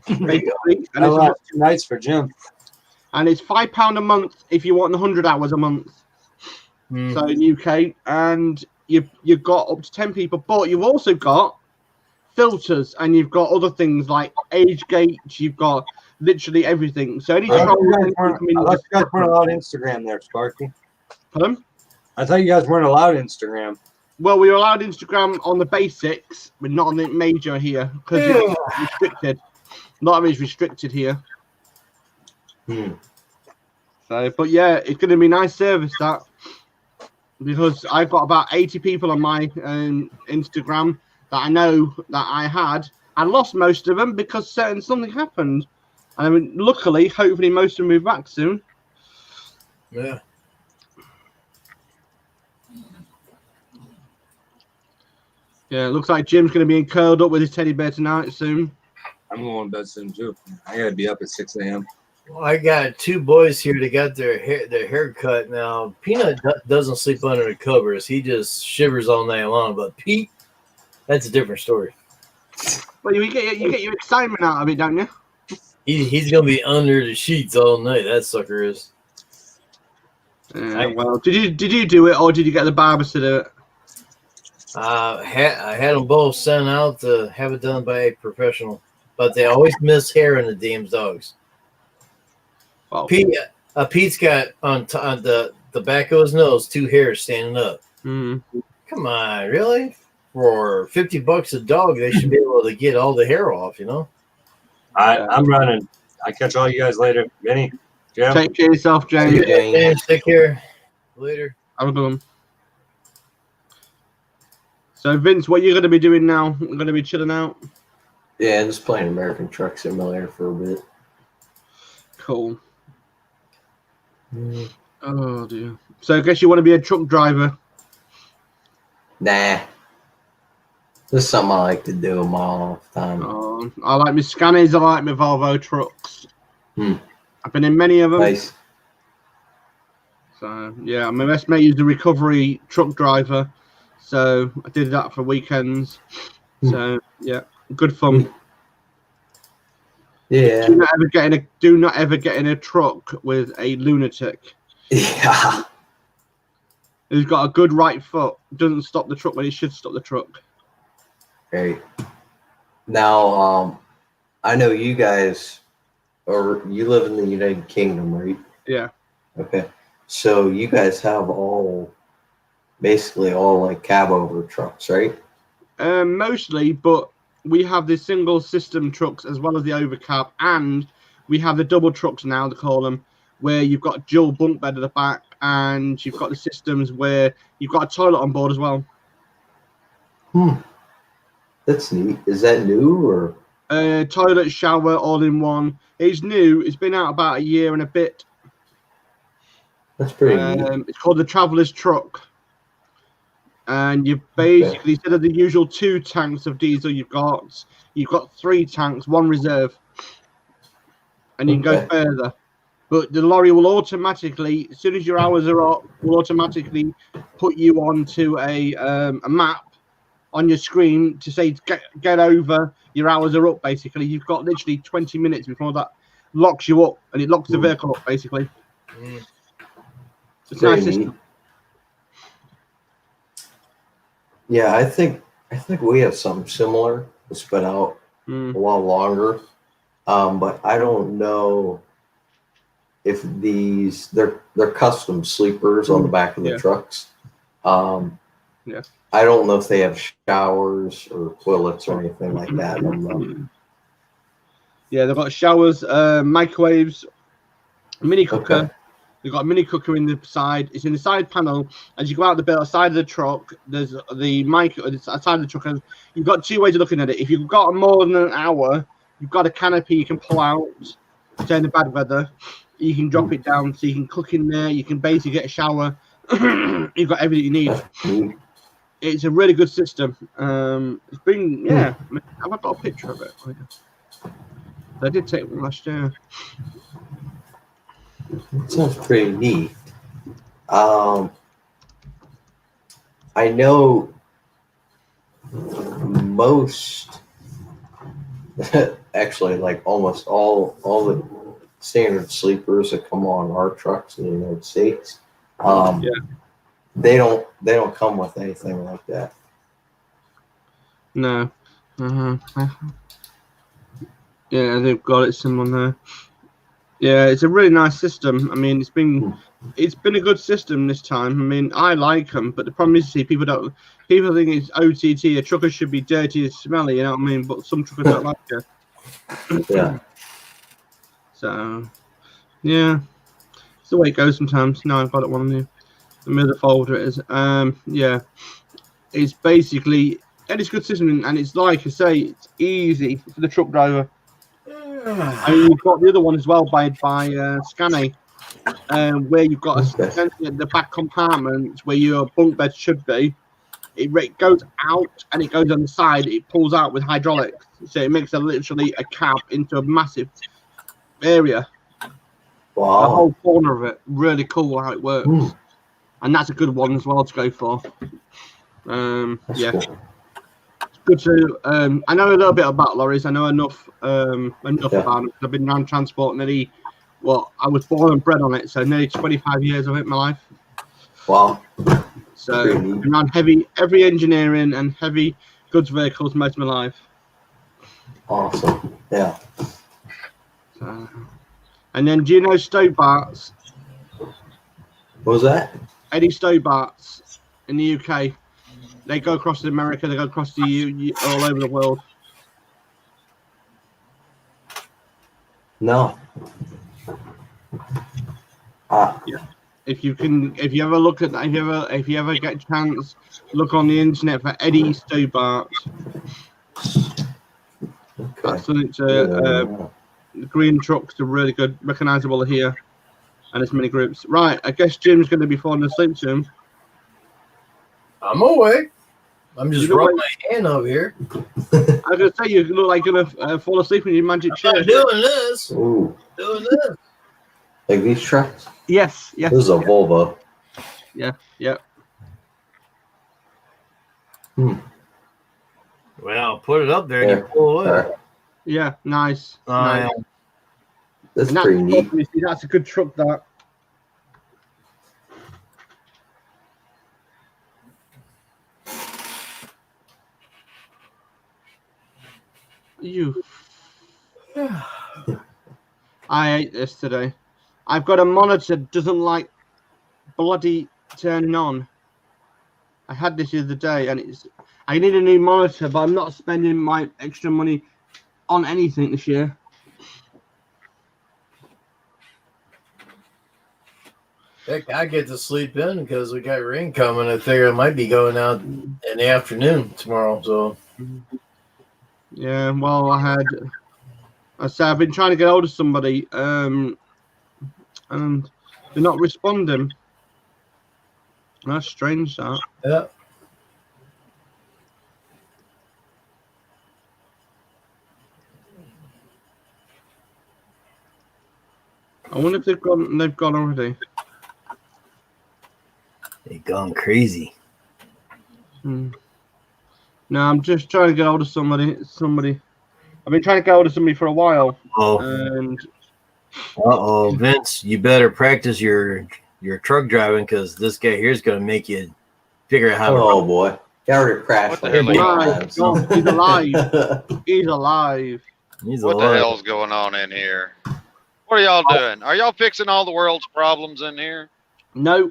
Basically. And it's 2 nights for Jim. And it's £5 a month if you want 100 hours a month. So in UK, and you've got up to 10 people, but you've also got filters, and you've got other things like age gauge. You've got literally everything. So any I thought you guys weren't allowed Instagram there, Sparky. Pardon? I thought you guys weren't allowed Instagram. Well, we were allowed Instagram on the basics, but not on the major here because it's restricted. A lot of it is restricted here. So, but yeah, it's going to be a nice service that, because I've got about 80 people on my Instagram that I know that I had. I lost most of them because something happened. And I mean, luckily, hopefully, most of them move back soon. Yeah. Yeah, it looks like Jim's going to be curled up with his teddy bear tonight soon. I'm going to bed soon too. I got to be up at 6 a.m. Well, I got two boys here that got their hair cut now. Peanut doesn't sleep under the covers. He just shivers all night long. But Pete, that's a different story. Well, you get your excitement out of it, don't you? He's gonna be under the sheets all night. That sucker is. Well, did you do it, or did you get the barbers to do it? I had them both sent out to have it done by a professional, but they always miss hair in the damn dogs. Well, Pete's got on the back of his nose 2 hairs standing up. Mm-hmm. Come on, really? For $50 a dog, they should be able to get all the hair off, you know? I'm running. I catch all you guys later. Vinny, Jim. Take care of yourself, James. James, take care. Later. Have a good one. So, Vince, what are you going to be doing now? We're going to be chilling out? Yeah, just playing American Truck Simulator for a bit. Cool. Oh, dear. So, I guess you want to be a truck driver? Nah. This is something I like to do my off time. I like my Scanners. I like my Volvo trucks. I've been in many of them. Nice. So, yeah, my best mate is a recovery truck driver. So, I did that for weekends. So, yeah, good fun. Yeah. Do not ever get in a truck with a lunatic. Yeah. Who's got a good right foot, doesn't stop the truck when he should stop the truck. Great. Now, I know you guys, or you live in the United Kingdom, right? Yeah. Okay. So you guys have basically all like cab over trucks, right? Mostly, but we have the single system trucks as well as the overcab, and we have the double trucks now, they call them, where you've got dual bunk bed at the back, and you've got the systems where you've got a toilet on board as well. That's neat. Is that new or? Toilet, shower, all in one. It's new. It's been out about a year and a bit. That's pretty neat. It's called the Traveller's Truck. And you've basically, instead of the usual 2 tanks of diesel you've got 3 tanks, 1 reserve. And you can go further. But the lorry will automatically, as soon as your hours are up, will automatically put you onto a map on your screen to say get over, your hours are up, basically. You've got literally 20 minutes before that locks you up, and it locks the vehicle up, basically. It's a nice system. Yeah, I think we have something similar that's been out a lot longer, but I don't know if they're custom sleepers on the back of the trucks. Yeah. I don't know if they have showers or toilets or anything like that. I don't know. Yeah, they've got showers, microwaves, mini cooker. Okay. They've got a mini cooker in the side. It's in the side panel. As you go out the side of the truck, there's the mic on the side of the truck. And you've got 2 ways of looking at it. If you've got more than an hour, you've got a canopy you can pull out, say in the bad weather. You can drop it down so you can cook in there. You can basically get a shower. You've got everything you need. It's a really good system. It's been, I've got a picture of it. I did take one last year. It sounds pretty neat. I know most, actually, like almost all the standard sleepers that come on our trucks in the United States, they don't come with anything like that. No. Yeah, they've got it similar there. Yeah, it's a really nice system. I mean, it's been a good system this time. I mean, I like them, but the problem is, people think it's OTT. A trucker should be dirty and smelly, you know what I mean? But some truckers don't like it. Yeah. So, yeah, it's the way it goes sometimes. No, I've got it one here. The middle folder it is. Yeah, it's basically, and it's a good system, and it's like I say, it's easy for the truck driver. I mean, you've got the other one as well by Scannay, where you've got the back compartment where your bunk bed should be. It goes out and it goes on the side. It pulls out with hydraulics, so it makes literally a cab into a massive area. The whole corner of it, really cool how it works, and that's a good one as well to go for. Yeah, cool. it's good to. I know a little bit about lorries. I know enough about them. I've been around transport nearly. Well, I was born and bred on it, so nearly 25 years of it in my life. Wow. So I've been around heavy engineering and heavy goods vehicles most of my life. Awesome. Yeah. So, and then, do you know Stobarts? What was that? Eddie Stobarts in the UK. They go across to America. They go across to all over the world. No. Yeah. If you ever look at that, if you ever get a chance, look on the internet for Eddie Stobarts. Okay. That's something to. Green trucks are really good, recognizable here, and there's many groups. Right, I guess Jim's going to be falling asleep soon. I'm awake. I'm just rubbing my hand over here. I was going to say, you look like you're going to fall asleep in your magic chair. I'm doing this. Ooh. Doing this. Like these trucks? Yes. This is a Volvo. Yeah. Well, put it up there and you pull away. Right. Yeah, nice. Yeah. That's pretty neat. That's a good truck, that. I ate this today. I've got a monitor that doesn't like bloody turning on. I had this the other day, and I need a new monitor, but I'm not spending my extra money on anything this year. Heck, I get to sleep in because we got rain coming. I figure I might be going out in the afternoon tomorrow. So, yeah, well, I've been trying to get hold of somebody, and they're not responding. That's strange, that. Yeah. I wonder if they've gone already. They've gone crazy. No, I'm just trying to get hold of somebody. I've been trying to get hold of somebody for a while. And Vince, you better practice your truck driving because this guy here is going to make you figure out how to. Oh boy, he already crashed. He's alive. He's alive. What the hell's going on in here? What are y'all doing? Are y'all fixing all the world's problems in here? No.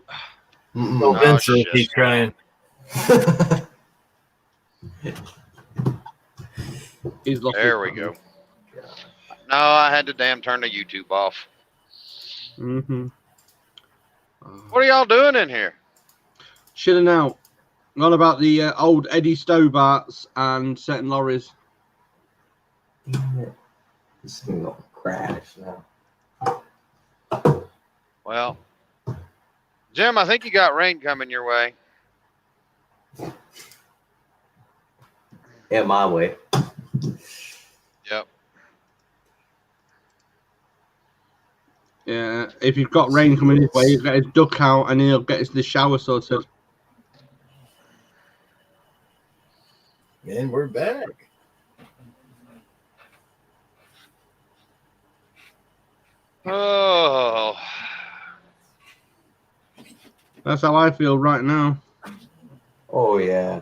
Oh, Vince will keep trying. There we go. No, I had to damn turn the YouTube off. Mm-hmm. What are y'all doing in here? Chilling out. Not about the old Eddie Stobarts and certain lorries. This thing will crash now. Well, Jim, I think you got rain coming your way. Yeah, my way. Yep. Yeah, if you've got rain coming his way, he'll get his duck out and he'll get the shower sorted. And we're back. Oh. That's how I feel right now. Oh, yeah.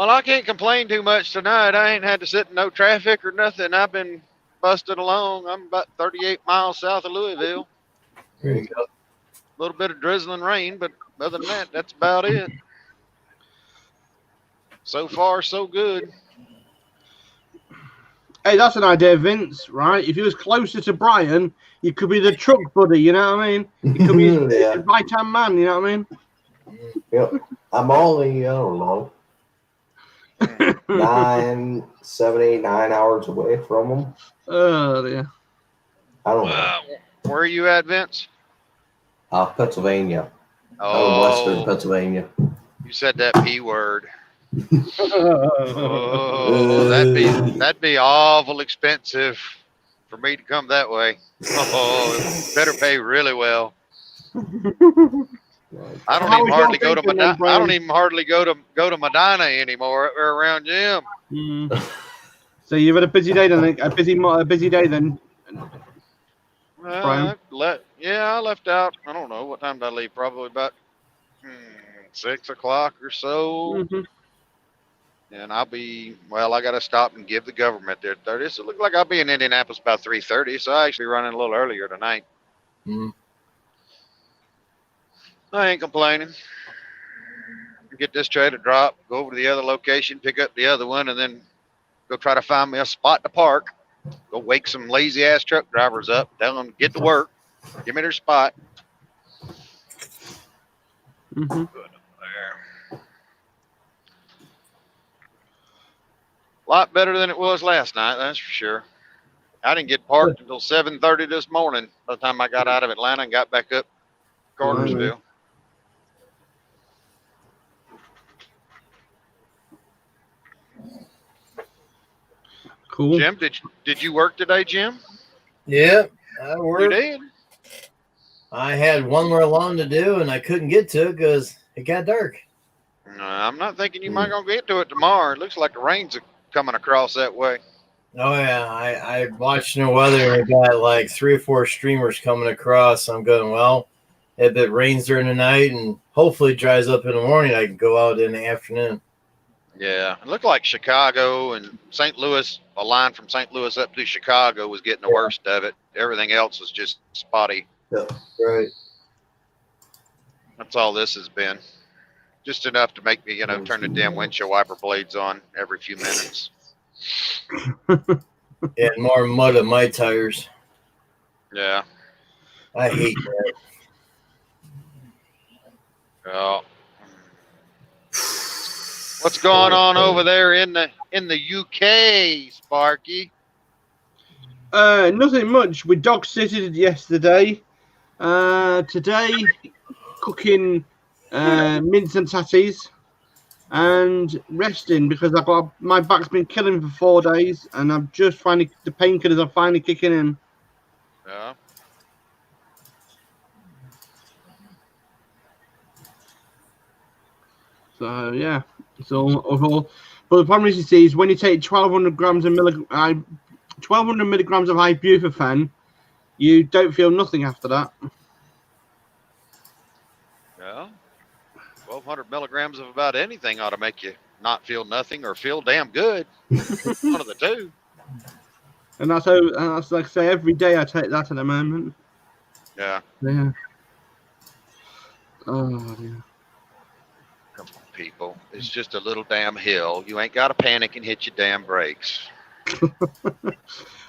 Well, I can't complain too much tonight. I ain't had to sit in no traffic or nothing. I've been busted along. I'm about 38 miles south of Louisville. There you go. A little bit of drizzling rain, but other than that, that's about it. So far, so good. Hey, that's an idea, Vince, right? If he was closer to Brian, you could be the truck buddy, you know what I mean? You could be his right-hand man, you know what I mean? Yep. I'm only, I don't know, 9 hours away from them. Oh, dear. I don't know. Where are you at, Vince? Pennsylvania. Oh, Western Pennsylvania. You said that P word. Oh, that'd be awful expensive. for me to come that way. Oh, it better pay really well. I don't even hardly go to Medina. I don't even hardly go to Medina anymore around Jim. So you've had a busy day then. A busy day then. Brian? I left out. I don't know what time did I leave. Probably about 6 o'clock or so. And I got to stop and give the government their 30. So it looked like I'll be in Indianapolis about 3:30. So I actually running a little earlier tonight. I ain't complaining. Get this trailer dropped, go over to the other location, pick up the other one, and then go try to find me a spot to park. Go wake some lazy ass truck drivers up, tell them get to work, give me their spot. Good up there. A lot better than it was last night, that's for sure. I didn't get parked until 7:30 this morning by the time I got out of Atlanta and got back up Cartersville. Cool. Jim, did you work today, Jim? Yeah, I worked. You did? I had one more lawn to do, and I couldn't get to it because it got dark. I'm not thinking you might gonna get to it tomorrow. It looks like the rain's coming across that way. Oh yeah, I watched the weather and I got like 3 or 4 streamers coming across. I'm going, well, if it rains during the night and hopefully dries up in the morning, I can go out in the afternoon. Yeah, it looked like Chicago and St. Louis, a line from St. Louis up to Chicago was getting the worst of it. Everything else was just spotty. Yeah, right. That's all this has been. Just enough to make me, turn the damn windshield wiper blades on every few minutes. And more mud on my tires. Yeah. I hate that. Well, what's going on over there in the UK, Sparky? Nothing much. We dog sitted yesterday. Today, cooking mince and tatties and resting because my back's been killing for 4 days and I'm just finally, the painkillers are finally kicking in. Yeah. So yeah, so overall, but the problem is, you see, is when you take 1,200 milligrams of ibuprofen, you don't feel nothing after that. Yeah. 1,200 milligrams of about anything ought to make you not feel nothing or feel damn good. One of the two. And that's like I say, every day I take that at the moment. Yeah. Yeah. Oh yeah. Come on, people. It's just a little damn hill. You ain't got to panic and hit your damn brakes.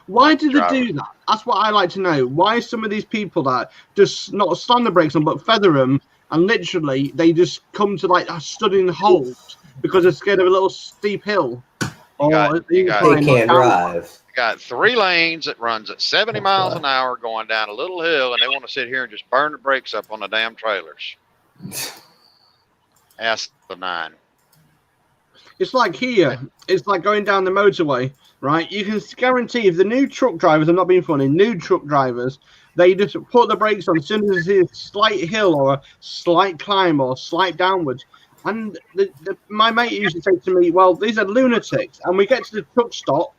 Why do they do that? That's what I like to know. Why some of these people that just not slam the brakes on, but feather them, and literally they just come to like a studying halt because they're scared of a little steep hill. They can't drive. You got 3 lanes that runs at 70 miles an hour going down a little hill, and they want to sit here and just burn the brakes up on the damn trailers. Ask the 9. It's like here. It's like going down the motorway, right? You can guarantee if the new truck drivers, I'm not being funny, new truck drivers, they just put the brakes on as soon as they see a slight hill or a slight climb or slight downwards. And my mate used to say to me, well, these are lunatics. And we get to the truck stop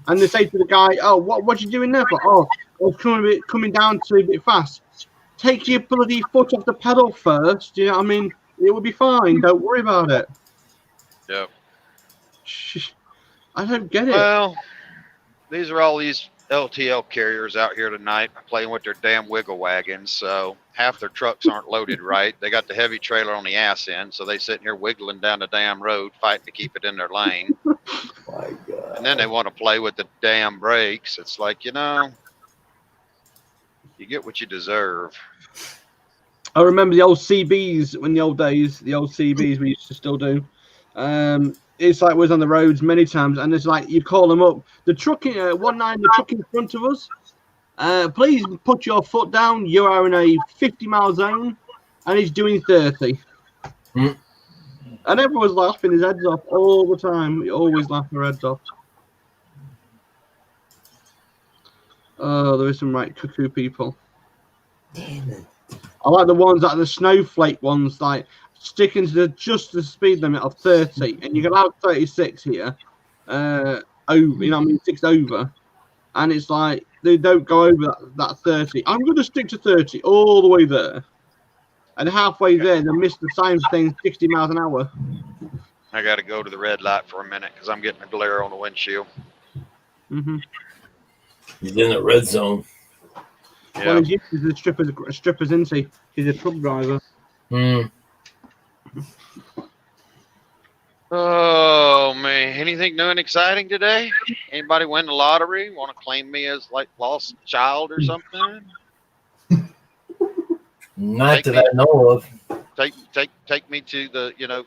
and they say to the guy, oh, what you doing there for? Oh, I was coming down too a bit fast. Take your bloody foot off the pedal first. You know what I mean? It will be fine. Don't worry about it. Yep. I don't get it. Well, these are all these LTL carriers out here tonight playing with their damn wiggle wagons. So half their trucks aren't loaded right. They got the heavy trailer on the ass end, so they sitting here wiggling down the damn road, fighting to keep it in their lane. My God. And then they want to play with the damn brakes. It's like, you get what you deserve. I remember the old CBs in the old days, the old CBs we used to still do. It's like we was on the roads many times, and it's like you'd call them up. The truck, 19, the truck in front of us, please put your foot down. You are in a 50-mile zone, and he's doing 30. And everyone's laughing his heads off all the time. We always laugh our heads off. Oh, there is some right cuckoo people. Damn it. I like the ones that are the snowflake ones, like sticking to just the speed limit of 30, and you can allow 36 here. Over, you know, what I mean, 6 over, and it's like they don't go over that 30. I'm going to stick to 30 all the way there, and halfway there they miss the sign saying 60 miles an hour. I got to go to the red light for a minute because I'm getting a glare on the windshield. Mm-hmm. He's in the red zone. Yeah. Well, he's used to the strippers, isn't he? He's a truck driver. Oh man, anything new and exciting today? Anybody win the lottery? Want to claim me as like lost child or something? Not that I know of. Take me to the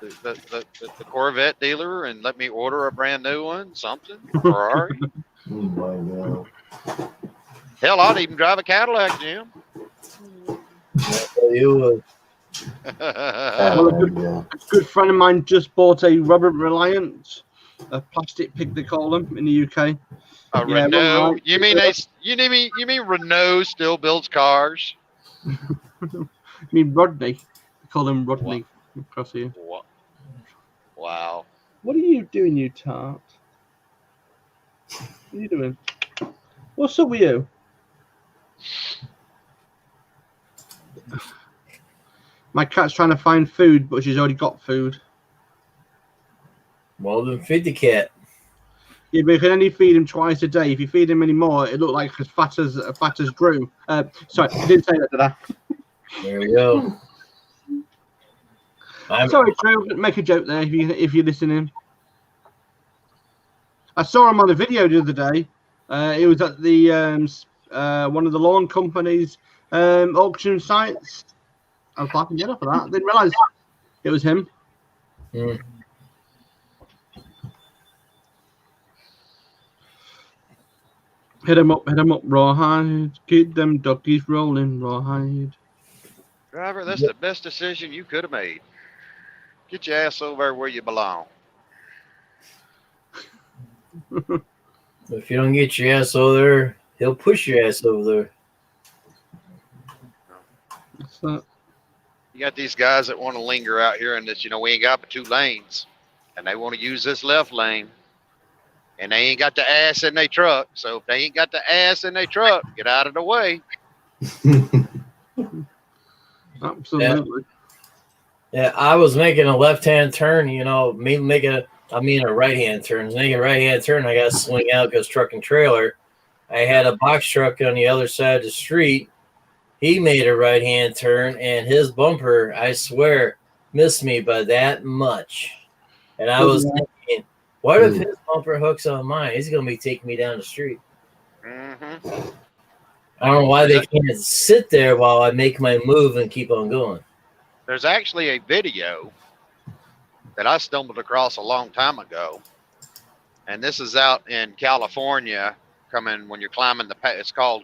the Corvette dealer and let me order a brand new one, something. Ferrari. Oh my God. Hell, I'd even drive a Cadillac, Jim. You would. Well, a good friend of mine just bought a Robert Reliant, a plastic pig they call them in the UK. A Renault? You mean Renault still builds cars? I mean Rodney. They call him Rodney across here. Wow. What are you doing, you tart? What are you doing? What's up with you? My cat's trying to find food, but she's already got food. Well, then feed the cat. Yeah, but you can only feed him twice a day. If you feed him any more, it look like as fat as Drew. Sorry, I didn't say that, did I? There we go. Sorry, Drew. Make a joke there if you're listening. I saw him on a video the other day. It was at the one of the lawn company's auction sites. I was like, get up for that. Didn't realise it was him. Mm. Hit him up, rawhide. Keep them duckies rolling, rawhide. Driver, that's the best decision you could have made. Get your ass over where you belong. If you don't get your ass over there, he'll push your ass over there. What's that? You got these guys that want to linger out here in this, we ain't got but 2 lanes. And they want to use this left lane. And they ain't got the ass in their truck. So if they ain't got the ass in their truck, get out of the way. Absolutely. Yeah, I was making a left-hand turn, a right-hand turn. Making a right-hand turn, I got to swing out because truck and trailer. I had a box truck on the other side of the street. He made a right-hand turn, and his bumper, I swear, missed me by that much. And I was thinking, what if his bumper hooks on mine? He's going to be taking me down the street. Mm-hmm. I don't know why they can't sit there while I make my move and keep on going. There's actually a video that I stumbled across a long time ago. And this is out in California, when you're climbing it's called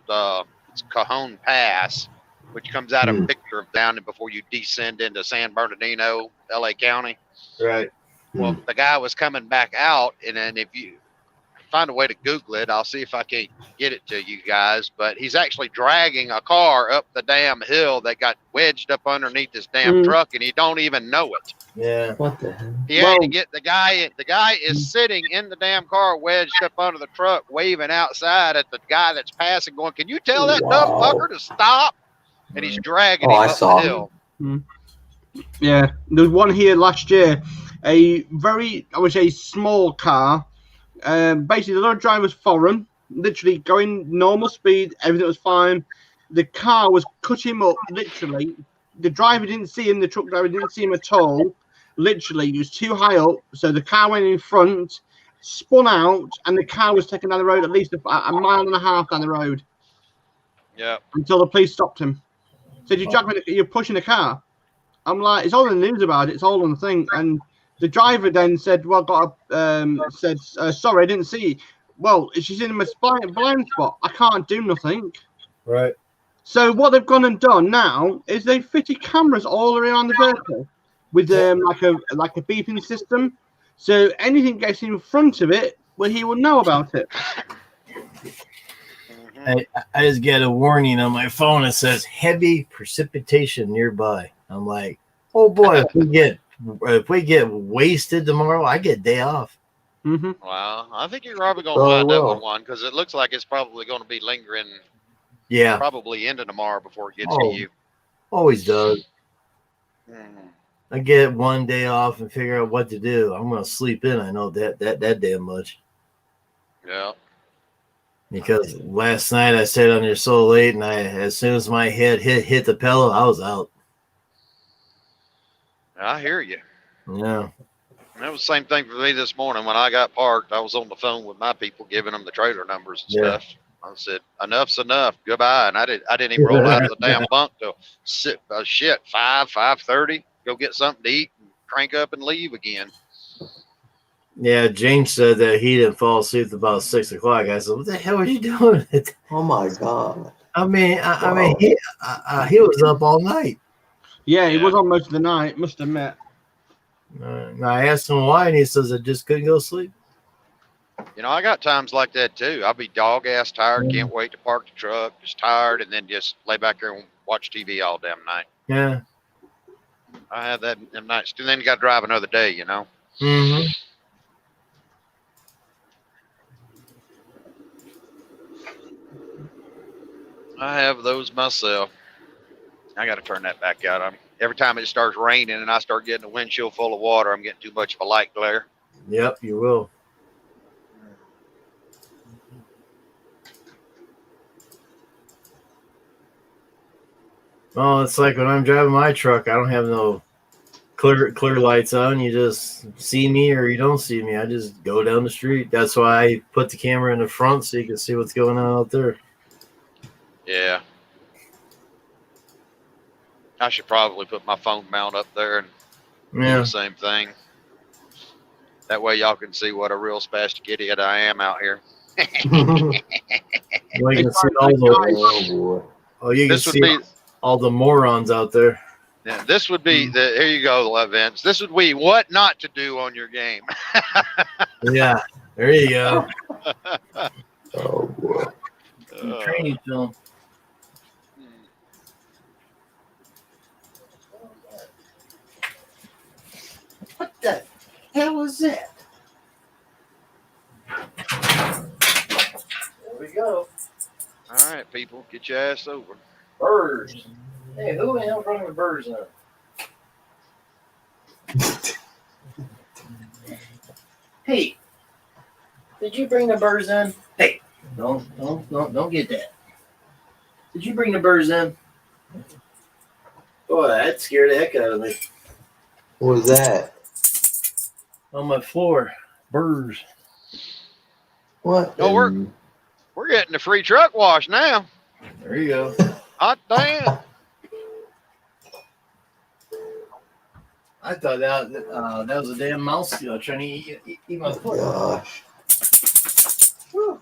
it's Cajon Pass, which comes out of Victor down before you descend into San Bernardino, LA County. Right. Well, the guy was coming back out, and then if you find a way to Google it, I'll see if I can get it to you guys. But he's actually dragging a car up the damn hill that got wedged up underneath this damn truck, and he don't even know it. Yeah. What the hell? He had to get the guy. The guy is sitting in the damn car, wedged up under the truck, waving outside at the guy that's passing, going, "Can you tell that dumb fucker to stop?" And he's dragging him up the hill. Yeah, there was one here last year. A very, I would say, small car. Basically, the other driver was foreign, literally going normal speed. Everything was fine. The car was cut him up, literally. The driver didn't see him. The truck driver didn't see him at all. Literally, he was too high up, so the car went in front, spun out, and the car was taken down the road at least a mile and a half down the road. Yeah. Until the police stopped him. Said, "You're pushing the car." I'm like, "It's all in the news about it. It's all on the thing." And the driver then said, "Well, sorry, I didn't see." Well, she's in my blind spot. I can't do nothing. Right. So what they've gone and done now is they've fitted cameras all around the vehicle with like a beeping system. So anything gets in front of it, well, he will know about it. I just get a warning on my phone that says heavy precipitation nearby. I'm like, oh boy, if we get wasted tomorrow, I get day off. Well, I think you're probably going to wind up with one because it looks like it's probably going to be lingering. Yeah. Probably into tomorrow before it gets to you. Always does. I get one day off and figure out what to do. I'm going to sleep in. I know that damn much. Yeah. Because last night I stayed on there so late, and as soon as my head hit the pillow, I was out. I hear you. Yeah. That was the same thing for me this morning. When I got parked, I was on the phone with my people, giving them the trailer numbers and stuff. I said, "Enough's enough. Goodbye." And I didn't even roll out of the damn bunk till 5:30. Go get something to eat and crank up and leave again. Yeah, James said that he didn't fall asleep at about 6 o'clock. I said, "What the hell are you doing?" Oh my god! I mean, he was up all night. Yeah, he was on most of the night. Must admit. I asked him why, and he says I just couldn't go to sleep. You know, I got times like that too. I'll be dog ass tired, can't wait to park the truck, just tired, and then just lay back there and watch TV all damn night. Yeah. I had that in nights. And then you got to drive another day, you know. Mm-hmm. I have those myself. I got to turn that back out. Every time it starts raining and I start getting a windshield full of water, I'm getting too much of a light glare. Yep, you will. Oh, it's like when I'm driving my truck, I don't have no clear lights on. You just see me or you don't see me. I just go down the street. That's why I put the camera in the front so you can see what's going on out there. Yeah. I should probably put my phone mount up there and do the same thing. That way y'all can see what a real spastic idiot I am out here. You can see all the morons out there. Yeah, this would be here you go, Vince. This would be what not to do on your game. Yeah, there you go. Oh boy. Training film. What the hell was that? There we go. All right, people, get your ass over. Birds. Hey, who the hell brought the birds in? Hey, did you bring the birds in? Hey, don't get that. Did you bring the birds in? Boy, that scared the heck out of me. What was that? On my floor, birds. What? Oh, we're getting a free truck wash now. There you go. Hot damn. I thought that was a damn mouse trying to eat my foot. Gosh. Whew.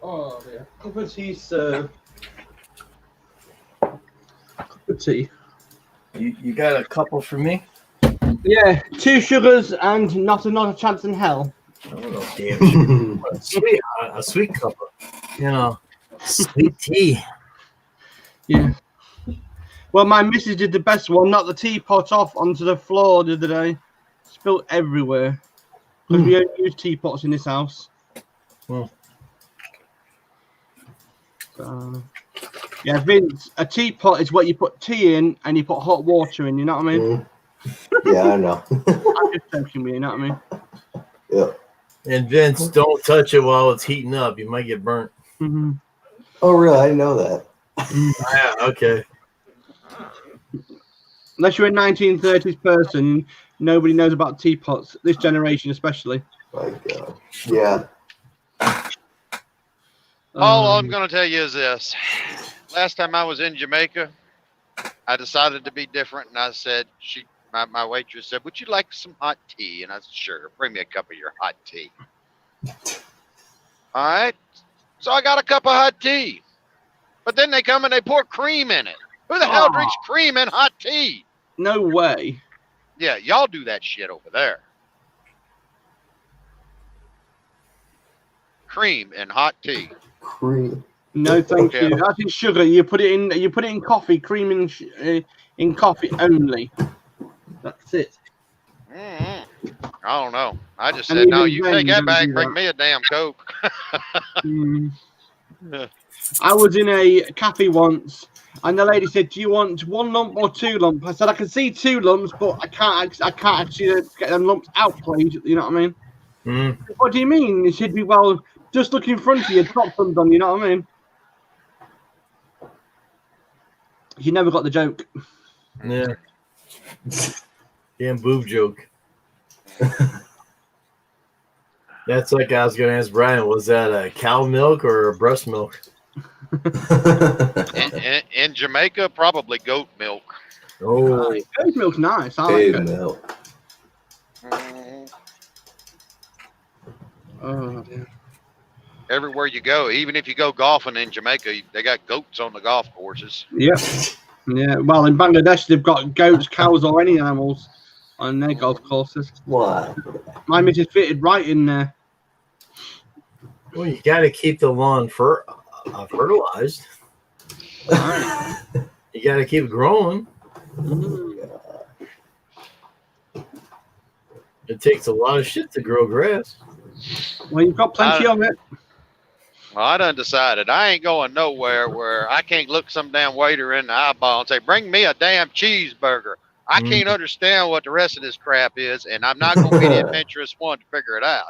Oh dear. Cup of tea, sir. Cup of tea. You got a couple for me? Yeah, 2 sugars and not a chance in hell. Oh, damn. a sweet cup of, sweet tea. Yeah. Well, my missus did the best one, knocked the teapot off onto the floor the other day. Spilled everywhere. Because we don't use teapots in this house. Well. Yeah, Vince, a teapot is what you put tea in and you put hot water in, you know what I mean? Yeah, I know. I'm just joking with you, know what I mean? Yeah. And Vince, don't touch it while it's heating up. You might get burnt. Mm-hmm. Oh, really? I didn't know that. Yeah, okay. Unless you're a 1930s person, nobody knows about teapots. This generation, especially. My God. Yeah. All I'm going to tell you is this. Last time I was in Jamaica, I decided to be different, and I said, my waitress said, "Would you like some hot tea?" And I said, "Sure, bring me a cup of your hot tea." All right. So I got a cup of hot tea. But then they come and they pour cream in it. Who the hell drinks cream in hot tea? No way. Yeah, y'all do that shit over there. Cream in hot tea. Cream. No, thank you. That is sugar. You put it in coffee. Cream in coffee only. That's it. I don't know. I just And said, no, even you then, take you that don't back, do bring that. me a damn Coke. I was in a cafe once, and the lady said, "Do you want 1 lump or 2 lumps?" I said, "I can see 2 lumps, but I can't actually get them lumps out, please." You know what I mean? What do you mean? She said, "Well, just look in front of you, drop them done." You know what I mean? You never got the joke. Yeah. Damn boob joke. That's like I was going to ask Brian, was that a cow milk or a breast milk? In Jamaica, probably goat milk. Oh, goat milk's nice. I like goat milk. Oh, dear. Everywhere you go, even if you go golfing in Jamaica, they got goats on the golf courses. Yep. Yeah. Well, in Bangladesh, they've got goats, cows, or any animals on their golf courses. What? My missus fitted right in there. well, you got to keep the lawn fertilized. You got to keep it growing. It takes a lot of shit to grow grass. Well, you've got plenty of it. Well, I done decided I ain't going nowhere where I can't look some damn waiter in the eyeball and say, bring me a damn cheeseburger. I can't understand what the rest of this crap is, and I'm not going to be the adventurous one to figure it out.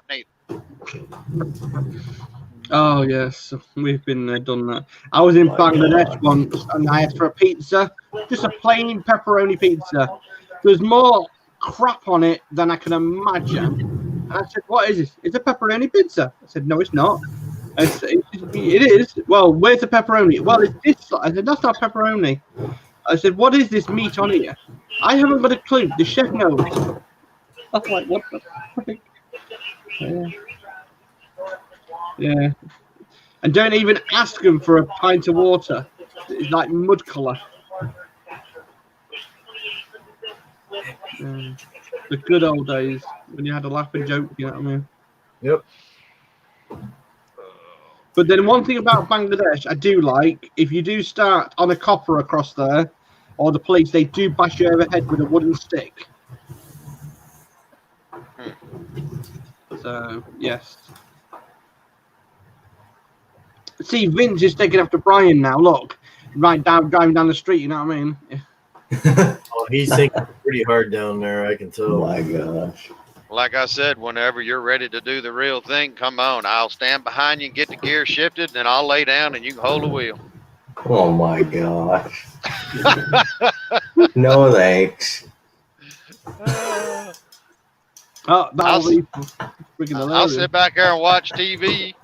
Oh, yes. We've been done that. I was in Bangladesh once, and I asked for a pizza. Just a plain pepperoni pizza. There's more crap on it than I can imagine. And I said, what is this? It's a pepperoni pizza. I said, no, it's not. It is. Well, where's the pepperoni? Well, it's this. I said, that's not pepperoni. I said, what is this meat on here? I haven't got a clue. The chef knows. I was like, what the fuck? Yeah. And don't even ask them for a pint of water. It's like mud colour. The good old days when you had a laugh and joke, you know what I mean? Yep. But then one thing about Bangladesh I do like, if you do start on a copper across there, or the police, they do bash you over the head with a wooden stick. So, yes. See, Vince is taking after Brian now, look. Driving down the street, you know what I mean? Oh, he's thinking pretty hard down there, I can tell. Oh my gosh. Like I said, whenever you're ready to do the real thing, come on. I'll stand behind you and get the gear shifted, and then I'll lay down and you can hold the wheel. Oh my gosh. No thanks. I'll sit back there and watch TV.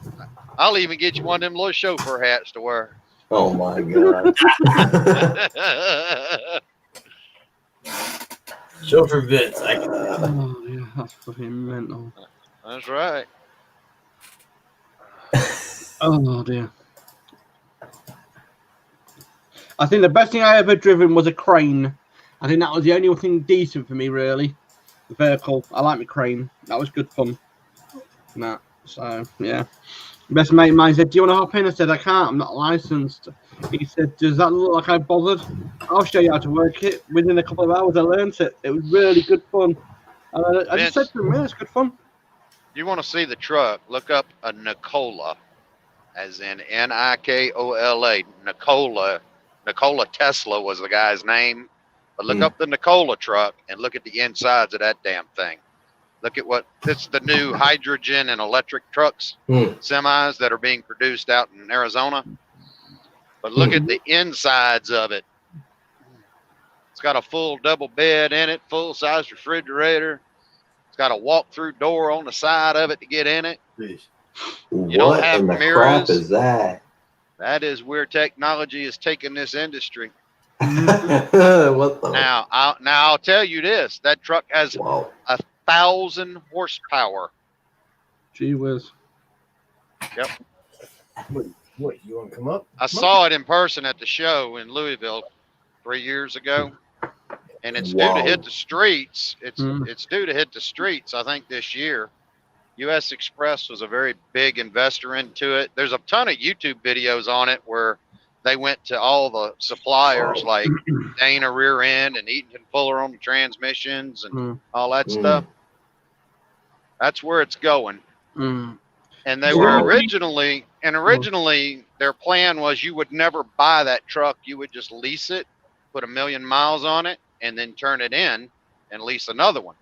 I'll even get you one of them little chauffeur hats to wear. Oh my god. Chauffeur Vince. Oh, yeah, that's fucking mental. That's right. Oh, dear. I think the best thing I ever driven was a crane. I think that was the only thing decent for me, really. The vehicle. I like my crane. That was good fun. So, yeah. Best mate of mine said, do you want to hop in? I said, I can't. I'm not licensed. He said, does that look like I bothered? I'll show you how to work it. Within a couple of hours, I learned it. It was really good fun. I just said to him, yeah, it's good fun. You want to see the truck, look up a Nikola, as in Nikola. Nikola Tesla was the guy's name. But look up the Nikola truck and look at the insides of that damn thing. Look at it's the new hydrogen and electric trucks, semis that are being produced out in Arizona. But look at the insides of it. It's got a full double bed in it, full size refrigerator. It's got a walk-through door on the side of it to get in it. You don't have in the mirrors. crap is that? That is where technology is taking this industry. What the? Now I'll tell you this: that truck has 1,000 horsepower. Gee whiz. Yep. What, you want to come up? I saw it in person at the show in Louisville 3 years ago, and it's due to hit the streets. It's due to hit the streets, I think, this year. U.S. Express was a very big investor into it. There's a ton of YouTube videos on it where they went to all the suppliers like Dana Rear End and Eaton Fuller on the transmissions and all that stuff. That's where it's going. And they were originally their plan was you would never buy that truck. You would just lease it, put 1 million miles on it, and then turn it in and lease another one.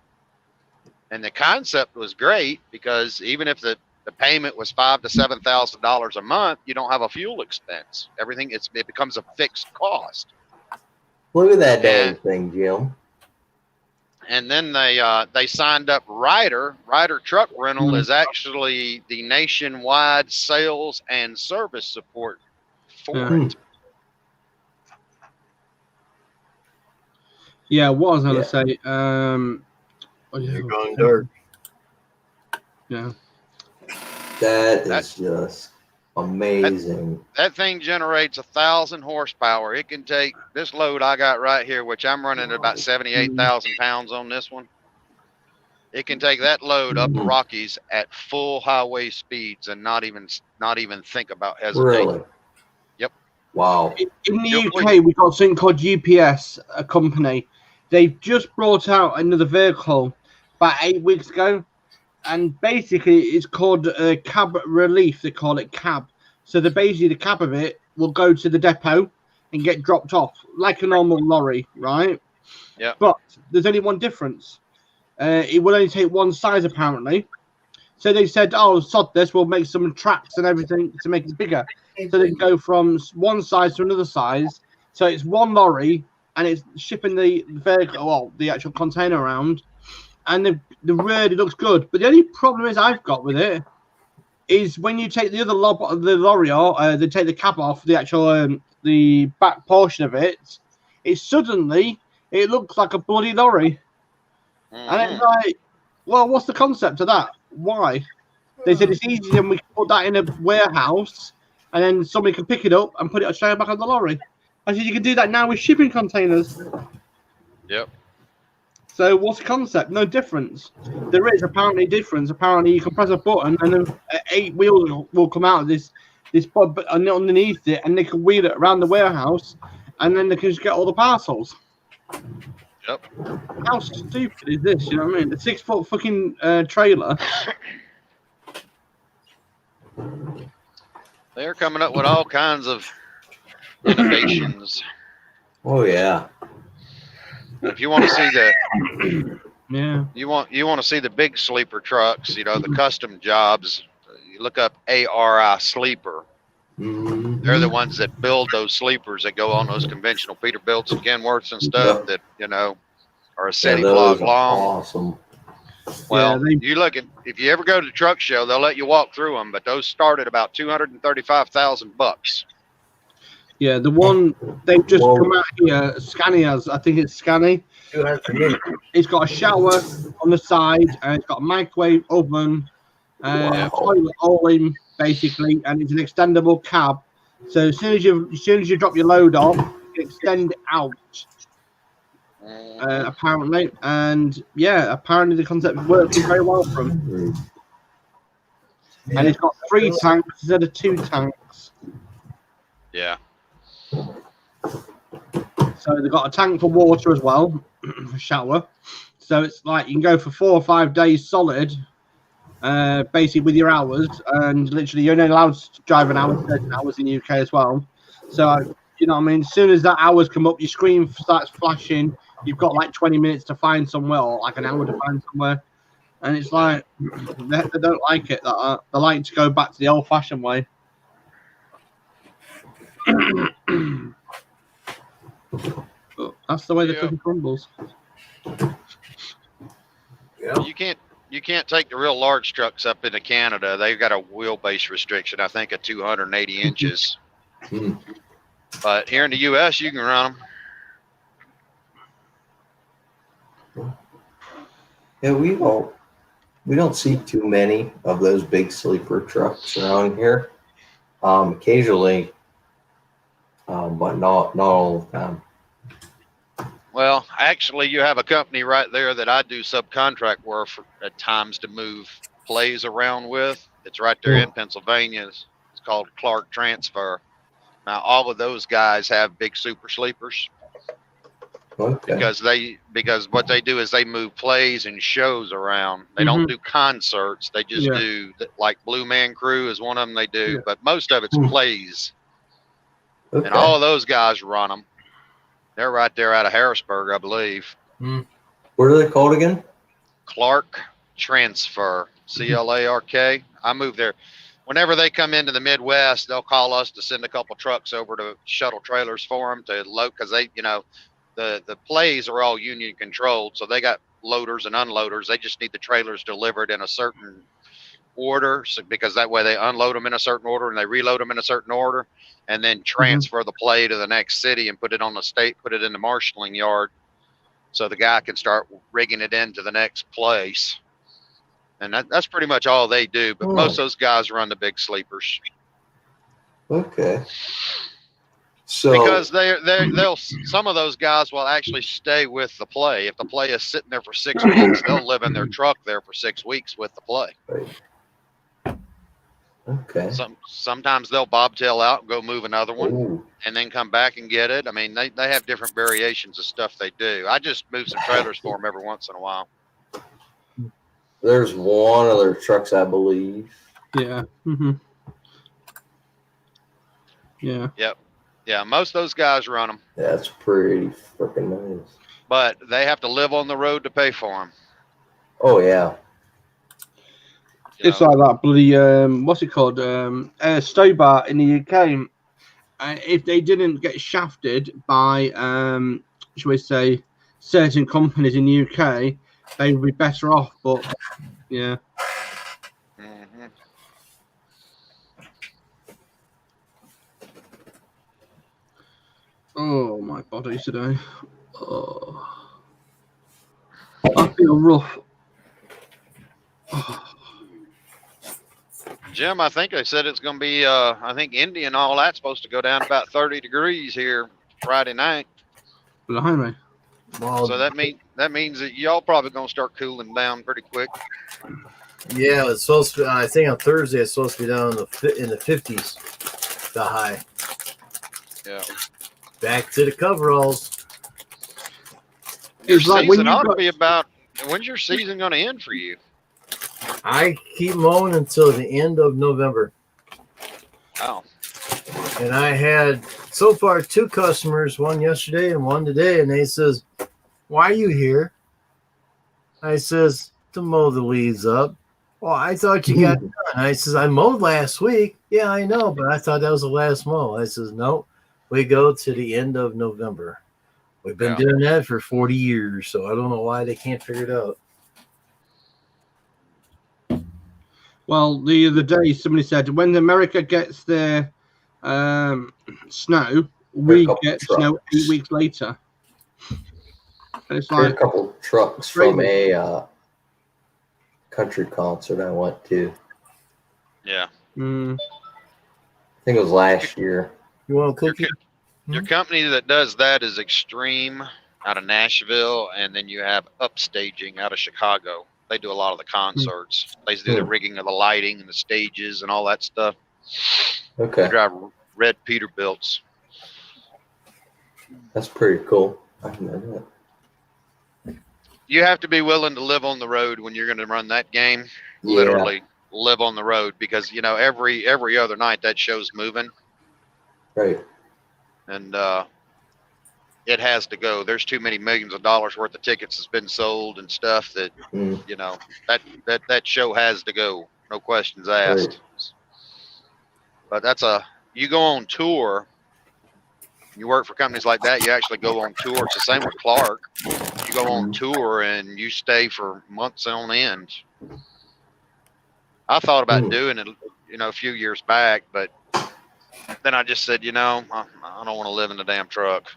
And the concept was great because even if the payment was $5,000 to $7,000 a month, you don't have a fuel expense. Everything it becomes a fixed cost. Look at that dang thing, Jim. And then they signed up Ryder. Ryder Truck Rental is actually the nationwide sales and service support for it. Yeah, what was I going to say? You're going dark. Yeah. That is just amazing. That thing generates 1,000 horsepower. It can take this load I got right here, which I'm running at about 78,000 pounds on this one. It can take that load up the Rockies at full highway speeds and not even think about hesitating. Really? Yep. Wow. In the UK, we've got something called GPS, a company. They've just brought out another vehicle about 8 weeks ago. And basically, it's called cab relief. They call it cab. So the cab of it will go to the depot and get dropped off like a normal lorry, right? Yeah. But there's only one difference. It will only take one size apparently. So they said, "Oh, sod this. We'll make some tracks and everything to make it bigger." So they can go from one size to another size. So it's one lorry and it's shipping the vehicle, well, the actual container around. And the really looks good. But the only problem I've got with it is when you take the other the lorry off, they take the cab off, the actual the back portion of it, it looks like a bloody lorry. And it's like, well, what's the concept of that? Why? They said it's easier and we can put that in a warehouse and then somebody can pick it up and put it straight back on the lorry. I said you can do that now with shipping containers. Yep. So what's the concept? No difference. There is apparently difference. Apparently you can press a button and then 8 wheels will come out of this pod underneath it, and they can wheel it around the warehouse, and then they can just get all the parcels. Yep. How stupid is this? You know what I mean? The 6-foot fucking trailer. They're coming up with all kinds of innovations. Oh yeah. If you want to see you want to see the big sleeper trucks, the custom jobs, you look up ARI Sleeper. They're the ones that build those sleepers that go on those conventional Peterbilts and Kenworths and stuff that are a city block long. Awesome. Well, if you ever go to the truck show, they'll let you walk through them, but those start at about $235,000. Yeah, the one they've just come out here, Scania's, I think it's Scania. It's got a shower on the side, and it's got a microwave oven, toilet all in basically, and it's an extendable cab. So as soon as you drop your load off, you extend it out. Apparently, and apparently the concept is working very well for them. And it's got 3 tanks instead of 2 tanks. Yeah. So they've got a tank for water as well, for shower. So it's like you can go for 4 or 5 days solid, basically with your hours, and literally you're only allowed to drive an hour, 30 hours in the UK as well. So you know what I mean? As soon as that hours come up, your screen starts flashing. You've got like 20 minutes to find somewhere, or like an hour to find somewhere. And it's like, they don't like it. They like to go back to the old-fashioned way. But that's the way the cookie crumbles. Yeah. You can't take the real large trucks up into Canada. They've got a wheelbase restriction, I think, of 280 inches. But here in the U.S., you can run them. Yeah, we don't see too many of those big sleeper trucks around here. Occasionally, but not all the time. Well, actually, you have a company right there that I do subcontract work for, at times to move plays around with. It's right there in Pennsylvania. It's called Clark Transfer. Now, all of those guys have big super sleepers. Okay. Because what they do is they move plays and shows around. They don't do concerts. They just do like Blue Man Crew is one of them they do, but most of it's plays. Okay. And all of those guys run them. They're right there out of Harrisburg, I believe. What are they called again? Clark Transfer, CLARK. I moved there. Whenever they come into the Midwest, they'll call us to send a couple trucks over to shuttle trailers for them to load, because they, the plays are all union controlled, so they got loaders and unloaders. They just need the trailers delivered in a certain order, so, because that way they unload them in a certain order and they reload them in a certain order, and then transfer the play to the next city and put it on the state, put it in the marshaling yard, so the guy can start rigging it into the next place. And that's pretty much all they do. But most of those guys run the big sleepers. Okay. So because they'll some of those guys will actually stay with the play. If the play is sitting there for 6 weeks, they'll live in their truck there for 6 weeks with the play. Okay. Sometimes they'll bobtail out and go move another one, and then come back and get it. I mean, they have different variations of stuff they do. I just move some trailers for them every once in a while. There's one of their trucks, I believe. Yeah. Yeah. Yep. Yeah, most of those guys run them. That's pretty freaking nice. But they have to live on the road to pay for them. Oh, yeah. It's like that bloody, what's it called? Stobart in the UK. If they didn't get shafted by, shall we say, certain companies in the UK, they would be better off. But, yeah. Oh, my body today. Oh. I feel rough. Oh. Jim, I think they said it's going to be, I think India and all that's supposed to go down about 30 degrees here Friday night. Blimey. So that means that y'all probably going to start cooling down pretty quick. Yeah, it's supposed to. I think on Thursday it's supposed to be down in the 50s, the high. Yeah. Back to the coveralls. Your season ought to be about. When's your season going to end for you? I keep mowing until the end of November. Oh. And I had so far 2 customers, one yesterday and one today, and they says, "Why are you here?" I says, "To mow the weeds up." "Well, I thought you got done." I says, "I mowed last week." "Yeah, I know, but I thought that was the last mow." I says, "No, we go to the end of November. We've been doing that for 40 years, so I don't know why they can't figure it out." Well, the other day somebody said when America gets their snow, we get snow 8 weeks later. And it's like a couple trucks from a country concert I went to. Yeah. I think it was last year. You want a cookie? Your company that does that is Extreme out of Nashville, and then you have Upstaging out of Chicago. They do a lot of the concerts. They do the rigging of the lighting and the stages and all that stuff. Okay. They drive red Peterbilts. That's pretty cool. I can know that. You have to be willing to live on the road when you're going to run that game. Yeah. Literally live on the road, because every other night that show's moving. Right. And it has to go. There's too many millions of dollars worth of tickets that's been sold and stuff that that show has to go. No questions asked. Right. But you go on tour. You work for companies like that, you actually go on tour. It's the same with Clark. You go on tour and you stay for months on end. I thought about doing it, a few years back, but then I just said, I don't want to live in the damn truck.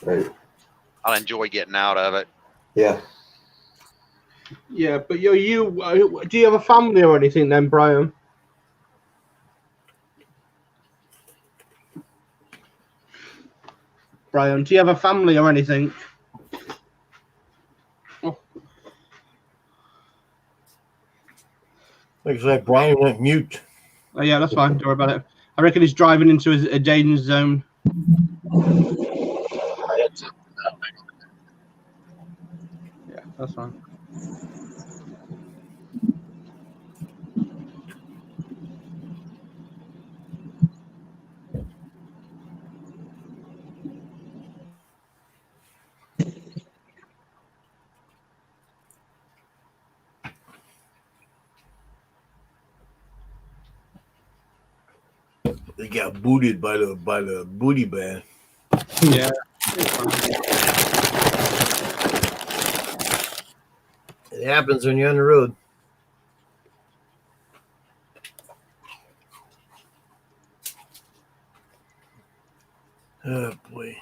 Right. I enjoy getting out of it. Yeah. Yeah, but do you have a family or anything then, Brian? Brian? Do you have a family or anything? Oh. Looks like Brian went mute. Oh, yeah, that's fine. Don't worry about it. I reckon he's driving into a danger zone. Yeah, that's fine. They got booted by the booty band. Yeah. It happens when you're on the road. Oh boy.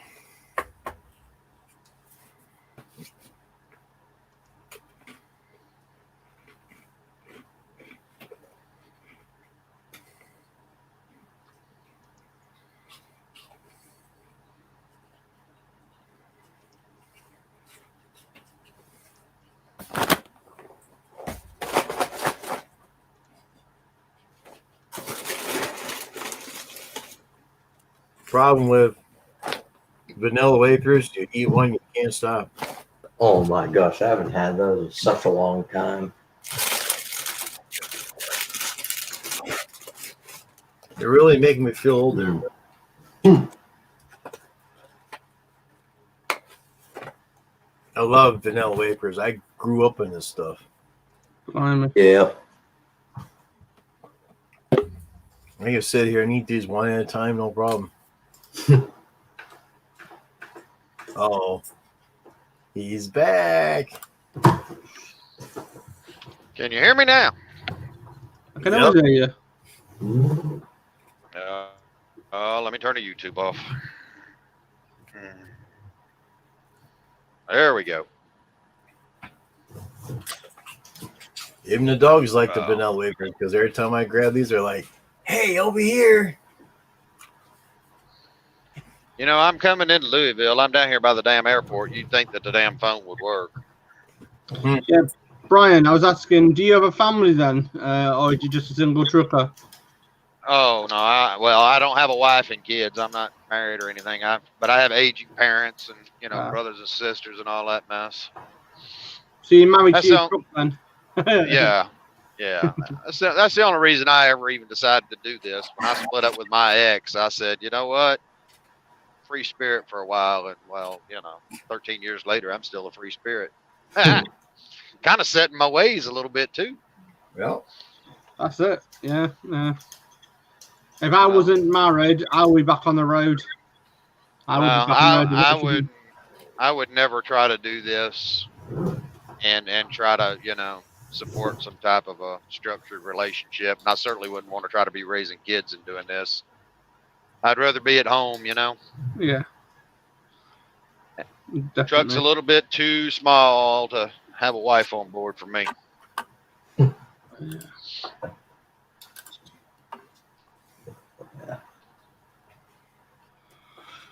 Problem with vanilla wafers, you eat one, you can't stop. Oh my gosh, I haven't had those in such a long time. They're really making me feel older. I love vanilla wafers. I grew up in this stuff. Yeah. I can sit here and eat these one at a time, no problem. Oh, he's back. Can you hear me now? I can always hear you. Let me turn the YouTube off. There we go. Even the dogs like the vanilla wafers because every time I grab these, they're like, "Hey, over here!" You know, I'm coming into Louisville. I'm down here by the damn airport. You'd think that the damn phone would work. Yeah, Brian, I was asking, do you have a family then, or are you just a single trucker? Oh no, I don't have a wife and kids. I'm not married or anything. But I have aging parents and brothers and sisters and all that mess. So you're married to your truck then? Yeah. That's the only reason I ever even decided to do this. When I split up with my ex, I said, you know what? Free spirit for a while, and 13 years later, I'm still a free spirit. Kind of set in my ways a little bit too. Well, that's it. Yeah. If I wasn't married, I would be back on the road. I would never try to do this and try to support some type of a structured relationship. And I certainly wouldn't want to try to be raising kids and doing this. I'd rather be at home, Yeah. Definitely. Truck's a little bit too small to have a wife on board for me.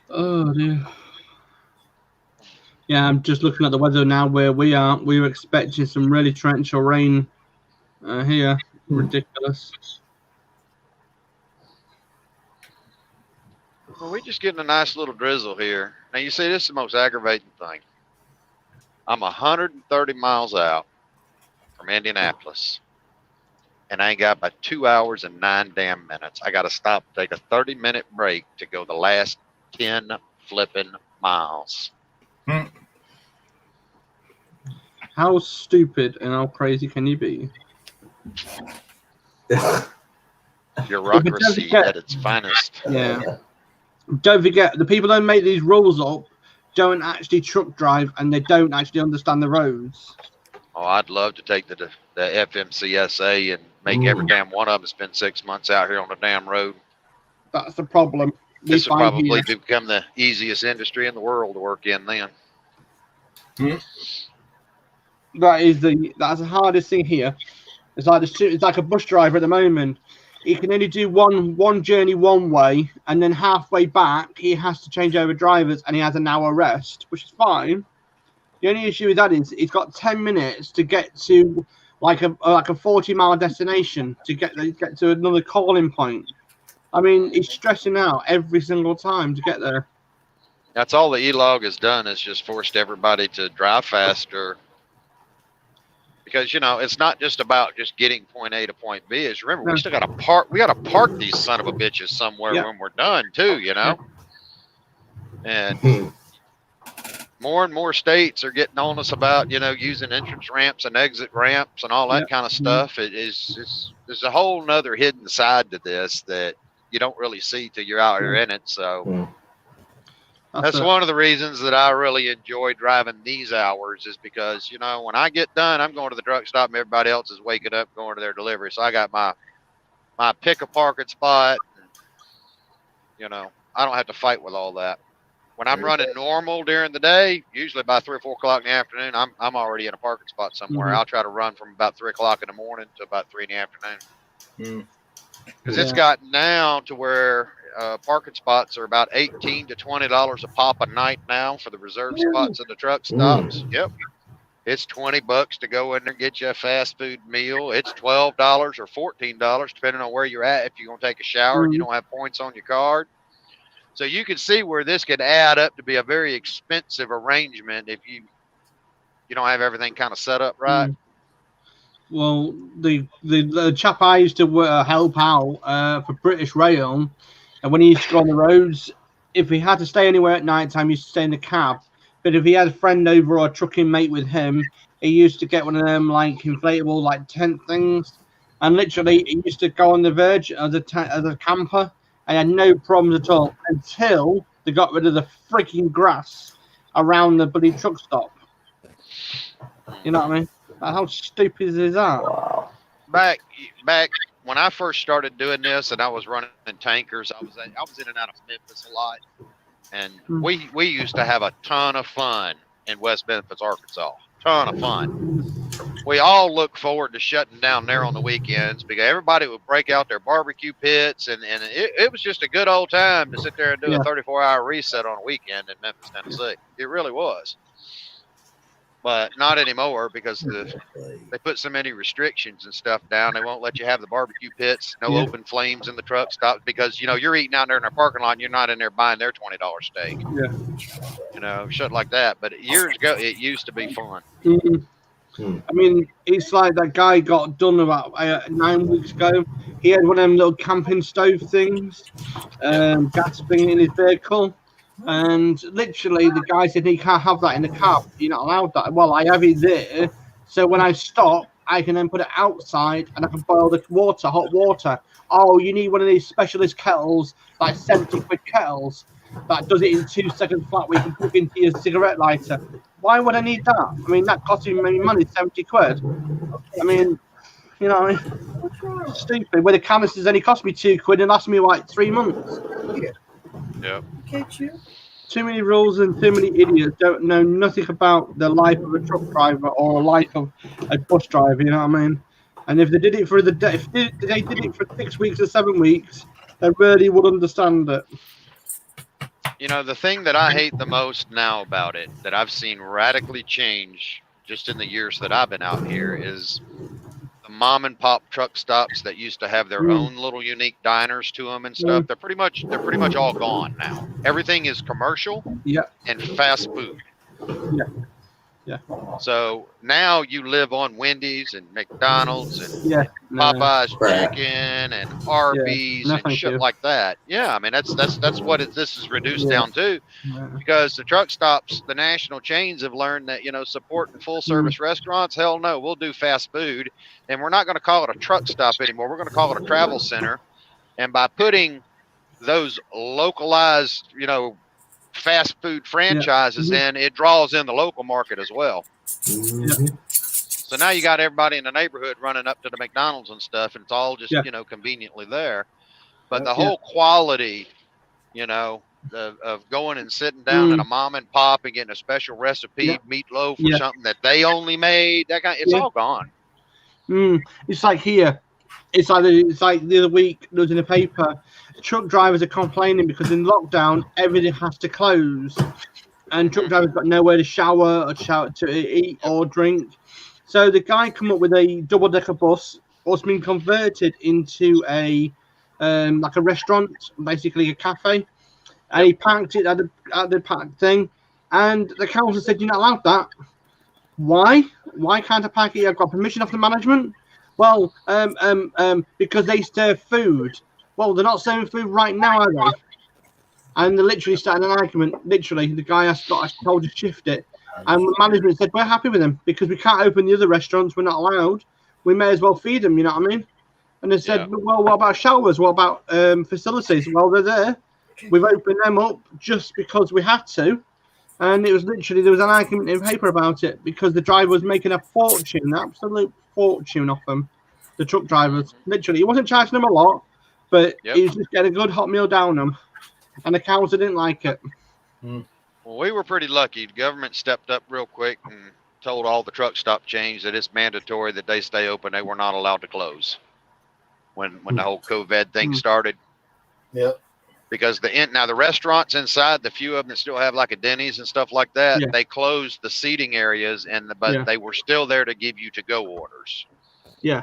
Oh dear. Yeah, I'm just looking at the weather now where we are. We were expecting some really torrential rain here. Ridiculous. Well, we're just getting a nice little drizzle here. Now, you see, this is the most aggravating thing. I'm 130 miles out from Indianapolis, and I ain't got about 2 hours and 9 damn minutes. I got to stop, take a 30-minute break to go the last 10 flipping miles. How stupid and how crazy can you be? Bureaucracy at its finest. Yeah. Don't forget, the people that make these rules up don't actually truck drive and they don't actually understand the roads. Oh, I'd love to take the FMCSA and make every damn one of them spend 6 months out here on the damn road. That's the problem. This will probably become the easiest industry in the world to work in then. That's the hardest thing here. It's like a bus driver at the moment. he can only do one journey one way, and then halfway back he has to change over drivers, and he has an hour rest, which is fine. The only issue with that is he's got 10 minutes to get to like a 40-mile destination to get to another calling point. I mean, he's stressing out every single time to get there. That's all the E-Log has done, is just forced everybody to drive faster. Because, you know, it's not just about just getting point A to point B. Is remember, we still got to park. We got to park these son of a bitches somewhere when we're done, too, you know? And more and more states are getting on us about, you know, using entrance ramps and exit ramps and all that kind of stuff. There's a whole nother hidden side to this that you don't really see till you're out here in it. So that's one of the reasons that I really enjoy driving these hours, is because, you know, when I get done, I'm going to the truck stop and everybody else is waking up going to their delivery. So I got my pick a parking spot. And, you know, I don't have to fight with all that. When I'm running normal during the day, usually by 3 or 4 o'clock in the afternoon, I'm already in a parking spot somewhere. I'll try to run from about 3 o'clock in the morning to about 3 in the afternoon. Because it's gotten down to where parking spots are about $18 to $20 a pop a night now for the reserve spots at the truck stops. Yep. It's $20 to go in there and get you a fast food meal. It's $12 or $14, depending on where you're at. If you're going to take a shower and you don't have points on your card. So you can see where this could add up to be a very expensive arrangement if you don't have everything kind of set up right. Well, the chap I used to help out for British Rail, and when he used to go on the roads, if he had to stay anywhere at night time, he used to stay in the cab. But if he had a friend over or a trucking mate with him, he used to get one of them like inflatable like tent things, and literally he used to go on the verge as a camper. I had no problems at all until they got rid of the freaking grass around the bloody truck stop. You know what I mean? How stupid is that? Wow. Back when I first started doing this, and I was running tankers, I was in and out of Memphis a lot, and we used to have a ton of fun in West Memphis, Arkansas. Ton of fun. We all look forward to shutting down there on the weekends because everybody would break out their barbecue pits, and it was just a good old time to sit there and do a 34-hour reset on a weekend in Memphis, Tennessee. It really was. But not anymore because they put so many restrictions and stuff down. They won't let you have the barbecue pits, no open flames in the truck stops because, you know, you're eating out there in their parking lot and you're not in there buying their $20 steak. You know, shit like that. But years ago, it used to be fun. I mean, it's like that guy got done about 9 weeks ago. He had one of them little camping stove things, gas thing in his vehicle. And literally, the guy said he can't have that in the cab. You're not allowed that. Well, I have it there, so when I stop, I can then put it outside and I can boil the water, hot water. Oh, you need one of these specialist kettles, like 70 quid kettles, that does it in 2 seconds flat where you can plug into your cigarette lighter. Why would I need that? I mean, that costs me money, 70 quid. I mean, you know what I mean? Stupid. Where the canisters only cost me 2 quid and last me like 3 months. Yeah. Too many rules and too many idiots don't know nothing about the life of a truck driver or a life of a bus driver. You know what I mean? And if they did it for the day, if they did it for 6 weeks or 7 weeks, they really would understand it. You know, the thing that I hate the most now about it, that I've seen radically change just in the years that I've been out here, is the mom and pop truck stops that used to have their own little unique diners to them and stuff. They're pretty much all gone now. Everything is commercial and fast food. Yeah. So now you live on Wendy's and McDonald's and Popeye's chicken and Arby's and shit like that. Yeah, I mean that's what this is reduced down to, because the truck stops, the national chains have learned that, you know, supporting full service restaurants, hell no, we'll do fast food, and we're not going to call it a truck stop anymore. We're going to call it a travel center, and by putting those localized, you know, fast food franchises in, it draws in the local market as well. So now you got everybody in the neighborhood running up to the McDonald's and stuff, and it's all just you know, conveniently there. But the whole quality, you know, of going and sitting down at a mom and pop and getting a special recipe meatloaf or something that they only made, that kind, it's all gone. It's like here It's like the other week there was in the paper, truck drivers are complaining because in lockdown everything has to close, and truck drivers got nowhere to shower or to eat or drink. So the guy come up with a double-decker bus, what's been converted into a like a restaurant, basically a cafe, and he parked it at the park thing, and the council said you're not allowed that. Why? Why can't I park it? I've got permission off the management. Well, because they serve food. Well, they're not serving food right now, are they? And they literally started an argument. Literally, the guy I told to shift it. And the management said, we're happy with them because we can't open the other restaurants. We're not allowed. We may as well feed them, you know what I mean? And they said, well, what about showers? What about facilities? Well, they're there. We've opened them up just because we had to. And it was literally, there was an argument in paper about it because the driver was making a fortune, an absolute fortune off them, the truck drivers. Literally, he wasn't charging them a lot, but he was just getting a good hot meal down them. And the council didn't like it. Well, we were pretty lucky. The government stepped up real quick and told all the truck stop chains that it's mandatory that they stay open. They were not allowed to close when the whole COVID thing started. Yep. Because the restaurants inside, the few of them that still have like a Denny's and stuff like that, they closed the seating areas, but they were still there to give you to-go orders. Yeah.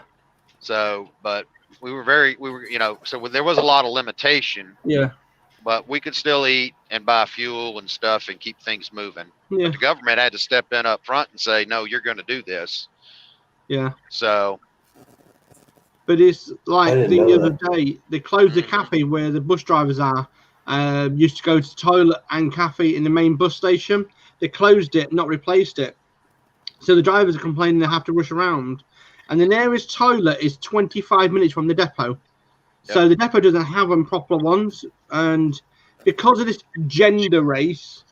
So, but we were, so there was a lot of limitation. Yeah. But we could still eat and buy fuel and stuff and keep things moving. Yeah. But the government had to step in up front and say, no, you're going to do this. Yeah. So. But it's like the other day, they closed the cafe where the bus drivers are. Used to go to the toilet and cafe in the main bus station. They closed it, not replaced it. So the drivers are complaining they have to rush around. And the nearest toilet is 25 minutes from the depot. So the depot doesn't have them proper ones. And because of this gender race,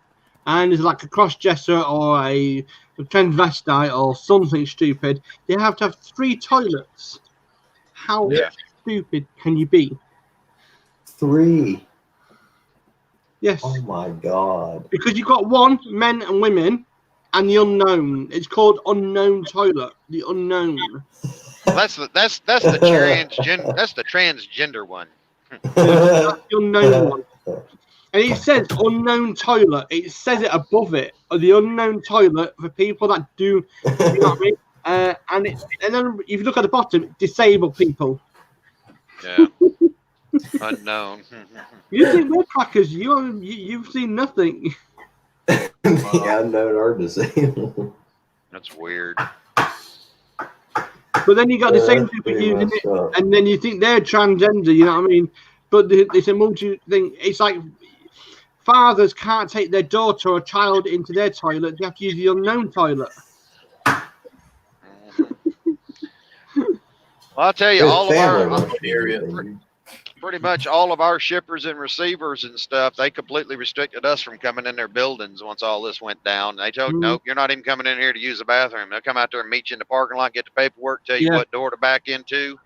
and there's like a cross-dresser or a transvestite or something stupid, they have to have 3 toilets. How stupid can you be? 3. Yes. Oh my God. Because you've got one, men and women, and the unknown. It's called unknown toilet. The unknown. That's the transgender. That's the transgender one. That's the unknown one. And it says unknown toilet. It says it above it. Or the unknown toilet for people that do. You know what I mean? And then if you look at the bottom, disabled people. Yeah. Unknown. You think we're crackers? You've seen nothing. The unknown are disabled. That's weird. But then you got the same people using it, and then you think they're transgender. You know what I mean? But it's a multi thing. It's like fathers can't take their daughter or child into their toilet. They have to use the unknown toilet. Well, I'll tell you, pretty much all of our shippers and receivers and stuff, they completely restricted us from coming in their buildings once all this went down. They told, nope, you're not even coming in here to use the bathroom. They'll come out there and meet you in the parking lot, get the paperwork, tell you what door to back into.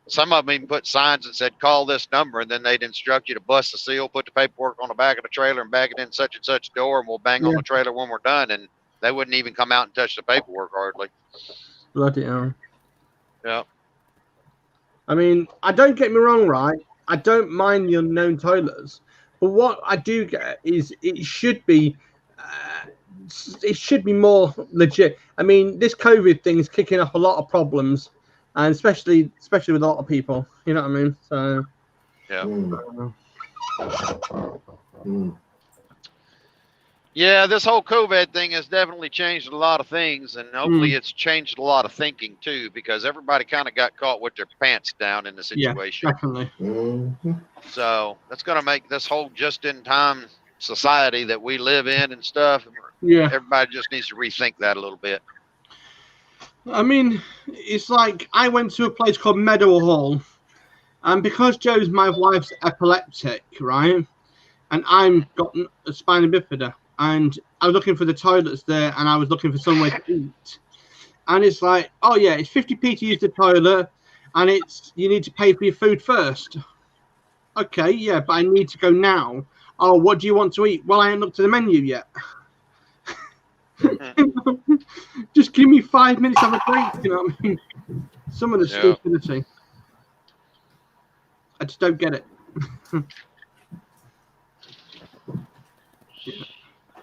Some of them even put signs that said, call this number, and then they'd instruct you to bust the seal, put the paperwork on the back of the trailer and back it in such and such door, and we'll bang on the trailer when we're done. And they wouldn't even come out and touch the paperwork hardly. Bloody hell. Yeah. I mean, don't get me wrong, right? I don't mind the unknown toilets, but what I do get is it should be more legit. I mean, this COVID thing is kicking off a lot of problems, and especially with a lot of people. You know what I mean? So. Yeah. Yeah, this whole COVID thing has definitely changed a lot of things, and hopefully it's changed a lot of thinking too, because everybody kind of got caught with their pants down in the situation. Yeah, definitely. So that's going to make this whole just-in-time society that we live in and stuff. Yeah. Everybody just needs to rethink that a little bit. I mean, it's like I went to a place called Meadow Hall, and because my wife's epileptic, right, and I'm got a spina bifida. And I was looking for the toilets there, and I was looking for somewhere to eat. And it's like, oh yeah, it's 50p to use the toilet, and you need to pay for your food first. Okay, yeah, but I need to go now. Oh, what do you want to eat? Well, I haven't looked at the menu yet. Just give me 5 minutes of a break, you know what I mean? Some of the stupidity. I just don't get it.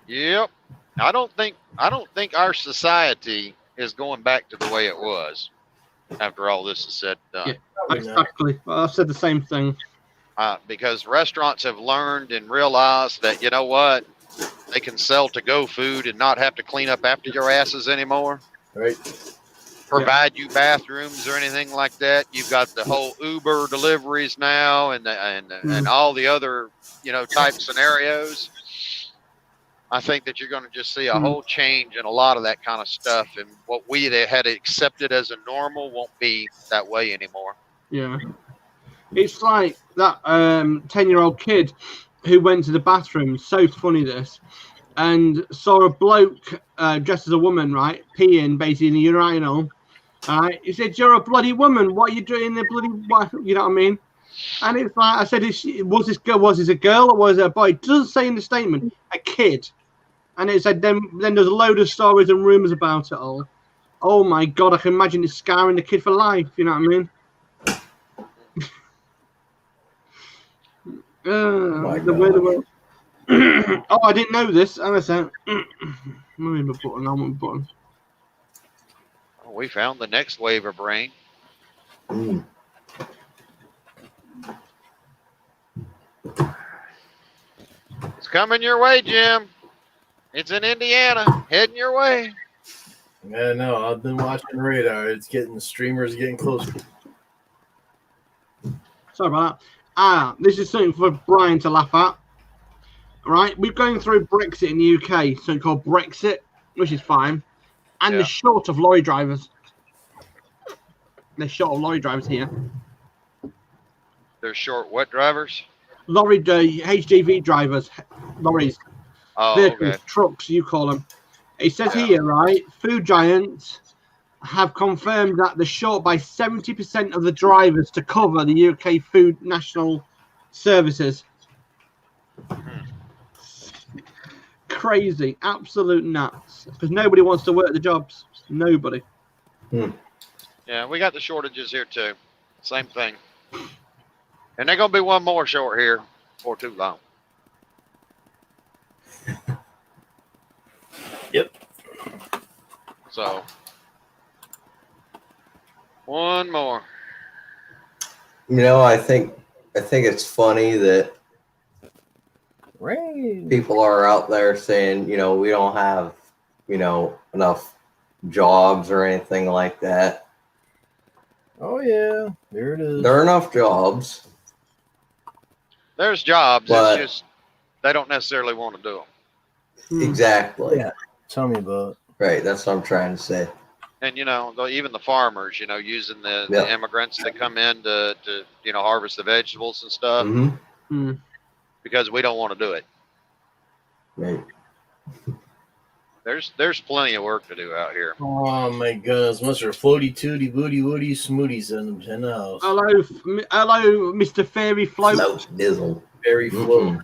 Yep. I don't think our society is going back to the way it was after all this is said and done. Yeah, exactly. Well, I've said the same thing. Because restaurants have learned and realized that, you know what, they can sell to-go food and not have to clean up after your asses anymore. Right. Provide you bathrooms or anything like that. You've got the whole Uber deliveries now and all the other, type scenarios. I think that you're going to just see a whole change in a lot of that kind of stuff, and what we had accepted as a normal won't be that way anymore. Yeah. It's like that 10-year-old kid who went to the bathroom, so funny this, and saw a bloke dressed as a woman, right, peeing basically in the urinal. Right? He said, "You're a bloody woman. What are you doing in the bloody what?" You know what I mean? And it's like, I said, was this a girl or was it a boy? It doesn't say in the statement, a kid. And it said, then there's a load of stories and rumors about it all. Oh my God, I can imagine it scarring the kid for life. You know what I mean? The world. Oh, I didn't know this. And I said, button. We found the next wave of rain. It's coming your way, Jim. It's in Indiana, heading your way. Yeah, no, I've been watching radar. It's the streamers getting closer. Sorry about that. This is something for Brian to laugh at. Right, we're going through Brexit in the UK, something called Brexit, which is fine. And they're short of lorry drivers. They're short of lorry drivers here. They're short what drivers? Lorry, HGV drivers, lorries. Oh, vehicles, okay. Trucks, you call them. It says here, right, food giants have confirmed that they're short by 70% of the drivers to cover the UK food national services. Crazy, absolute nuts. Because nobody wants to work the jobs. Nobody. Yeah, we got the shortages here too. Same thing. And there's going to be one more short here before too long. Yep. So, one more. I think it's funny that people are out there saying, we don't have, enough jobs or anything like that. Oh yeah, there it is. There are enough jobs. There's jobs. But it's just they don't necessarily want to do them. Exactly. Yeah. Tell me about it. Right. That's what I'm trying to say. And even the farmers, using the immigrants that come in to harvest the vegetables and stuff, because we don't want to do it. Right. There's plenty of work to do out here. Oh my goodness, Mr. Floaty Tooty Booty Woody Smoothies in the house. Hello, Mr. Fairy Float. Float Dizzle. Fairy Float.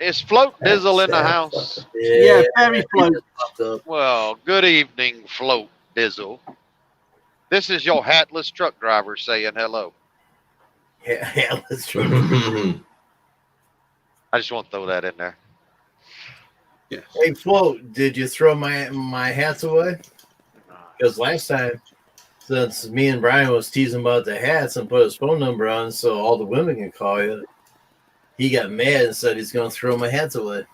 Is Float Dizzle in the house? Yeah, Fairy Float. Well, good evening, Float Dizzle. This is your hatless truck driver saying hello. Hatless truck. I just want to throw that in there. Yes. Hey, Float, did you throw my hats away? Because last time, since me and Brian was teasing about the hats and put his phone number on so all the women can call you, he got mad and said he's going to throw my hats away.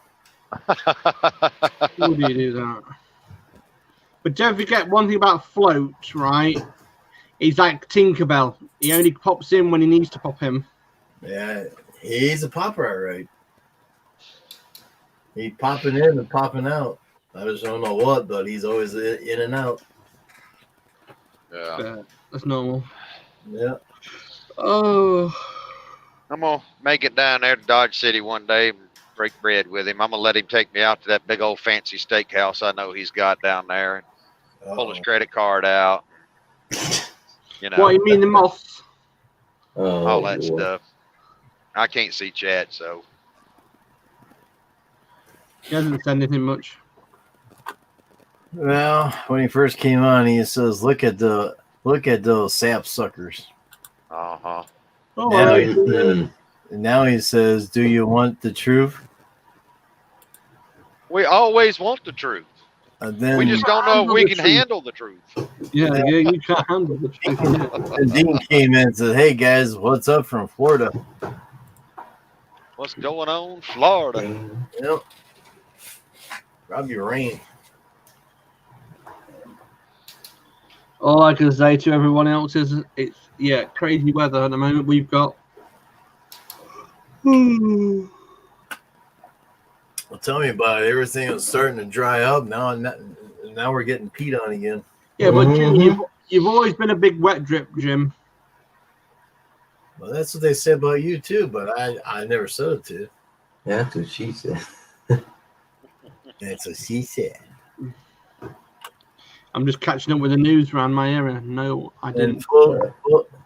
Why do you do that? But don't forget one thing about Float, right? He's like Tinkerbell. He only pops in when he needs to pop in. Yeah, he's a popper, all right. He's popping in and popping out. I just don't know what, but he's always in and out. Yeah. That's normal. Yeah. Oh. I'm going to make it down there to Dodge City one day and break bread with him. I'm going to let him take me out to that big old fancy steakhouse I know he's got down there and pull his credit card out. What, you mean the moss? All that stuff. I can't see Chad, so. He hasn't said anything much. Well, when he first came on, he says, "Look at those sap suckers." Uh-huh. Oh, now he says, "Do you want the truth?" We always want the truth. Then We just don't know if we can handle the truth. Yeah, you can't handle the truth. Yeah. And Dean came in and said, "Hey guys, what's up from Florida?" What's going on, Florida? Yep. Robbie Rain. All I can say to everyone else is it's crazy weather at the moment. We've got. Well, tell me about it. Everything was starting to dry up. Now we're getting peed on again. Yeah, but Jim, you've always been a big wet drip, Jim. Well, that's what they said about you too, but I never said it to. Yeah, that's what she said. That's what she said. I'm just catching up with the news around my area. No, I didn't.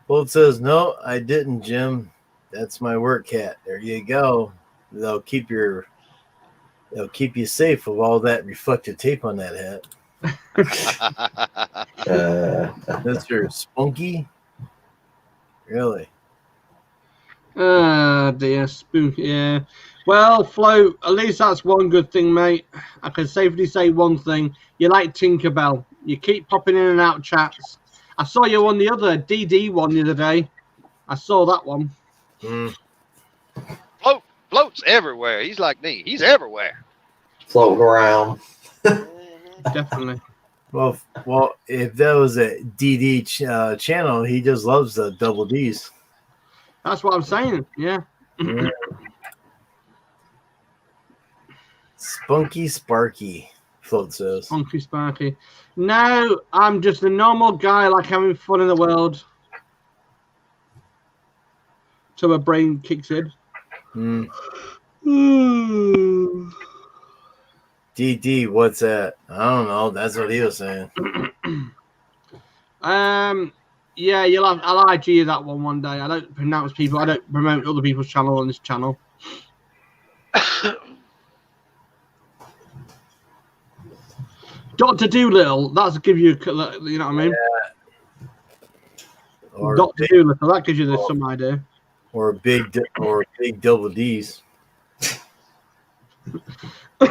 Float says, "No, I didn't, Jim. That's my work hat. There you go. They'll keep you safe with all that reflective tape on that hat." Mr. Spunky? Really? Dear, spooky. Yeah. Well, Float, at least that's one good thing, mate. I can safely say one thing. You like Tinkerbell. You keep popping in and out chats. I saw you on the other DD one the other day. I saw that one. Float's everywhere. He's like me. He's everywhere. Floating around. Definitely. Well, if that was a DD channel, he just loves the double Ds. That's what I'm saying. Yeah. Spunky Sparky, Float says. Spunky Sparky. No, I'm just a normal guy, like having fun in the world. So my brain kicks in. DD, what's that? I don't know. That's what he was saying. Yeah, I'll IG you that one day. I don't pronounce people. I don't promote other people's channel on this channel. Dr. Doolittle, that's give you, you know what I mean? Or Dr. Doolittle, that gives you some idea. Or big double Ds. You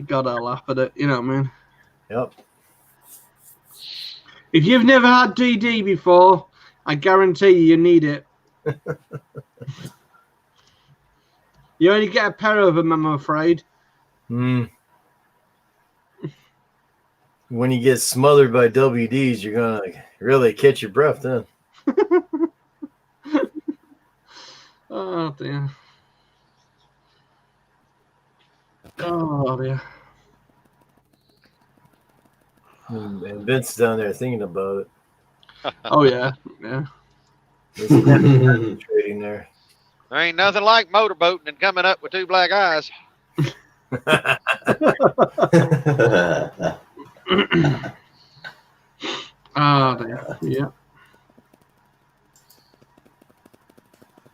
gotta laugh at it, you know what I mean? Yep. If you've never had DD before, I guarantee you need it. You only get a pair of them, I'm afraid. When you get smothered by WDs, you're gonna really catch your breath then. Oh dear. Oh dear. And Vince down there thinking about it. Oh yeah, yeah. Trading there. There ain't nothing like motorboating and coming up with two black eyes. Oh dear. Yeah.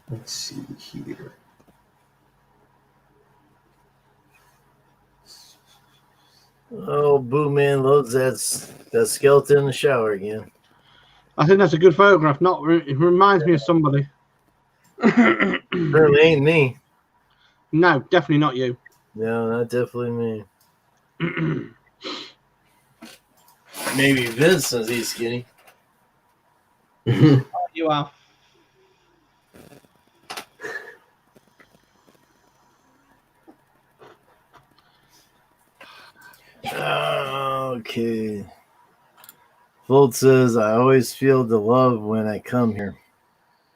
Let's see here. Oh, Boo Man loads that skeleton in the shower again. I think that's a good photograph. It reminds me of somebody. Certainly ain't me. No, definitely not you. No, not definitely me. Maybe Vince since he's skinny. You are. Okay. Volt says, I always feel the love when I come here.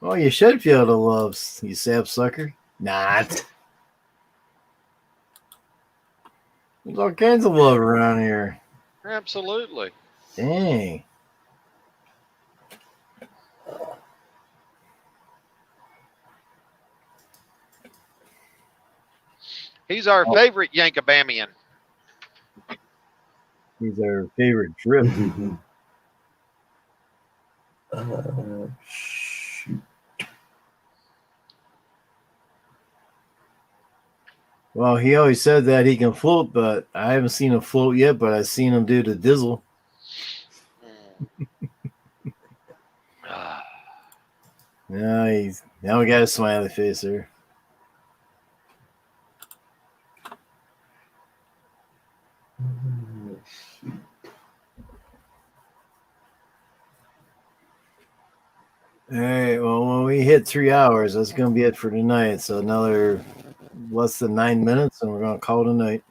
Well, you should feel the love, you sapsucker. Not. There's all kinds of love around here. Absolutely. Dang. He's our favorite Yankabamian. He's our favorite drip. Shoot. Well, he always said that he can float, but I haven't seen him float yet, but I've seen him do the dizzle. Now we got a smiley face there. All right. Well, when we hit 3 hours, that's going to be it for tonight. So another less than 9 minutes, and we're going to call it a night.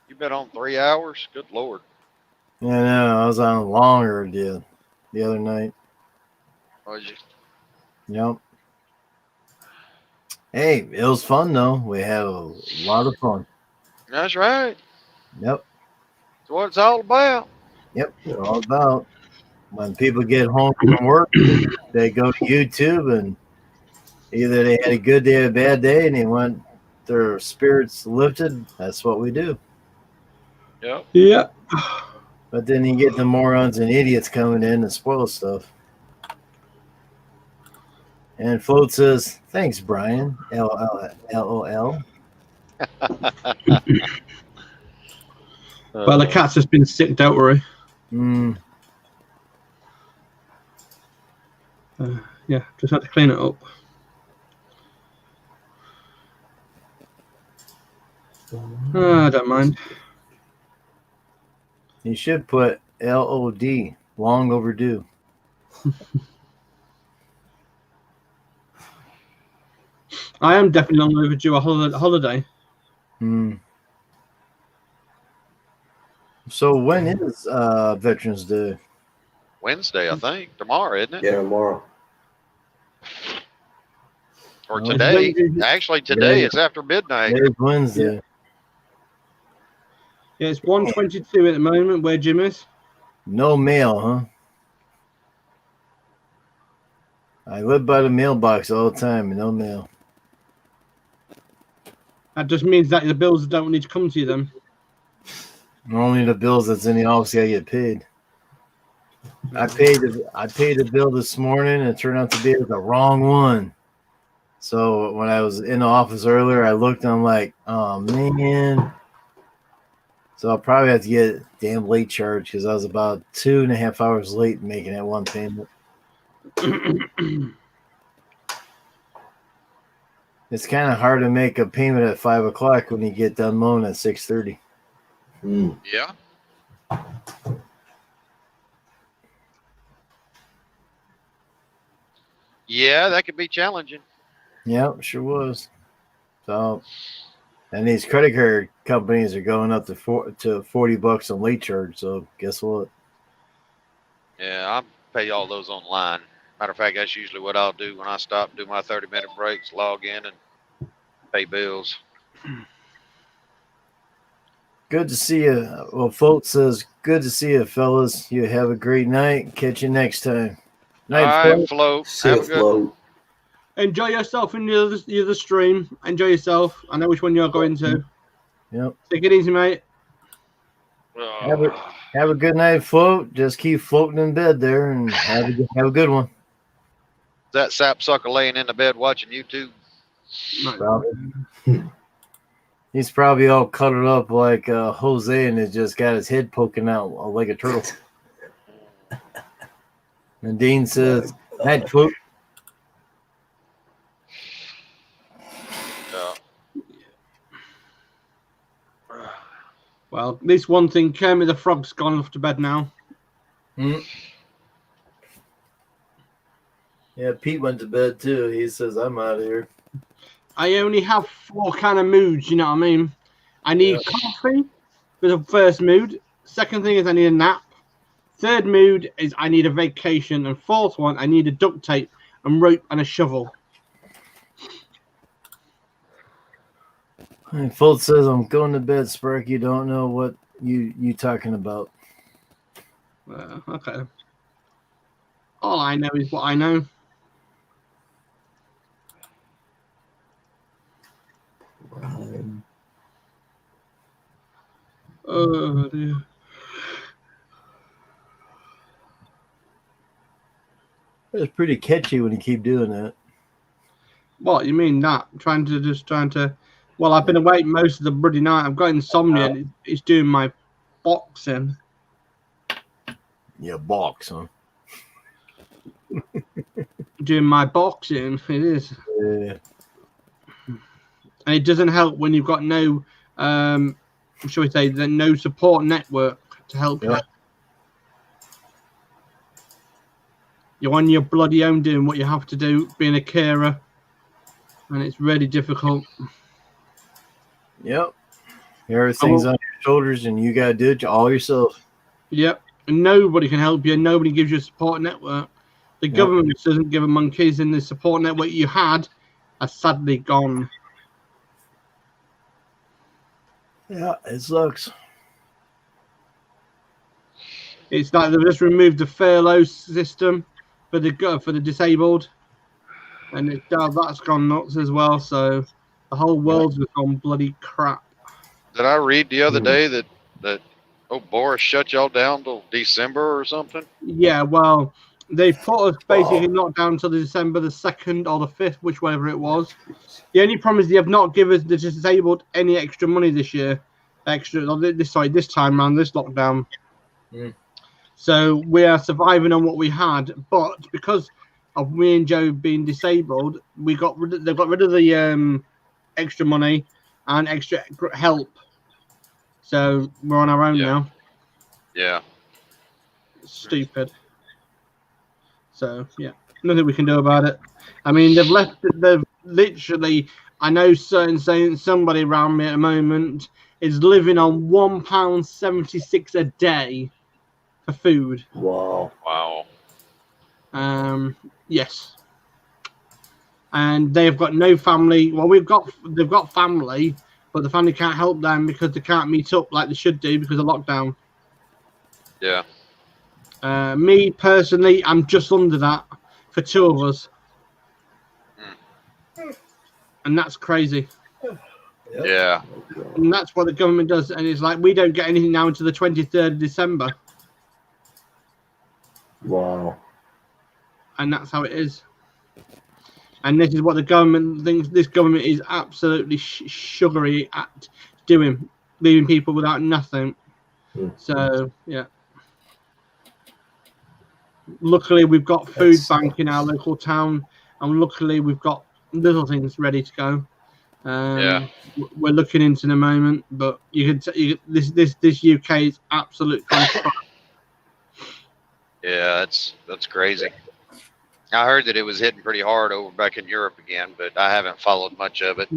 You been on 3 hours? Good Lord. Yeah, no, I was on longer the other night. Was you? Yep. Hey, it was fun though. We had a lot of fun. That's right. Yep. That's what it's all about. Yep. It's all about when people get home from work, they go to YouTube and either they had a good day or a bad day and they want their spirits lifted. That's what we do. Yep. Yeah. But then you get the morons and idiots coming in and spoil stuff. And Float says, "Thanks, Brian." LOL. Well, the cat's just been sick, don't worry. Yeah, just had to clean it up. I don't mind. You should put LOD, long overdue. I am definitely long overdue a holiday. So when is Veterans Day? Wednesday, I think. Tomorrow, isn't it? Yeah, tomorrow. Or today. Actually, today. It's after midnight. It's Wednesday. Yeah, it's 1:22 at the moment. Where Jim is? No mail, huh? I live by the mailbox all the time, and no mail. That just means that the bills don't need to come to you then. Only the bills that's in the office gotta get paid. I paid the bill this morning, and it turned out to be the wrong one. So when I was in the office earlier, I looked and I'm like, oh man. So I'll probably have to get a damn late charge because I was about 2.5 hours late making that one payment. It's kind of hard to make a payment at 5 o'clock when you get done mowing at 6:30. Yeah. Yeah, that could be challenging. Yep, sure was. So, and these credit card companies are going up to $40 on late charge. So guess what? Yeah, I pay all those online. Matter of fact, that's usually what I'll do when I stop, do my 30-minute breaks, log in, and pay bills. Good to see you. Well, Float says, good to see you, fellas. You have a great night. Catch you next time. Night, all right, Float. Have a good one. Enjoy yourself in the other stream. Enjoy yourself. I know which one you're going to. Yep. Take it easy, mate. Have a good night, Float. Just keep floating in bed there and have a good one. That sapsucker laying in the bed watching YouTube. He's probably all cuddled up like Jose and has just got his head poking out like a turtle. And Dean says, night, Float. Well, at least one thing, Kermit the Frog's gone off to bed now. Yeah, Pete went to bed too. He says, I'm out of here. I only have 4 kind of moods, you know what I mean? I need coffee for the first mood. Second thing is I need a nap. Third mood is I need a vacation. And fourth one, I need a duct tape and rope and a shovel. And Fultz says, I'm going to bed, Sparky. You don't know what you talking about. Okay. All I know is what I know. Oh, dear. It's pretty catchy when you keep doing that. What you mean that? Trying to Well, I've been awake most of the bloody night. I've got insomnia. And it's doing my boxing. Yeah, box, huh? Doing my boxing. It is. Yeah. And it doesn't help when you've got no, shall we say, no support network to help you. You're on your bloody own doing what you have to do, being a carer, and it's really difficult. Yep. Everything's on your shoulders, and you got to do it all yourself. Yep. And nobody can help you. Nobody gives you a support network. The government doesn't give a monkeys, and the support network you had are sadly gone. Yeah, it sucks. It's like they've just removed the furlough system for the disabled, and that's gone nuts as well. So the whole world's gone bloody crap. Did I read the other day that Boris shut y'all down till December or something? Yeah, well, they put us basically locked down until December the 2nd or the 5th, whichever it was. The only problem is they have not given the disabled any extra money this year. This time around, this lockdown. So we are surviving on what we had, but because of me and Joe being disabled, they got rid of the extra money and extra help. So we're on our own now. Yeah. Stupid. So yeah, nothing we can do about it. I mean, they've literally. I know somebody around me at the moment is living on £1.76 a day for food. Wow. Yes. And they've got no family. Well, they've got family, but the family can't help them because they can't meet up like they should do because of lockdown. Yeah. Me personally, I'm just under that for two of us. And that's crazy. Yeah. And that's what the government does. And it's like, we don't get anything now until the 23rd of December. Wow. And that's how it is. And this is what the government thinks. This government is absolutely sugary at doing, leaving people without nothing. So, yeah. Luckily, we've got food bank in our local town. And luckily, we've got little things ready to go. We're looking into the moment, but you can this UK is absolute crap. Yeah, that's crazy. I heard that it was hitting pretty hard over back in Europe again, but I haven't followed much of it.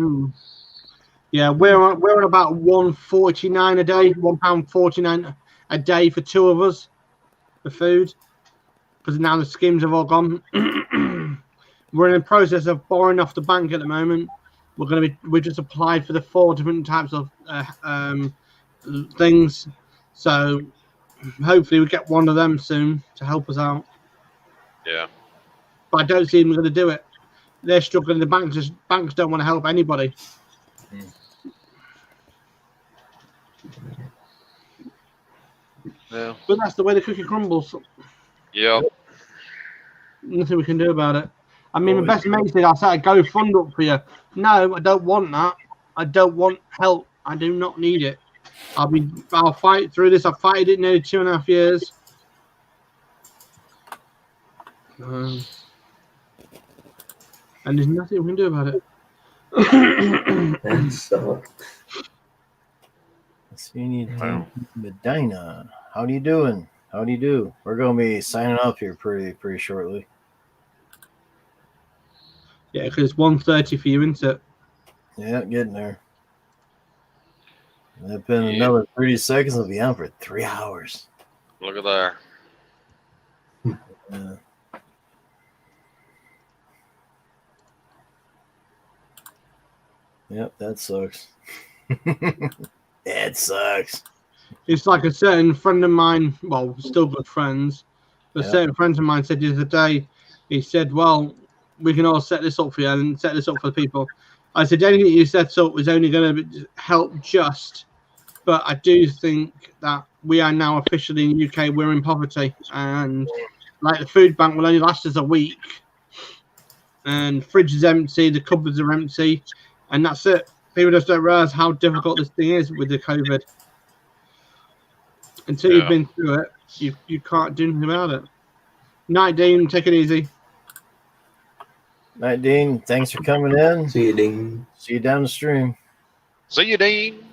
Yeah, we're on about £1.49 a day, £1.49 a day for two of us for food, because now the schemes have all gone. We're in the process of borrowing off the bank at the moment. We just applied for the 4 different types of things, so hopefully we get one of them soon to help us out. Yeah. But I don't see them going to do it. They're struggling. The banks don't want to help anybody. Yeah. But that's the way the cookie crumbles. Yeah. Nothing we can do about it. I mean, my best mate said, I set a GoFund up for you. No, I don't want that. I don't want help. I do not need it. I'll fight through this. I've fighted it nearly 2.5 years. And there's nothing we can do about it. So you need Medina. How do you doing? How do you do? We're gonna be signing up here pretty shortly. Yeah, because it's 1:30 for you, isn't it? Yeah, getting there. It's been another 30 seconds. It'll be on for 3 hours. Look at there. Yeah. Yep, that sucks. It sucks. It's like a certain friend of mine, well, still good friends, but certain friends of mine said the other day, he said, well, we can all set this up for you and set this up for the people. I said, anything you set up is only going to help just, but I do think that we are now officially in the UK, we're in poverty, and like the food bank will only last us a week, and fridge is empty, the cupboards are empty, and that's it. People just don't realize how difficult this thing is with the COVID. Until you've been through it, you can't do anything about it. Night, Dean. Take it easy. Night, Dean. Thanks for coming in. See you, Dean. See you down the stream. See you, Dean.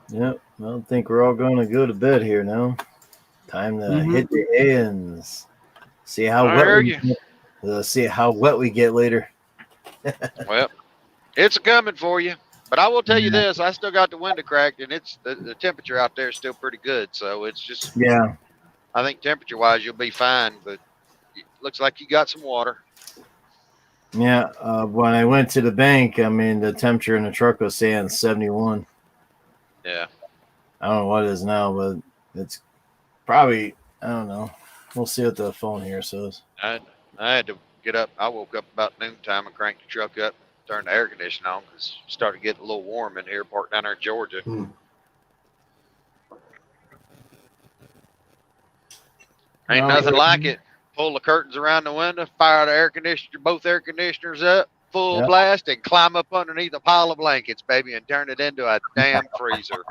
Yep. I think we're all going to go to bed here now. Time to hit the hay and see how see how wet we get later. Well, it's coming for you. But I will tell you this: I still got the window cracked, and it's the temperature out there is still pretty good. So it's just I think temperature-wise you'll be fine. But it looks like you got some water. Yeah. When I went to the bank, I mean the temperature in the truck was saying 71. Yeah. I don't know what it is now, but it's probably, I don't know. We'll see what the phone here says. I had to get up. I woke up about noontime and cranked the truck up, turned the air conditioning on because it started getting a little warm in here, parked down there in Georgia. Ain't nothing like it. Pull the curtains around the window, fire the air conditioner, both air conditioners up, full blast, and climb up underneath a pile of blankets, baby, and turn it into a damn freezer.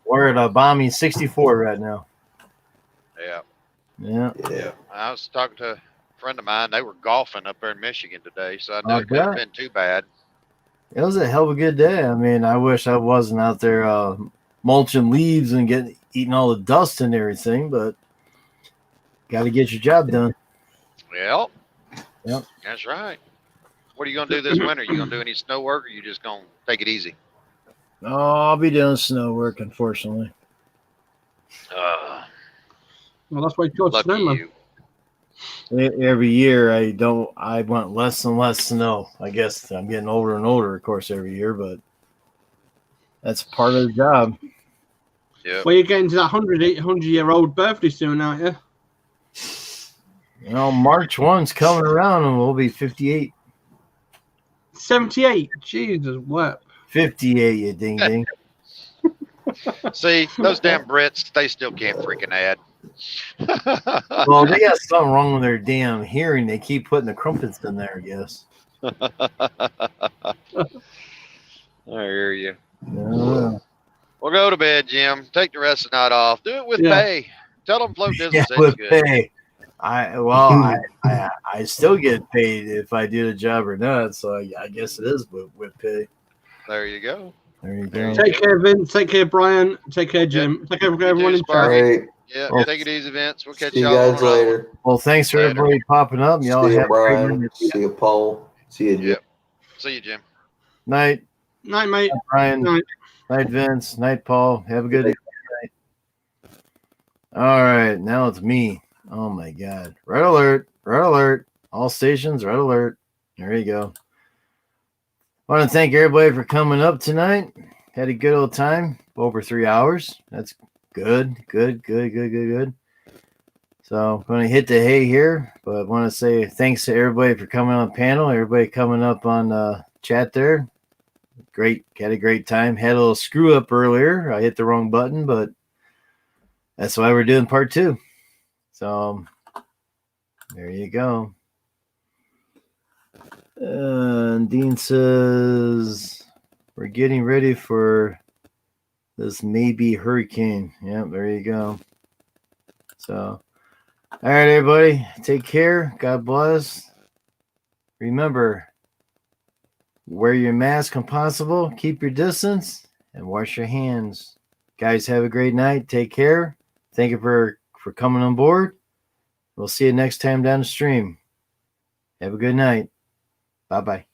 We're at a balmy 64 right now. Yeah. Yeah. I was talking to a friend of mine. They were golfing up there in Michigan today, so I knew it couldn't have been too bad. It was a hell of a good day. I mean, I wish I wasn't out there mulching leaves and eating all the dust and everything, but got to get your job done. Well, that's right. What are you going to do this winter? You going to do any snow work, or you just going to take it easy? Oh, I'll be doing snow work, unfortunately. Well, that's why you call it snowman. Every year, I want less and less snow. I guess I'm getting older and older, of course, every year, but that's part of the job. Yeah. Well, you're getting to that 100-year-old birthday soon, aren't you? You know, March 1's coming around and we'll be 58. 78. Jesus, what? 58, you ding ding. See, those damn Brits, they still can't freaking add. Well, they got something wrong with their damn hearing. They keep putting the crumpets in there, I guess. I hear you. Yeah. Well, go to bed, Jim. Take the rest of the night off. Do it with pay. Tell them Float Dizzle said with good. pay. I still get paid if I do the job or not, so I guess it is with pay. There you go. There you go. Take care, Vince. Take care, Brian. Take care, Jim. Take care, everyone in chat. Right. Yeah, take it easy, Vince. We'll catch See you y'all guys later. Well, thanks for everybody popping up. Y'all See you, have a great Brian. night. See you, Paul. See you, Jim. Yep. See you, Jim. Night. Night, mate. Brian. Night. Night, Vince. Night, Paul. Have a good night. All right, now it's me. Oh my God. Red alert. Red alert. All stations, red alert. There you go. I want to thank everybody for coming up tonight. Had a good old time. Over 3 hours. That's good. So I'm going to hit the hay here, but I want to say thanks to everybody for coming on the panel. Everybody coming up on chat there. Great. Had a great time. Had a little screw up earlier. I hit the wrong button, but that's why we're doing part 2. So there you go. And Dean says we're getting ready for this maybe hurricane. Yep, there you go. So, all right, everybody, take care. God bless. Remember, wear your mask when possible, keep your distance, and wash your hands. Guys, have a great night. Take care. Thank you for coming on board. We'll see you next time down the stream. Have a good night. Bye-bye.